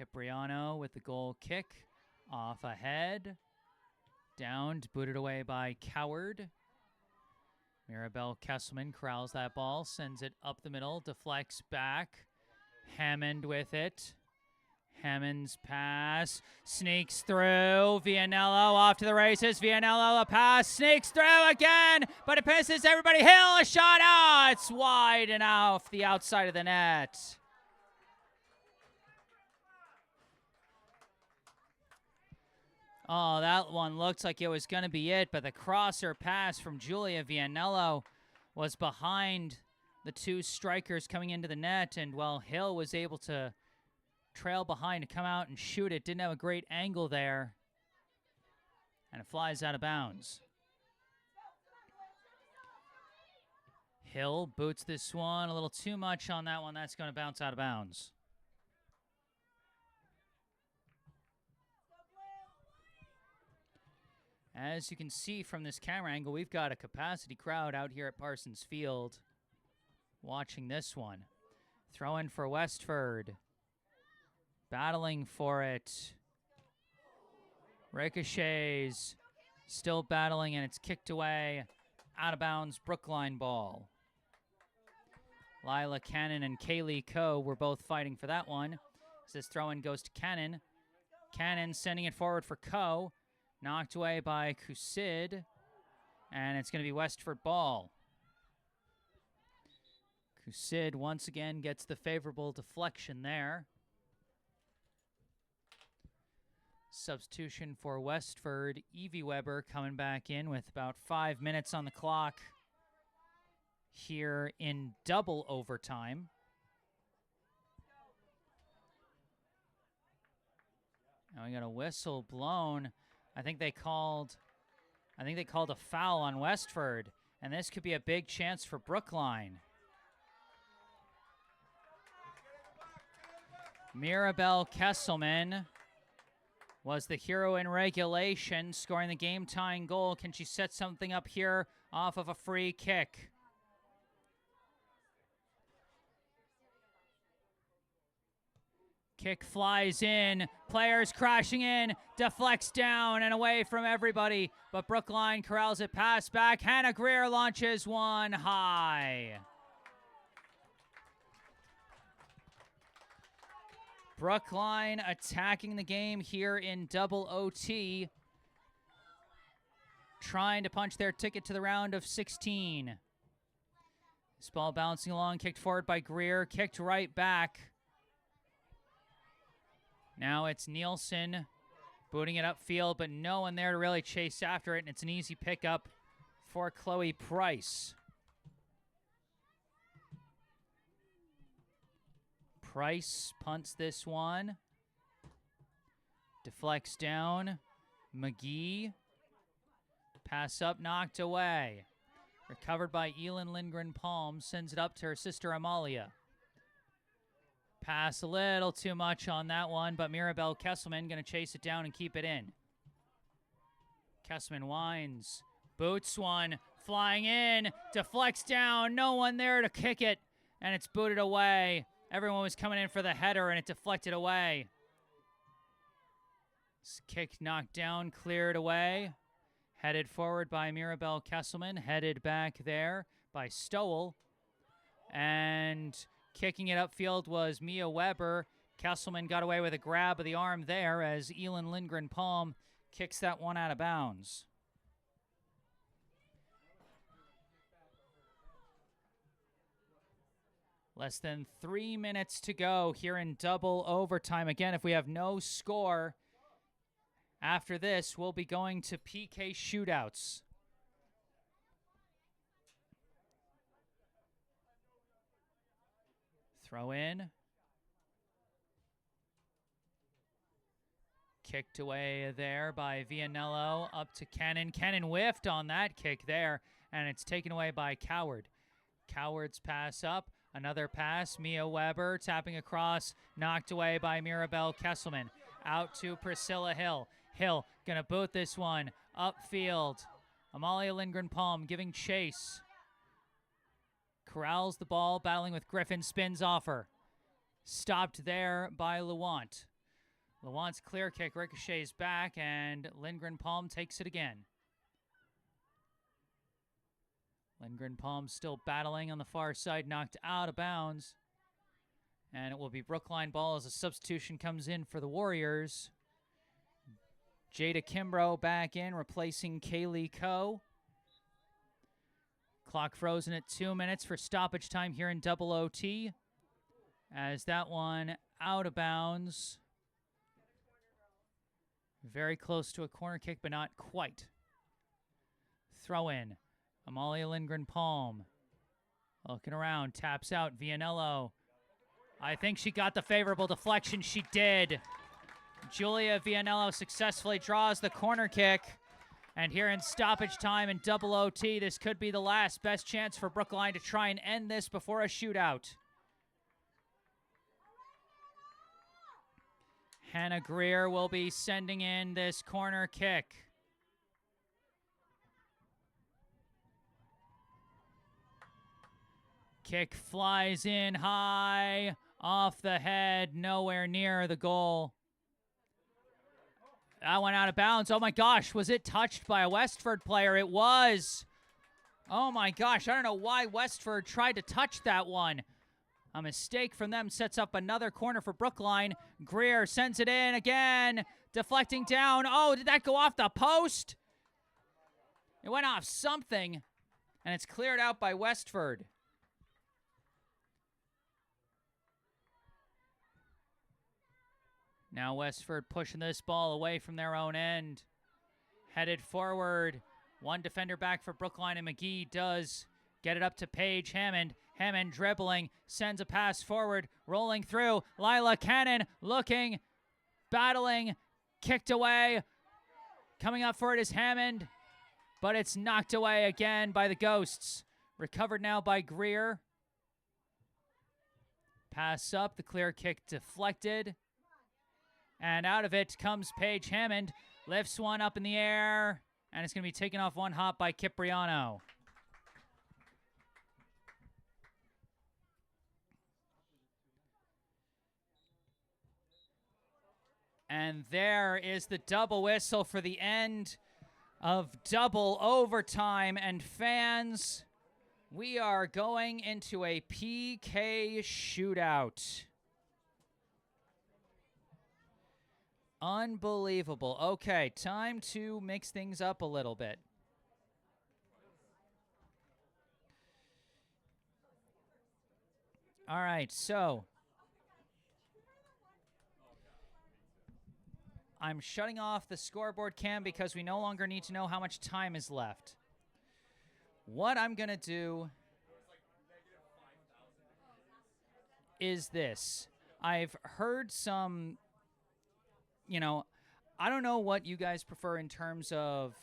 Cipriano with the goal kick. Off ahead. Downed, booted away by Coward. Mirabel Kesselman corrals that ball, sends it up the middle, deflects back. Hammond with it. Hammond's pass sneaks through. Vianello off to the races. Vianello, a pass, sneaks through again, but it pisses everybody. Hill, a shot out. It's wide and off the outside of the net. Oh, that one looked like it was going to be it, but the crosser pass from Julia Vianello was behind the two strikers coming into the net, and well, Hill was able to trail behind to come out and shoot it. Didn't have a great angle there, and it flies out of bounds. Hill boots this one a little too much on that one. That's going to bounce out of bounds. As you can see from this camera angle, we've got a capacity crowd out here at Parsons Field watching this one. Throw in for Westford. Battling for it. Ricochets. Still battling, and it's kicked away. Out of bounds, Brookline ball. Lila Cannon and Kaylee Coe were both fighting for that one. As this throw-in goes to Cannon. Cannon sending it forward for Coe. Knocked away by Kusid. And it's going to be Westford ball. Kusid once again gets the favorable deflection there. Substitution for Westford. Evie Weber coming back in with about 5 minutes on the clock here in double overtime. Now we got a whistle blown. I think they called a foul on Westford, and this could be a big chance for Brookline. Mirabel Kesselman was the hero in regulation, scoring the game-tying goal. Can she set something up here off of a free kick? Kick flies in, players crashing in, deflects down and away from everybody, but Brookline corrals it, pass back. Hannah Greer launches one high. Brookline attacking the game here in double OT, trying to punch their ticket to the round of 16. This ball bouncing along, kicked forward by Greer, kicked right back. Now it's Nielsen booting it upfield, but no one there to really chase after it, and it's an easy pickup for Chloe Price. Price punts this one. Deflects down. McGee. Pass up, knocked away. Recovered by Elin Lindgren-Palm, sends it up to her sister Amalia. Pass a little too much on that one, but Mirabel Kesselman going to chase it down and keep it in. Kesselman winds, boots one, flying in, deflects down, no one there to kick it, and it's booted away. Everyone was coming in for the header, and it deflected away. This kick knocked down, cleared away. Headed forward by Mirabel Kesselman, headed back there by Stowell. And kicking it upfield was Mia Weber. Kesselman got away with a grab of the arm there as Elin Lindgren-Palm kicks that one out of bounds. Less than 3 minutes to go here in double overtime. Again, if we have no score after this, we'll be going to PK shootouts. Throw in. Kicked away there by Vianello. Up to Cannon. Cannon whiffed on that kick there, and it's taken away by Coward. Coward's pass up. Another pass. Mia Weber tapping across. Knocked away by Mirabel Kesselman. Out to Priscilla Hill. Hill going to boot this one upfield. Amalia Lindgren-Palm giving chase. Corrals the ball, battling with Griffin, spins off her. Stopped there by Luant. Lawant's clear kick ricochets back, and Lindgren Palm takes it again. Lindgren Palm still battling on the far side, knocked out of bounds. And it will be Brookline ball as a substitution comes in for the Warriors. Jada Kimbrough back in, replacing Kaylee Coe. Clock frozen at 2 minutes for stoppage time here in double OT. As that one out of bounds. Very close to a corner kick, but not quite. Throw in. Amalia Lindgren Palm. Looking around, taps out. Vianello. I think she got the favorable deflection. She did. Julia Vianello successfully draws the corner kick. And here in stoppage time in double OT, this could be the last best chance for Brookline to try and end this before a shootout. Hannah Greer will be sending in this corner kick. Kick flies in high, off the head, nowhere near the goal. That went out of bounds. Oh my gosh, was it touched by a Westford player? It was. Oh my gosh, I don't know why Westford tried to touch that one. A mistake from them sets up another corner for Brookline. Greer sends it in again, deflecting down. Oh, did that go off the post? It went off something, and it's cleared out by Westford. Now Westford pushing this ball away from their own end. Headed forward. One defender back for Brookline, and McGee does get it up to Paige Hammond. Hammond dribbling, sends a pass forward, rolling through. Lila Cannon looking, battling, kicked away. Coming up for it is Hammond, but it's knocked away again by the Ghosts. Recovered now by Greer. Pass up, the clear kick deflected. And out of it comes Paige Hammond. Lifts one up in the air. And it's going to be taken off one hop by Cipriano. And there is the double whistle for the end of double overtime. And fans, we are going into a PK shootout. Unbelievable. Okay, time to mix things up a little bit. All right, so I'm shutting off the scoreboard cam because we no longer need to know how much time is left. What I'm going to do is this. I've heard some, I don't know what you guys prefer in terms of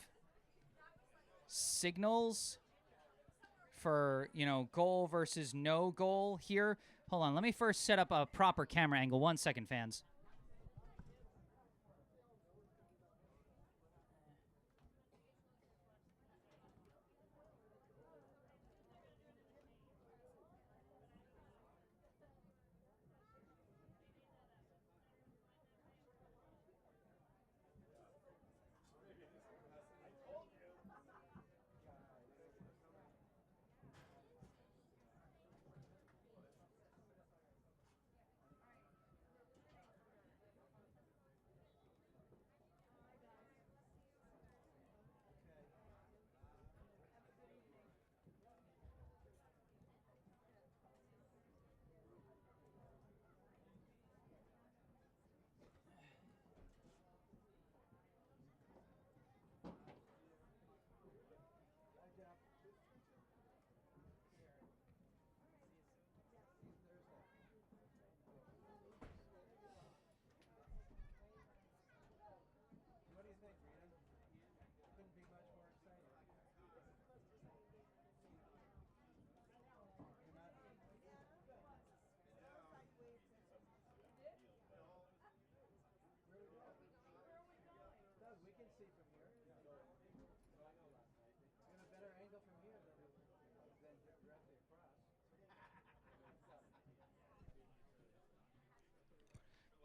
signals for, goal versus no goal here. Hold on, let me first set up a proper camera angle. 1 second, fans.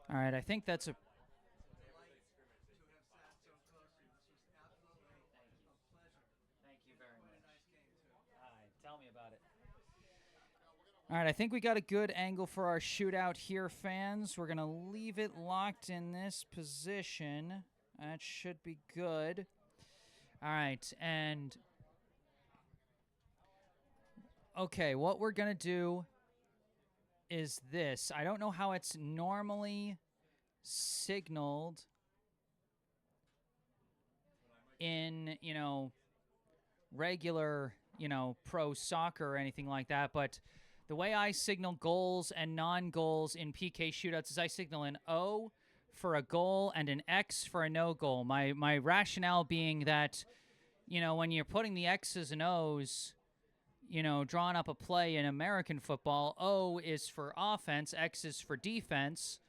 All right, I think that's a All right, I think we got a good angle for our shootout here, fans. We're going to leave it locked in this position. That should be good. All right, and okay, what we're going to do is this. I don't know how it's normally signaled in, regular, pro soccer or anything like that, but the way I signal goals and non-goals in PK shootouts is I signal an O for a goal and an X for a no goal. My rationale being that, when you're putting the X's and O's, drawing up a play in American football, O is for offense, X is for defense.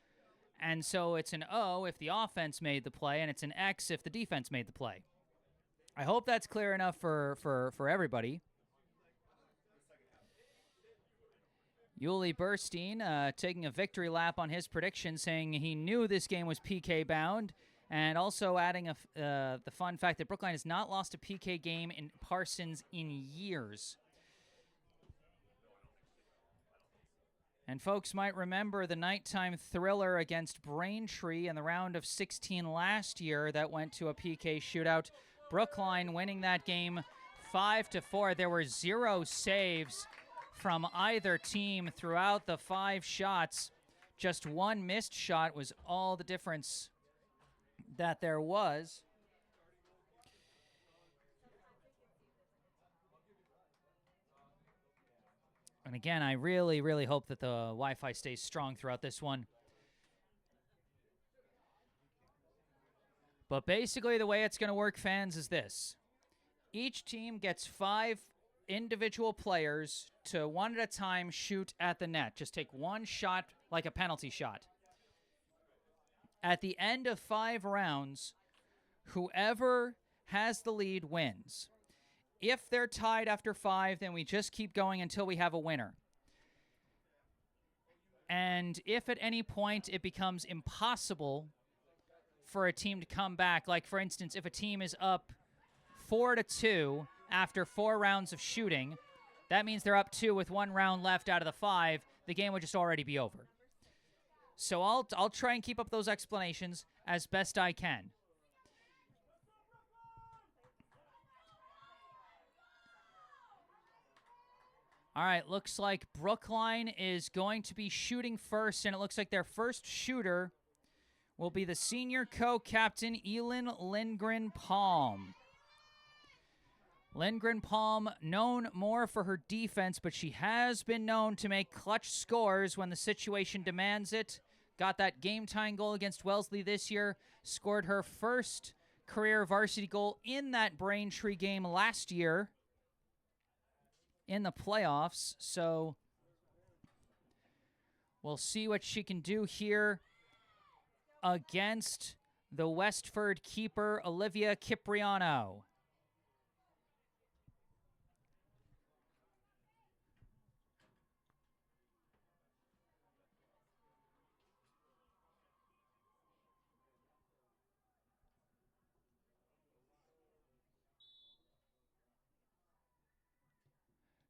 And so it's an O if the offense made the play, and it's an X if the defense made the play. I hope that's clear enough for everybody. Yuli Burstein taking a victory lap on his prediction, saying he knew this game was PK bound, and also adding the fun fact that Brookline has not lost a PK game in Parsons in years. And folks might remember the nighttime thriller against Braintree in the round of 16 last year that went to a PK shootout. Brookline winning that game 5-4. There were 0 saves from either team throughout the 5 shots. Just 1 missed shot was all the difference that there was. And again, I really, really hope that the Wi-Fi stays strong throughout this one. But basically the way it's going to work, fans, is this. Each team gets 5 individual players to one at a time shoot at the net. Just take 1 shot like a penalty shot. At the end of 5 rounds, whoever has the lead wins. If they're tied after 5, then we just keep going until we have a winner. And if at any point it becomes impossible for a team to come back, like for instance, if a team is up 4-2 after 4 rounds of shooting, that means they're up 2 with 1 round left out of the 5. The game would just already be over. So I'll try and keep up those explanations as best I can. All right, looks like Brookline is going to be shooting first, and it looks like their first shooter will be the senior co-captain, Elin Lindgren-Palm. Lindgren-Palm, known more for her defense, but she has been known to make clutch scores when the situation demands it. Got that game-tying goal against Wellesley this year, scored her first career varsity goal in that Braintree game last year in the playoffs. So we'll see what she can do here against the Westford keeper, Olivia Cipriano.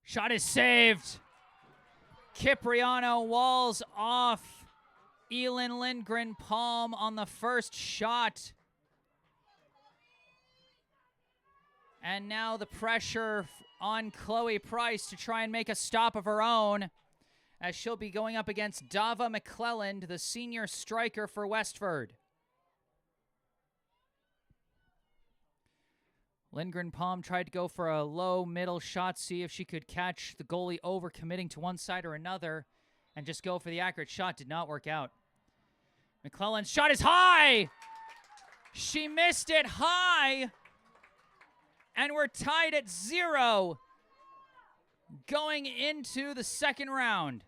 Shot is saved. Cipriano walls off Elin Lindgren-Palm on the first shot. And now the pressure on Chloe Price to try and make a stop of her own, as she'll be going up against Dava McClelland, the senior striker for Westford. Lindgren-Palm tried to go for a low middle shot, see if she could catch the goalie over committing to one side or another, and just go for the accurate shot. Did not work out. McClelland's shot is high! She missed it high! And we're tied at 0 going into the second round.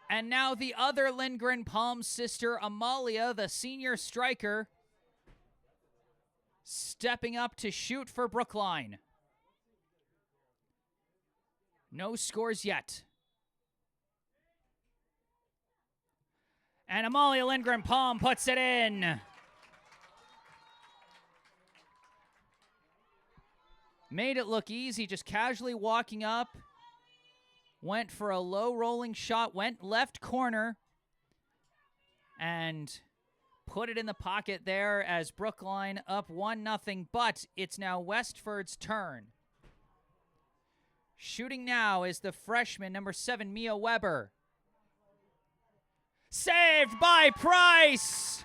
And now the other Lindgren-Palm sister, Amalia, the senior striker, stepping up to shoot for Brookline. No scores yet. And Amalia Lindgren-Palm puts it in. Made it look easy, just casually walking up went for a low rolling shot, went left corner, and put it in the pocket there as Brookline up 1-0, but it's now Westford's turn. Shooting now is the freshman, number 7, Mia Weber. Saved by Price!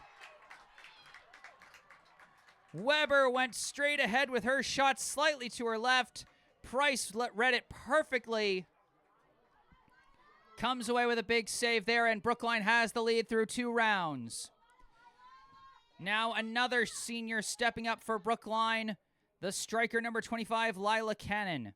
Weber went straight ahead with her shot slightly to her left. Price read it perfectly. Comes away with a big save there, and Brookline has the lead through 2 rounds. Now another senior stepping up for Brookline, the striker number 25, Lila Cannon.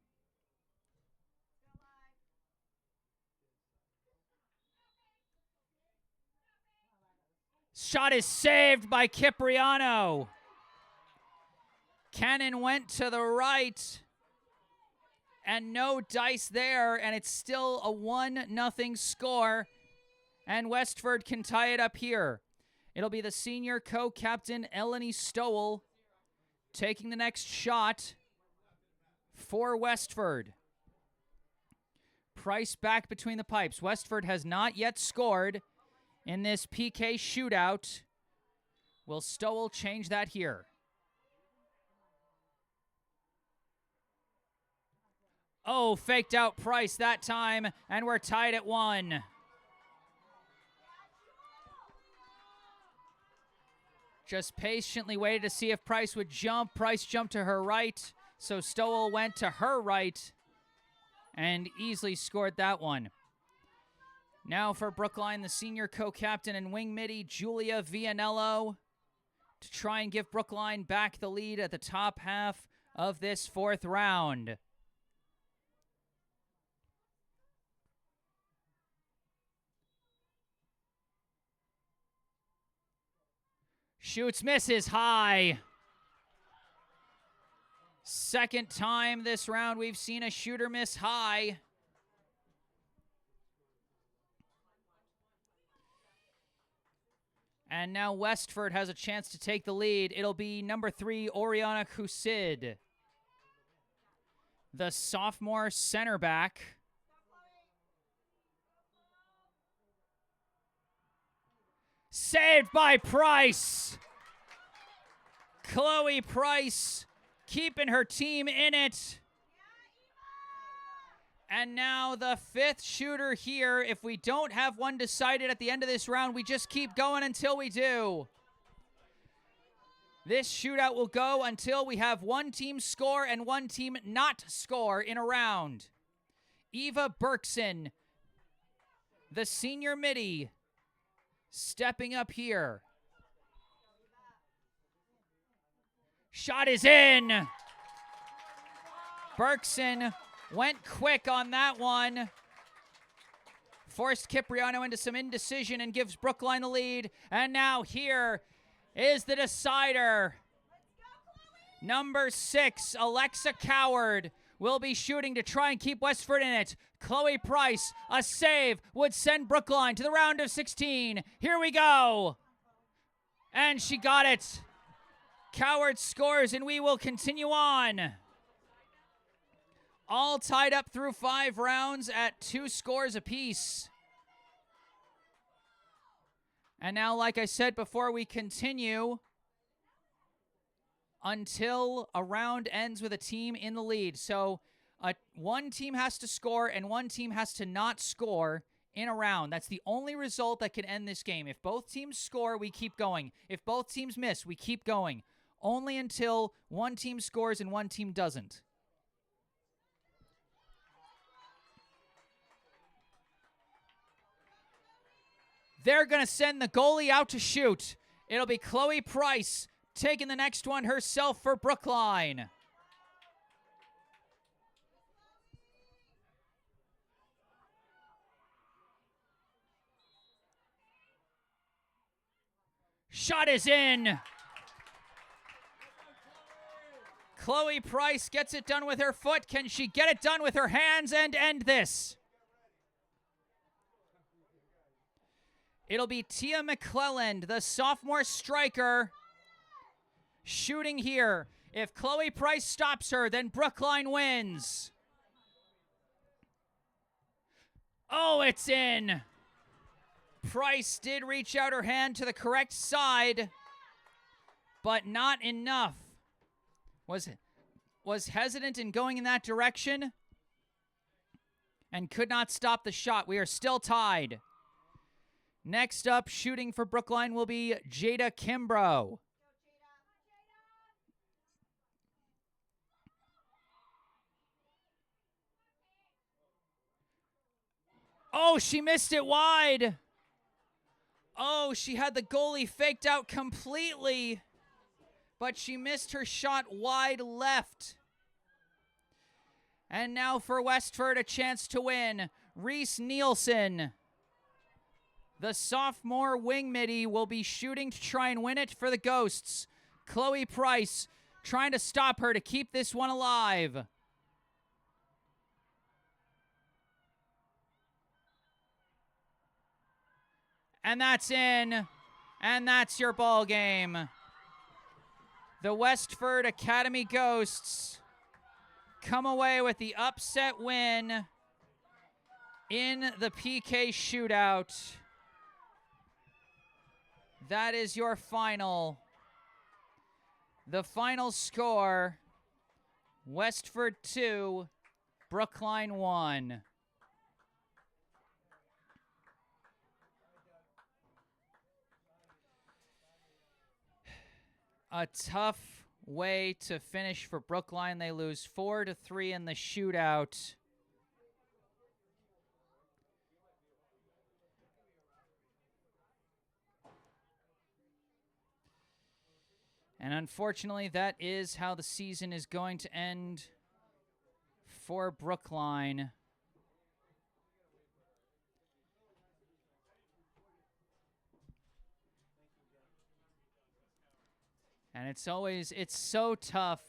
Shot is saved by Cipriano. Cannon went to the right, and no dice there, and it's still a 1-0 score, and Westford can tie it up here. It'll be the senior co-captain, Eleni Stowell, taking the next shot for Westford. Price back between the pipes. Westford has not yet scored in this PK shootout. Will Stowell change that here? Oh, faked out Price that time, and we're tied at 1. Just patiently waited to see if Price would jump. Price jumped to her right, so Stowell went to her right and easily scored that one. Now for Brookline, the senior co-captain and wing midi, Julia Vianello, to try and give Brookline back the lead at the top half of this 4th round. Shoots, misses high. Second time this round we've seen a shooter miss high. And now Westford has a chance to take the lead. It'll be number 3, Oriana Kusid, the sophomore center back. Saved by Price. Chloe Price keeping her team in it. And now the 5th shooter here. If we don't have one decided at the end of this round, we just keep going until we do. This shootout will go until we have one team score and one team not score in a round. Eva Berkson, the senior midi, stepping up here. Shot is in. Berkson went quick on that one. Forced Cipriano into some indecision and gives Brookline the lead. And now here is the decider. Number 6, Alexa Coward, will be shooting to try and keep Westford in it. Chloe Price, a save, would send Brookline to the round of 16. Here we go. And she got it. Coward scores, and we will continue on. All tied up through 5 rounds at 2 scores apiece. And now, like I said before, we continue until a round ends with a team in the lead. So one team has to score and one team has to not score in a round. That's the only result that can end this game. If both teams score, we keep going. If both teams miss, we keep going. Only until one team scores and one team doesn't. They're going to send the goalie out to shoot. It'll be Chloe Price taking the next one herself for Brookline. Shot is in. Chloe Price gets it done with her foot. Can she get it done with her hands and end this? It'll be Tia McClelland, the sophomore striker, shooting here. If Chloe Price stops her, then Brookline wins. Oh, it's in. Price did reach out her hand to the correct side, but not enough. Was hesitant in going in that direction and could not stop the shot. We are still tied. Next up, shooting for Brookline will be Jada Kimbrough. Oh, she missed it wide. Oh, she had the goalie faked out completely, but she missed her shot wide left. And now for Westford, a chance to win. Reese Nielsen, the sophomore wing midi, will be shooting to try and win it for the Ghosts. Chloe Price trying to stop her to keep this one alive. And that's in. And that's your ball game. The Westford Academy Ghosts come away with the upset win in the PK shootout. That is your final. The final score, Westford 2, Brookline 1. A tough way to finish for Brookline. They lose 4-3 in the shootout. And unfortunately, that is how the season is going to end for Brookline. And it's so tough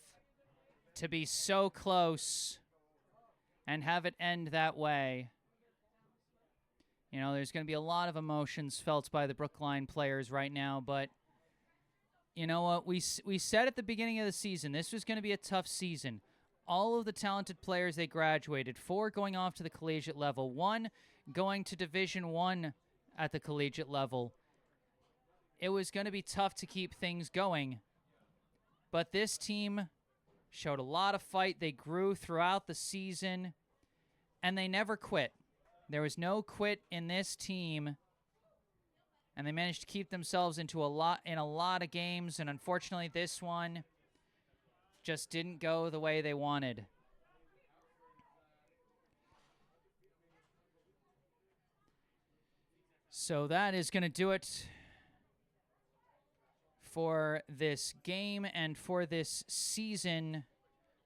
to be so close and have it end that way. You know, there's going to be a lot of emotions felt by the Brookline players right now, but you know what? We said at the beginning of the season, this was going to be a tough season. All of the talented players they graduated, 4 going off to the collegiate level, 1 going to Division I at the collegiate level. It was going to be tough to keep things going. But this team showed a lot of fight. They grew throughout the season, and they never quit. There was no quit in this team, and they managed to keep themselves in a lot of games, and unfortunately this one just didn't go the way they wanted. So that is going to do it for this game and for this season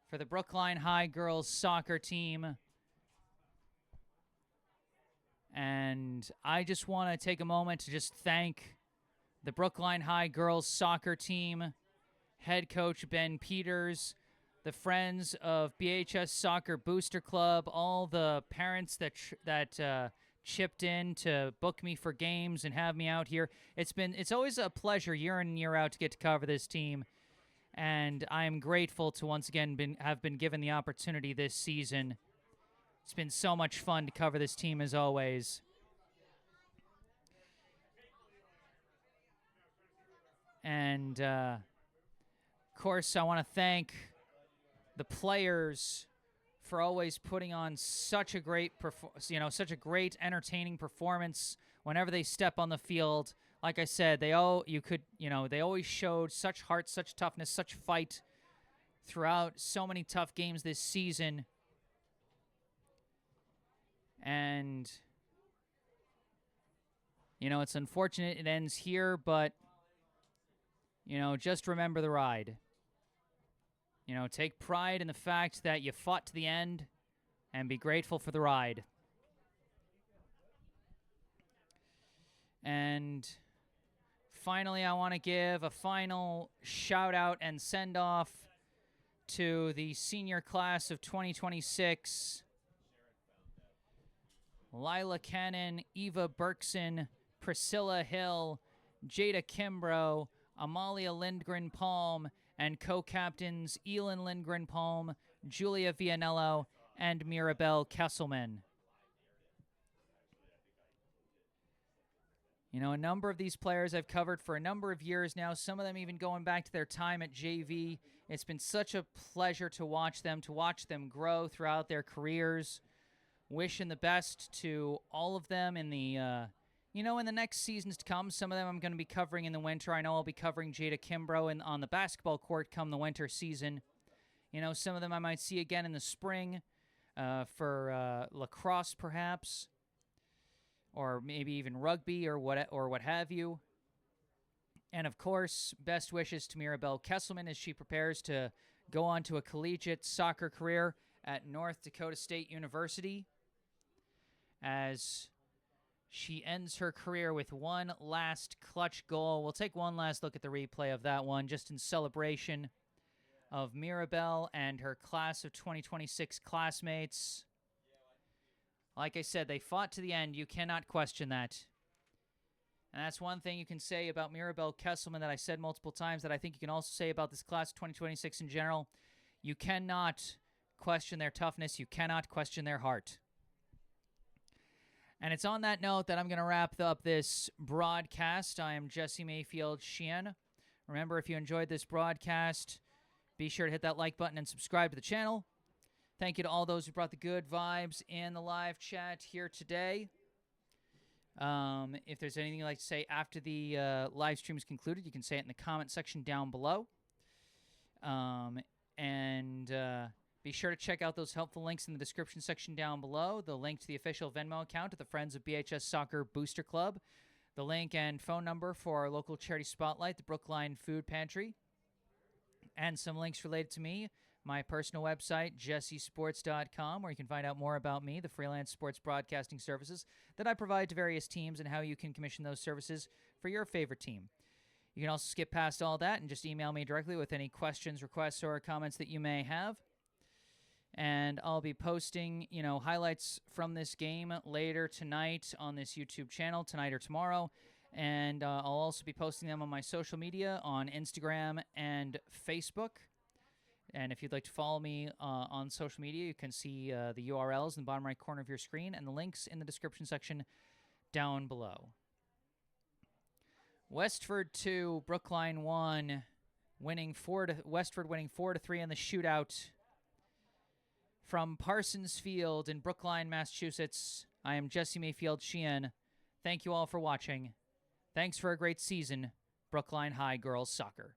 for the Brookline High girls soccer team. And I just want to take a moment to just thank the Brookline High girls soccer team, head coach Ben Peters, the friends of BHS Soccer Booster Club, all the parents that chipped in to book me for games and have me out here. It's always a pleasure year in and year out to get to cover this team, and I am grateful to once again have been given the opportunity this season. It's been so much fun to cover this team as always. And of course, I want to thank the players for always putting on such a great, such a great, entertaining performance whenever they step on the field. Like I said, they always showed such heart, such toughness, such fight throughout so many tough games this season. And it's unfortunate it ends here, but just remember the ride. Take pride in the fact that you fought to the end and be grateful for the ride. And finally, I want to give a final shout out and send off to the senior class of 2026. Lila Cannon, Eva Berkson, Priscilla Hill, Jada Kimbrough, Amalia Lindgren-Palm, and co-captains Elin Lindgren-Palm, Julia Vianello, and Mirabelle Kesselman. You know, a number of these players I've covered for a number of years now, some of them even going back to their time at JV. It's been such a pleasure to watch them grow throughout their careers. Wishing the best to all of them in the, in the next seasons to come. Some of them I'm going to be covering in the winter. I know I'll be covering Jada Kimbrough on the basketball court come the winter season. You know, some of them I might see again in the spring for lacrosse, perhaps. Or maybe even rugby or what have you. And, of course, best wishes to Mirabelle Kesselman as she prepares to go on to a collegiate soccer career at North Dakota State University as she ends her career with one last clutch goal. We'll take one last look at the replay of that one just in celebration of Mirabelle and her class of 2026 classmates. Like I said, they fought to the end. You cannot question that. And that's one thing you can say about Mirabelle Kesselman that I said multiple times that I think you can also say about this class of 2026 in general. You cannot question their toughness. You cannot question their heart. And it's on that note that I'm going to wrap up this broadcast. I am Jesse Mayfield-Sheehan. Remember, if you enjoyed this broadcast, be sure to hit that like button and subscribe to the channel. Thank you to all those who brought the good vibes in the live chat here today. If there's anything you'd like to say after the live stream is concluded, you can say it in the comment section down below. Be sure to check out those helpful links in the description section down below. The link to the official Venmo account of the Friends of BHS Soccer Booster Club. The link and phone number for our local charity spotlight, the Brookline Food Pantry. And some links related to me. My personal website, jessesports.com, where you can find out more about me, the freelance sports broadcasting services that I provide to various teams, and how you can commission those services for your favorite team. You can also skip past all that and just email me directly with any questions, requests, or comments that you may have. And I'll be posting, highlights from this game later tonight on this YouTube channel, tonight or tomorrow. And I'll also be posting them on my social media on Instagram and Facebook. And if you'd like to follow me on social media, you can see the URLs in the bottom right corner of your screen and the links in the description section down below. Westford 2, Brookline 1, Westford winning 4-3 in the shootout from Parsons Field in Brookline, Massachusetts. I am Jesse Mayfield-Sheehan. Thank you all for watching. Thanks for a great season, Brookline High Girls Soccer.